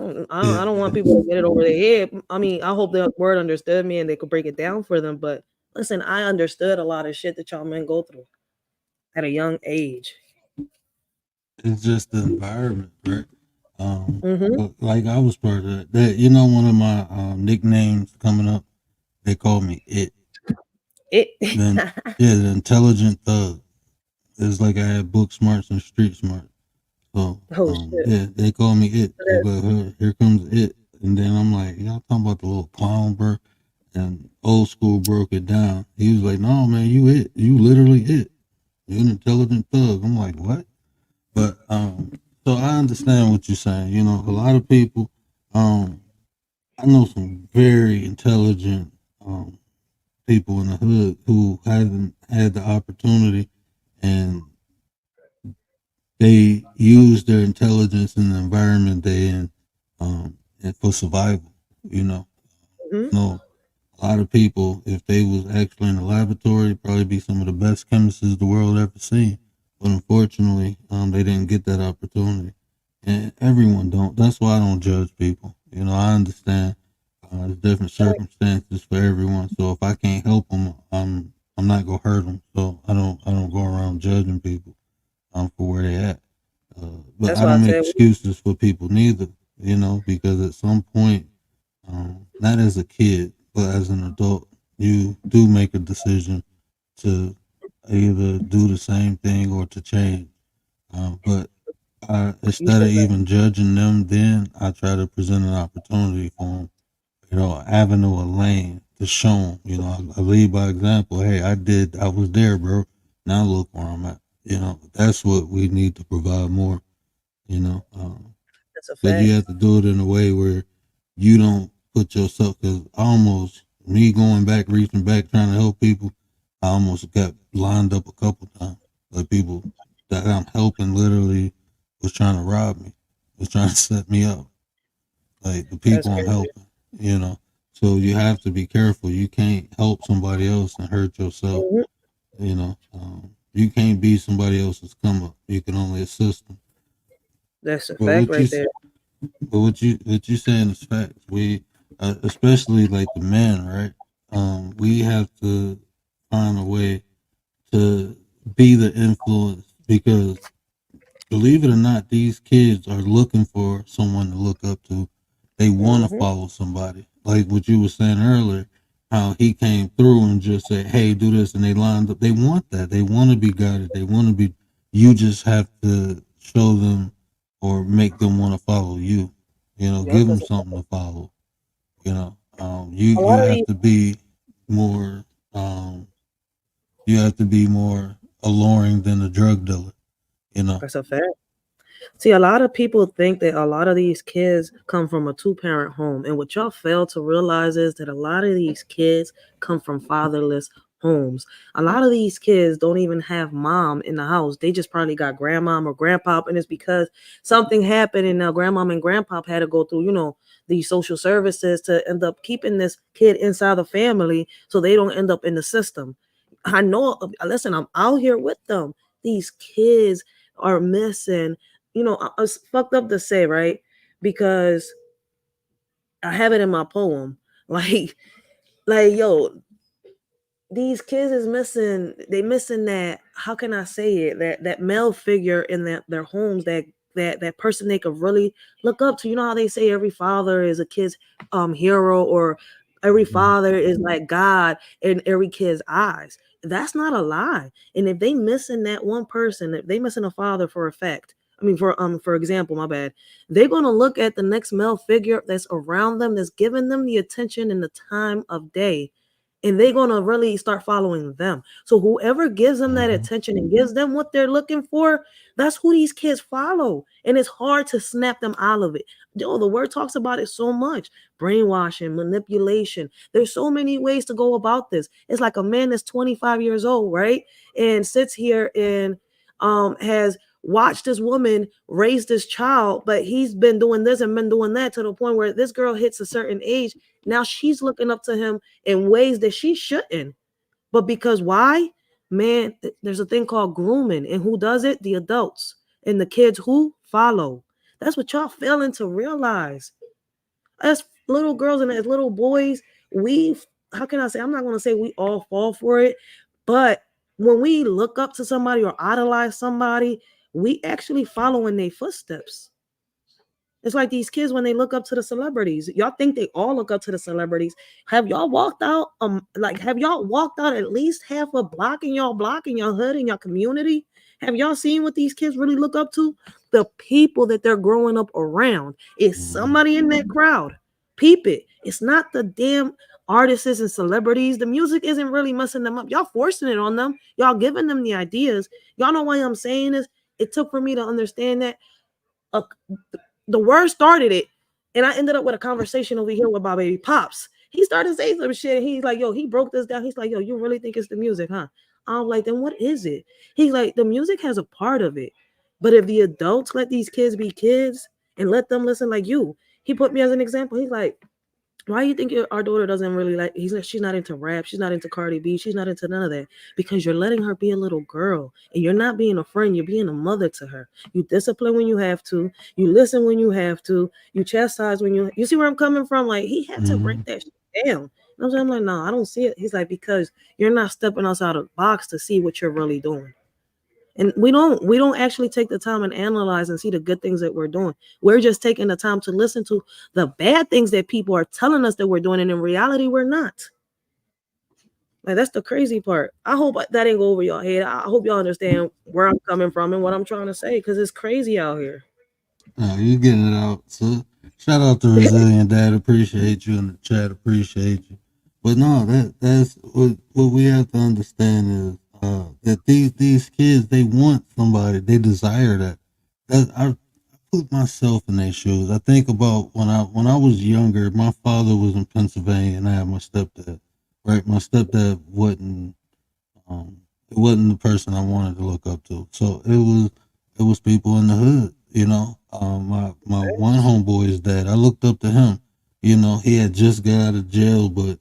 don't want people to get it over their head. I mean, I hope the word understood me and they could break it down for them. But listen, I understood a lot of shit that y'all men go through at a young age. it's just the environment, right? Mm-hmm. But like I was part of that. One of my nicknames coming up, they called me it. Then the intelligent thug. It's like I had book smarts and street smarts. So shit. they call me it. But here comes it, and then I'm like, y'all talking about the little clown, bro? And old school broke it down. He was like, no, man, you it. You literally it. You're an intelligent thug. I'm like, what? But so I understand what you're saying. A lot of people. I know some very intelligent people in the hood who haven't had the opportunity, and they use their intelligence in the environment they in, and for survival. No, a lot of people, if they was actually in the laboratory, probably be some of the best chemists the world ever seen. But unfortunately, they didn't get that opportunity, and everyone don't. That's why I don't judge people. I understand there's different circumstances for everyone. So if I can't help them, I'm not gonna hurt them. So I don't go around judging people for where they at. But That's I why I don't make said excuses for people neither. Because at some point, not as a kid, but as an adult, you do make a decision to either do the same thing or to change. But instead of even judging them, then I try to present an opportunity for them, an avenue, a lane to show them. I lead by example. Hey, I was there, bro. Now look where I'm at. That's what we need to provide more. that's a But fact. you have to do it in a way where you don't put yourself, because almost me going back, reaching back, trying to help people, I almost got lined up a couple times. Like people that I'm helping literally was trying to rob me, was trying to set me up. Like the people I'm helping, So you have to be careful. You can't help somebody else and hurt yourself. You can't be somebody else's come up. You can only assist them. That's a But fact right there. But what you saying is facts. We, especially like the men, right? We have to find a way to be the influence, because believe it or not, these kids are looking for someone to look up to. They want to follow somebody. Like what you were saying earlier, how he came through and just said, "Hey, do this," and they lined up. They want that. They want to be guided. They want to be. You just have to show them or make them want to follow you. Give them something to follow. You A lot of have these, to be more you have to be more alluring than a drug dealer, you know. That's a fact. See, a lot of people think that a lot of these kids come from a two-parent home, and what y'all fail to realize is that a lot of these kids come from fatherless homes. A lot of these kids don't even have mom in the house. They just probably got grandmom or grandpop, and it's because something happened, and now grandmom and grandpop had to go through, these social services to end up keeping this kid inside the family so they don't end up in the system. I know, listen, I'm out here with them. These kids are missing. It's fucked up to say, right? Because I have it in my poem. Yo, these kids is missing. They missing that. How can I say it? That male figure in their homes. That person they could really look up to. You know how they say every father is a kid's hero, or every father is like God in every kid's eyes. That's not a lie. And if they missing that one person, if they missing a father for a fact, for example, my bad, they're gonna look at the next male figure that's around them, that's giving them the attention and the time of day, and they're gonna really start following them. So whoever gives them that attention and gives them what they're looking for, that's who these kids follow. And it's hard to snap them out of it. The word talks about it so much. Brainwashing, manipulation. There's so many ways to go about this. It's like a man that's 25 years old, right? And sits here and has watched this woman raise this child, but he's been doing this and been doing that to the point where this girl hits a certain age. Now she's looking up to him in ways that she shouldn't. But because why? Man, there's a thing called grooming. And who does it? The adults. And the kids who follow. That's what y'all failing to realize. As little girls and as little boys, how can I say? I'm not going to say we all fall for it. But when we look up to somebody or idolize somebody, we actually follow in their footsteps. It's like these kids when they look up to the celebrities. Y'all think they all look up to the celebrities. Have y'all walked out at least half a block in y'all hood, in your community? Have y'all seen what these kids really look up to? The people that they're growing up around. It's somebody in that crowd. Peep it. It's not the damn artists and celebrities. The music isn't really messing them up. Y'all forcing it on them. Y'all giving them the ideas. Y'all know why I'm saying this? It took for me to understand that the word started it, and I ended up with a conversation over here with my baby Pops. He started saying some shit, and he's like, yo, he broke this down. He's like, yo, you really think it's the music, huh? I'm like, then what is it? He's like, the music has a part of it. But if the adults let these kids be kids and let them listen like you, he put me as an example. He's like, why do you think our daughter doesn't really like, he's like, she's not into rap, she's not into Cardi B, she's not into none of that, because you're letting her be a little girl, and you're not being a friend, you're being a mother to her. You discipline when you have to, you listen when you have to, you chastise when you see where I'm coming from. Like, he had to break that shit down. I'm like, no, I don't see it. He's like, because you're not stepping outside of the box to see what you're really doing. And we don't actually take the time and analyze and see the good things that we're doing. We're just taking the time to listen to the bad things that people are telling us that we're doing, and in reality, we're not. Like, that's the crazy part. I hope that ain't go over your head. I hope y'all understand where I'm coming from and what I'm trying to say, because it's crazy out here. No, you're getting it out. So shout out to Resilient Dad. Appreciate you in the chat. Appreciate you. But no, that's what we have to understand is that these kids, they want somebody, they desire that. I put myself in their shoes. I think about when I was younger. My father was in Pennsylvania, and I had my stepdad. Right, my stepdad wasn't the person I wanted to look up to. So it was people in the hood. You know, my one homeboy's dad. I looked up to him. You know, he had just got out of jail, but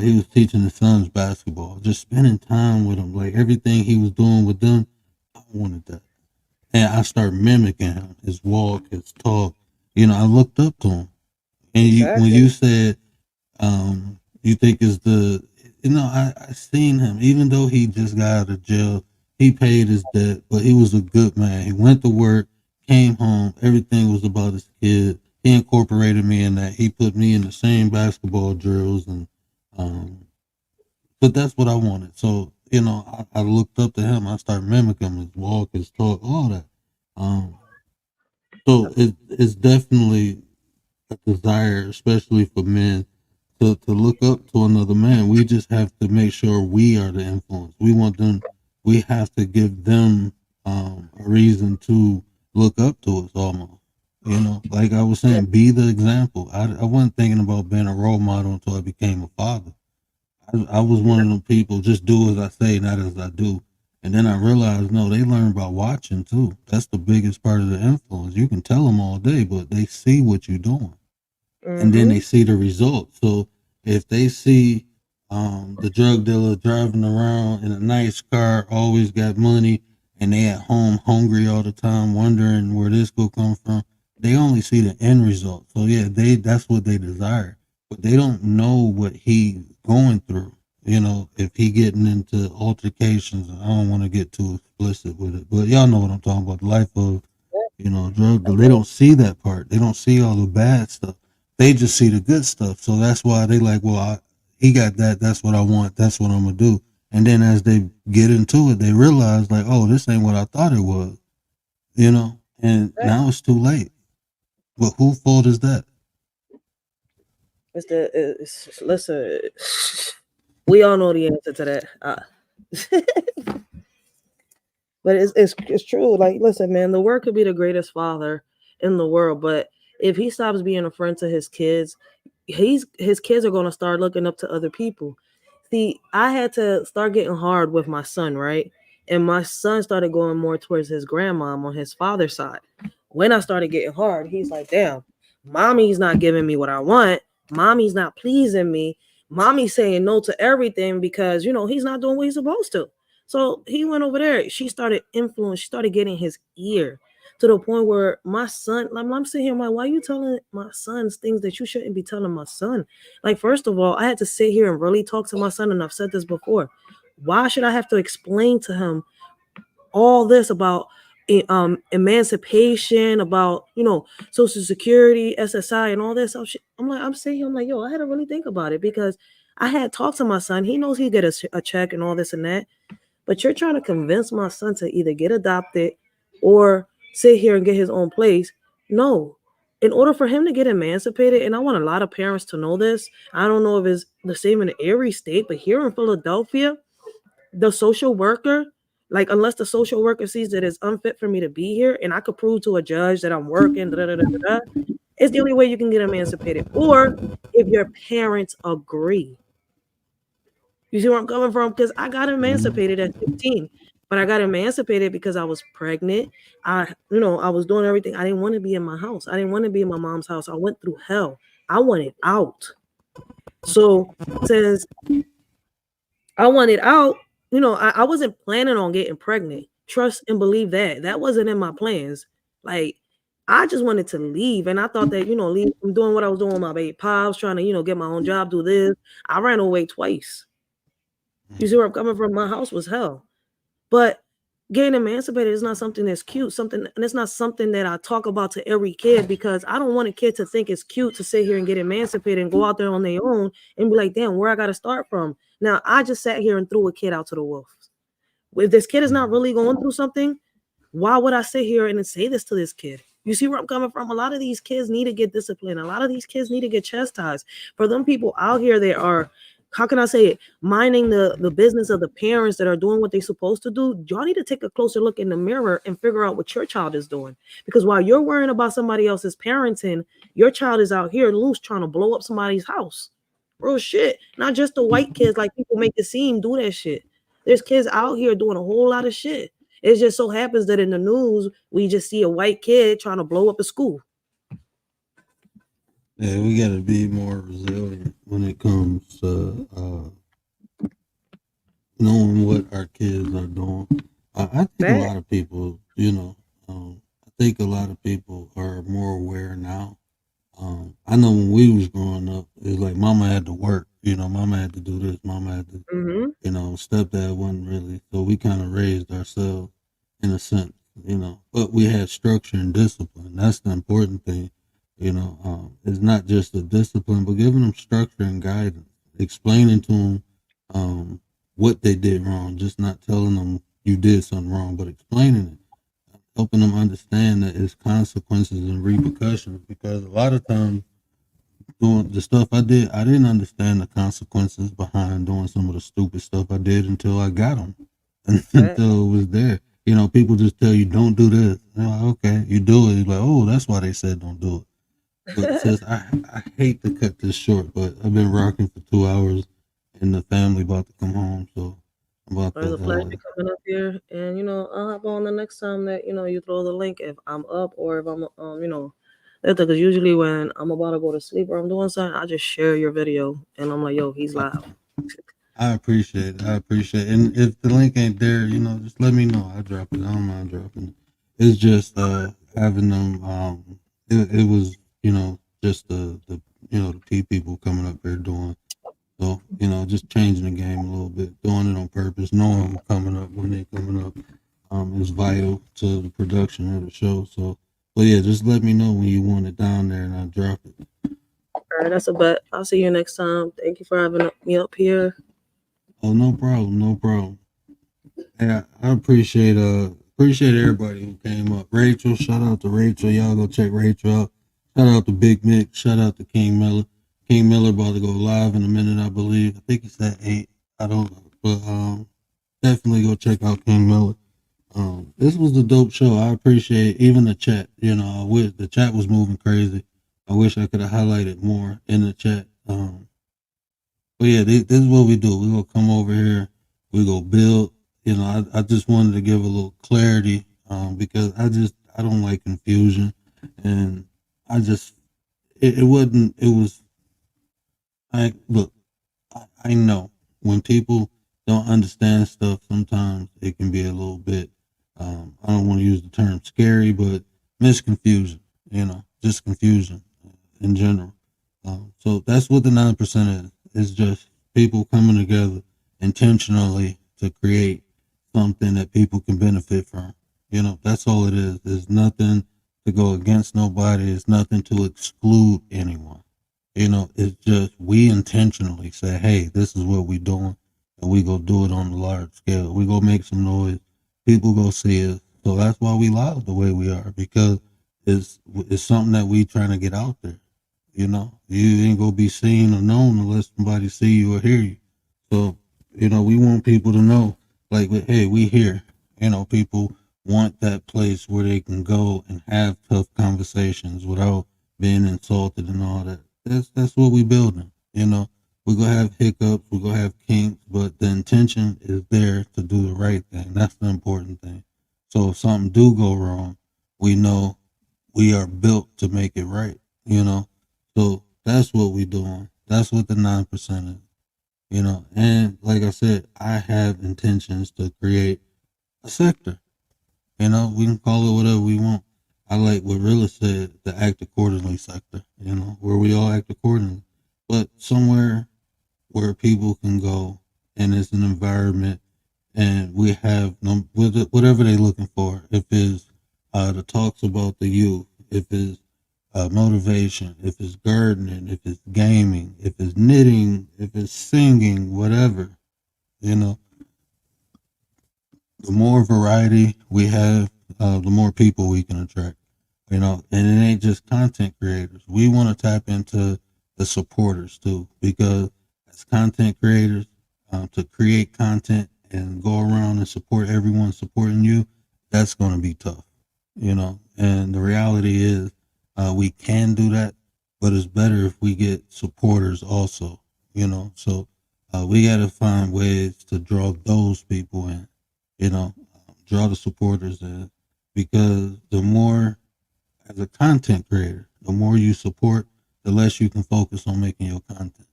he was teaching his sons basketball, just spending time with them. Like, everything he was doing with them, I wanted that. And I started mimicking him, his walk, his talk. You know, I looked up to him. And when you said, you think it's I seen him, even though he just got out of jail, he paid his debt, but he was a good man. He went to work, came home, everything was about his kid. He incorporated me in that. He put me in the same basketball drills, and but that's what I wanted. So, you know, I looked up to him. I started mimicking him, his walk, his talk, all that. So it's definitely a desire, especially for men, to look up to another man. We just have to make sure we are the influence. We want them. We have to give them a reason to look up to us almost. You know, like I was saying, be the example. I wasn't thinking about being a role model until I became a father. I was one of them people, just do as I say, not as I do. And then I realized, no, they learn by watching too. That's the biggest part of the influence. You can tell them all day, but they see what you're doing. And then they see the results. So if they see the drug dealer driving around in a nice car, always got money, and they at home hungry all the time, wondering where this will come from, they only see the end result. So yeah, that's what they desire, but they don't know what he's going through. You know, if he getting into altercations, I don't want to get too explicit with it, but y'all know what I'm talking about. The life of, you know, drug dealer. They don't see that part. They don't see all the bad stuff. They just see the good stuff. So that's why they like, well, he got that. That's what I want. That's what I'm gonna do. And then as they get into it, they realize like, oh, this ain't what I thought it was. You know, and now it's too late. But whose fault is that? Listen, we all know the answer to that. But it's true. Like, listen, man, the word could be the greatest father in the world, but if he stops being a friend to his kids, his kids are going to start looking up to other people. See, I had to start getting hard with my son, right? And my son started going more towards his grandmom on his father's side. When I started getting hard, he's like, damn, mommy's not giving me what I want. Mommy's not pleasing me. Mommy's saying no to everything because, you know, he's not doing what he's supposed to. So he went over there. She started influence. She started getting his ear to the point where my son, like, I'm sitting here, I'm like, why are you telling my sons things that you shouldn't be telling my son? Like, first of all, I had to sit here and really talk to my son, and I've said this before. Why should I have to explain to him all this about emancipation, about, you know, Social Security, SSI, and all this? I'm sitting here, I'm like, yo, I had to really think about it because I had talked to my son. He knows he get a check and all this and that. But you're trying to convince my son to either get adopted or sit here and get his own place. No. In order for him to get emancipated, and I want a lot of parents to know this, I don't know if it's the same in every state, but here in Philadelphia, the social worker, like, unless the social worker sees that it's unfit for me to be here and I could prove to a judge that I'm working, it's the only way you can get emancipated. Or if your parents agree. You see where I'm coming from? Because I got emancipated at 15, but I got emancipated because I was pregnant. I was doing everything. I didn't want to be in my house. I didn't want to be in my mom's house. I went through hell. I wanted out. So since I wanted out, you know, I wasn't planning on getting pregnant. Trust and believe that. That wasn't in my plans. Like, I just wanted to leave. And I thought that, you know, leave from doing what I was doing with my baby pops, trying to, you know, get my own job, do this. I ran away twice. You see where I'm coming from? My house was hell. But getting emancipated is not something that's cute. And it's not something that I talk about to every kid because I don't want a kid to think it's cute to sit here and get emancipated and go out there on their own and be like, damn, where I got to start from? Now, I just sat here and threw a kid out to the wolves. If this kid is not really going through something, why would I sit here and say this to this kid? You see where I'm coming from? A lot of these kids need to get disciplined. A lot of these kids need to get chastised. For them people out here that are, how can I say it, minding the business of the parents that are doing what they're supposed to do, y'all need to take a closer look in the mirror and figure out what your child is doing. Because while you're worrying about somebody else's parenting, your child is out here loose trying to blow up somebody's house. Real shit. Not just the white kids like people make it seem do that shit. There's kids out here doing a whole lot of shit. It just so happens that in the news, we just see a white kid trying to blow up a school. Yeah, we got to be more resilient when it comes to knowing what our kids are doing. I think a lot of people, you know, I think a lot of people are more aware now. I know when we was growing up, it was like mama had to work, you know, mama had to do this, mama had to, you know, stepdad wasn't really. So we kind of raised ourselves in a sense, you know, but we had structure and discipline. That's the important thing. You know, it's not just the discipline, but giving them structure and guidance, explaining to them what they did wrong, just not telling them you did something wrong, but explaining it, helping them understand that it's consequences and repercussions. Because a lot of times doing the stuff I did, I didn't understand the consequences behind doing some of the stupid stuff I did until I got them, until it was there. You know, people just tell you don't do this. They're like, okay, you do it. You're like, oh, that's why they said don't do it. But sis, I hate to cut this short, but I've been rocking for 2 hours, and the family about to come home, so I'm about It's a pleasure to. coming up here, and I'll hop on the next time that you throw the link if I'm up or if I'm because usually when I'm about to go to sleep or I'm doing something, I just share your video and I'm like, yo, he's live. I appreciate it. I appreciate it. And if the link ain't there, just let me know. I drop it. I don't mind dropping it. It's just having them. It was just the P people coming up here doing. So just changing the game a little bit, doing it on purpose, knowing who's coming up when they coming up, is vital to the production of the show. So, but yeah, just let me know when you want it down there, and I'll drop it. All right, that's a bet. I'll see you next time. Thank you for having me up here. Oh, no problem, no problem. Yeah, I appreciate everybody who came up. Rachel, shout out to Rachel. Y'all go check Rachel out. Shout out to Big Mick. Shout out to King Miller. King Miller about to go live in a minute, I believe. I think it's at 8. I don't know, but definitely go check out King Miller. This was a dope show. I appreciate even the chat. I wish the chat was moving crazy. I wish I could have highlighted more in the chat. But yeah, this is what we do. We gonna come over here. We go build. I just wanted to give a little clarity because I don't like confusion, and I just it wasn't. It was. I know when people don't understand stuff, sometimes it can be a little bit. I don't want to use the term scary, but misconfusion. Just confusion in general. So that's what the 9% is. It's just people coming together intentionally to create something that people can benefit from. That's all it is. There's nothing to go against nobody. It's nothing to exclude anyone. It's just we intentionally say, hey, this is what we doing, and we go do it on a large scale. We go make some noise. People go see us. So that's why we loud the way we are, because it's something that we trying to get out there. You ain't gonna be seen or known unless somebody see you or hear you. So, we want people to know, like, hey, we here. People want that place where they can go and have tough conversations without being insulted and all that. That's what we building. We're gonna have hiccups, we're gonna have kinks, but the intention is there to do the right thing. That's the important thing. So if something do go wrong, we know we are built to make it right. So that's what we doing. That's what the 9% is. And like I said, I have intentions to create a sector. We can call it whatever we want. I like what Rilla said, the act accordingly sector, where we all act accordingly. But somewhere where people can go and it's an environment and we have whatever they're looking for. If it's the talks about the youth, if it's motivation, if it's gardening, if it's gaming, if it's knitting, if it's singing, whatever, the more variety we have, the more people we can attract, and it ain't just content creators. We want to tap into the supporters too, because as content creators, to create content and go around and support everyone supporting you, that's going to be tough, and the reality is, we can do that, but it's better if we get supporters also, so we got to find ways to draw those people in, draw the supporters in, because the more, as a content creator, the more you support, the less you can focus on making your content.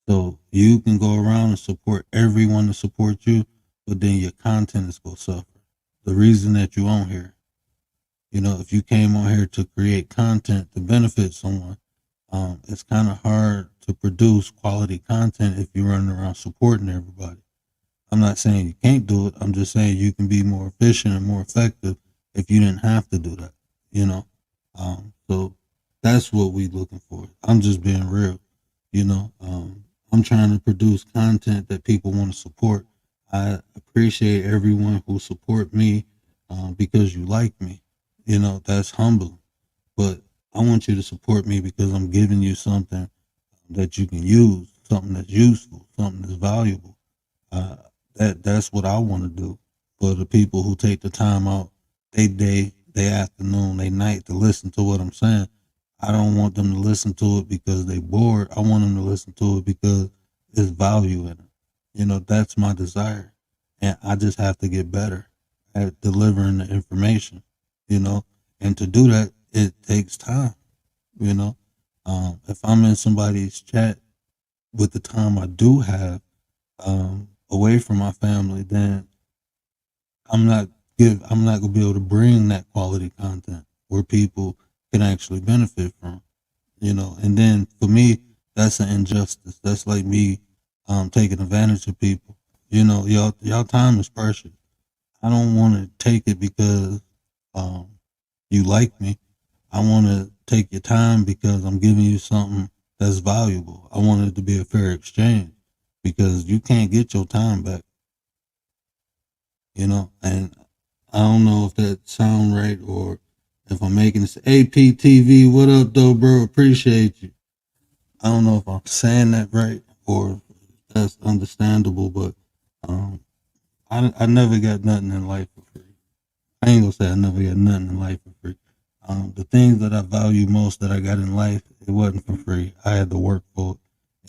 So you can go around and support everyone to support you, but then your content is going to suffer. The reason that you on here, if you came on here to create content to benefit someone, it's kind of hard to produce quality content if you're running around supporting everybody. I'm not saying you can't do it. I'm just saying you can be more efficient and more effective if you didn't have to do that, so that's what we looking for. I'm just being real, I'm trying to produce content that people want to support. I appreciate everyone who support me because you like me. That's humble. But I want you to support me because I'm giving you something that you can use, something that's useful, something that's valuable. That's what I want to do for the people who take the time out, they day, they afternoon, they night to listen to what I'm saying. I don't want them to listen to it because they bored. I want them to listen to it because there's value in it. You know, that's my desire. And I just have to get better at delivering the information, you know, and to do that, it takes time, you know. If I'm in somebody's chat with the time I do have, away from my family, then I'm not gonna be able to bring that quality content where people can actually benefit from, you know. And then for me, that's an injustice. That's like me taking advantage of people. You know, y'all time is precious. I don't want to take it because you like me. I want to take your time because I'm giving you something that's valuable. I want it to be a fair exchange because you can't get your time back. You know, and I don't know if that sound right or if I'm making this. APTV, what up though, bro? Appreciate you. I don't know if I'm saying that right or if that's understandable, but I never got nothing in life for free. I ain't gonna say I never got nothing in life for free. The things that I value most that I got in life, it wasn't for free. I had to work for it,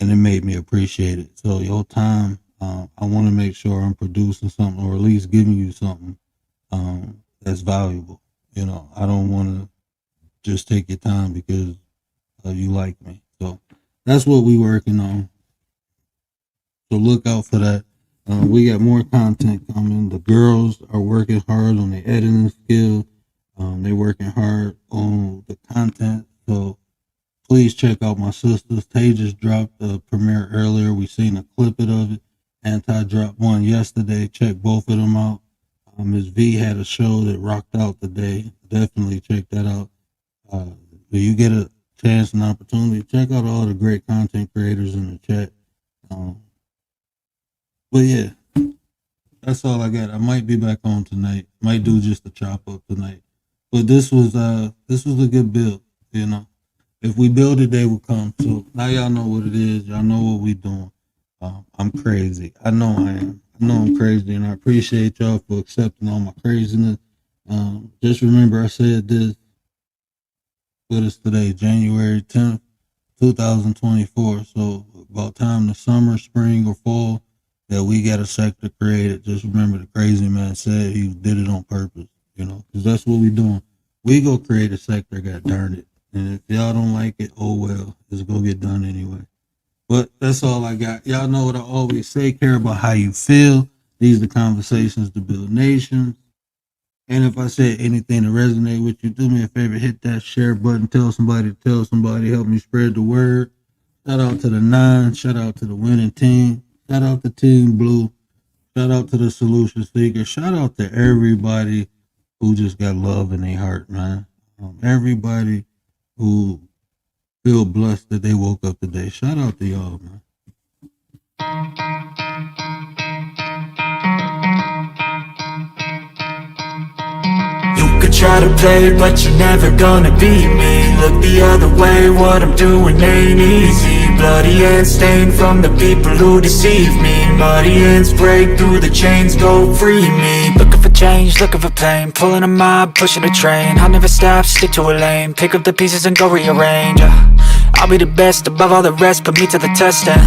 and it made me appreciate it. So your time, I want to make sure I'm producing something or at least giving you something that's valuable. You know, I don't want to just take your time because you like me. So that's what we working on. So look out for that. We got more content coming. The girls are working hard on their editing skills. They're working hard on the content. So please check out my sisters. Tay just dropped a premiere earlier. We seen a clip of it. Anti dropped one yesterday. Check both of them out. Ms. V had a show that rocked out today. Definitely check that out. When you get a chance and opportunity, check out all the great content creators in the chat. But yeah, that's all I got. I might be back on tonight. Might do just a chop up tonight. But this was a good build, you know. If we build it, they will come. So now y'all know what it is. Y'all know what we doing. I'm crazy. I know I am. I know I'm crazy, and I appreciate y'all for accepting all my craziness. Just remember I said this. What is today? January 10th, 2024. So about time the summer, spring, or fall that we got a sector created. Just remember the crazy man said he did it on purpose, you know, because that's what we doing. We go create a sector, god darn it. And if y'all don't like it, oh well, it's gonna get done anyway. But that's all I got. Y'all know what I always say, care about how you feel. These are the conversations to build nations. And if I said anything to resonate with you, do me a favor, hit that share button, tell somebody, help me spread the word. Shout out to the 9, shout out to the winning team, shout out to Team Blue, shout out to the Solution Seeker, shout out to everybody who just got love in their heart, man. Everybody who feel blessed that they woke up today. Shout out to y'all, man. You could try to play, but you're never gonna beat me. Look the other way, what I'm doing ain't easy. Bloody hands stained from the people who deceive me. Muddy hands break through the chains, go free me. Looking for change, looking for pain, pulling a mob, pushing a train. I'll never stop, stick to a lane, pick up the pieces and go rearrange. I'll be the best above all the rest, put me to the test and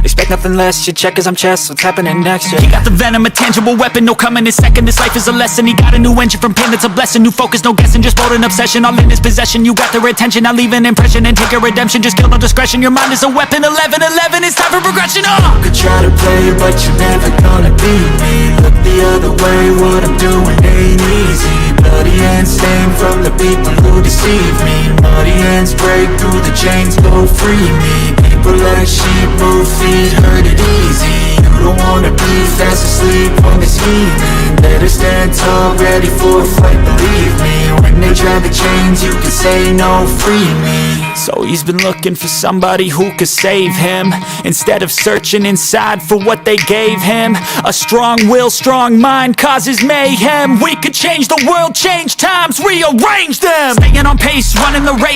expect nothing less, your check is I'm chess, what's happening next, yeah. He got the venom, a tangible weapon, no coming in second. This life is a lesson, he got a new engine from pain, it's a blessing. New focus, no guessing, just bold and obsession. All in his possession, you got their attention. I leave an impression and take a redemption, just kill no discretion. Your mind is a weapon, 11-11, it's time for progression. You could try to play, but you're never gonna beat me. Look the other way, what I'm doing ain't easy. Bloody hands stained from the people who deceive me. Muddy hands break through the chains, go free me. People like sheep move feet, heard it easy. You don't wanna be fast asleep on this evening. Better stand tall, ready for a fight, believe me. When they drag the chains, you can say no, free me. So he's been looking for somebody who could save him, instead of searching inside for what they gave him. A strong will, strong mind causes mayhem. We could change the world, change times, rearrange them. Staying on pace, running the race,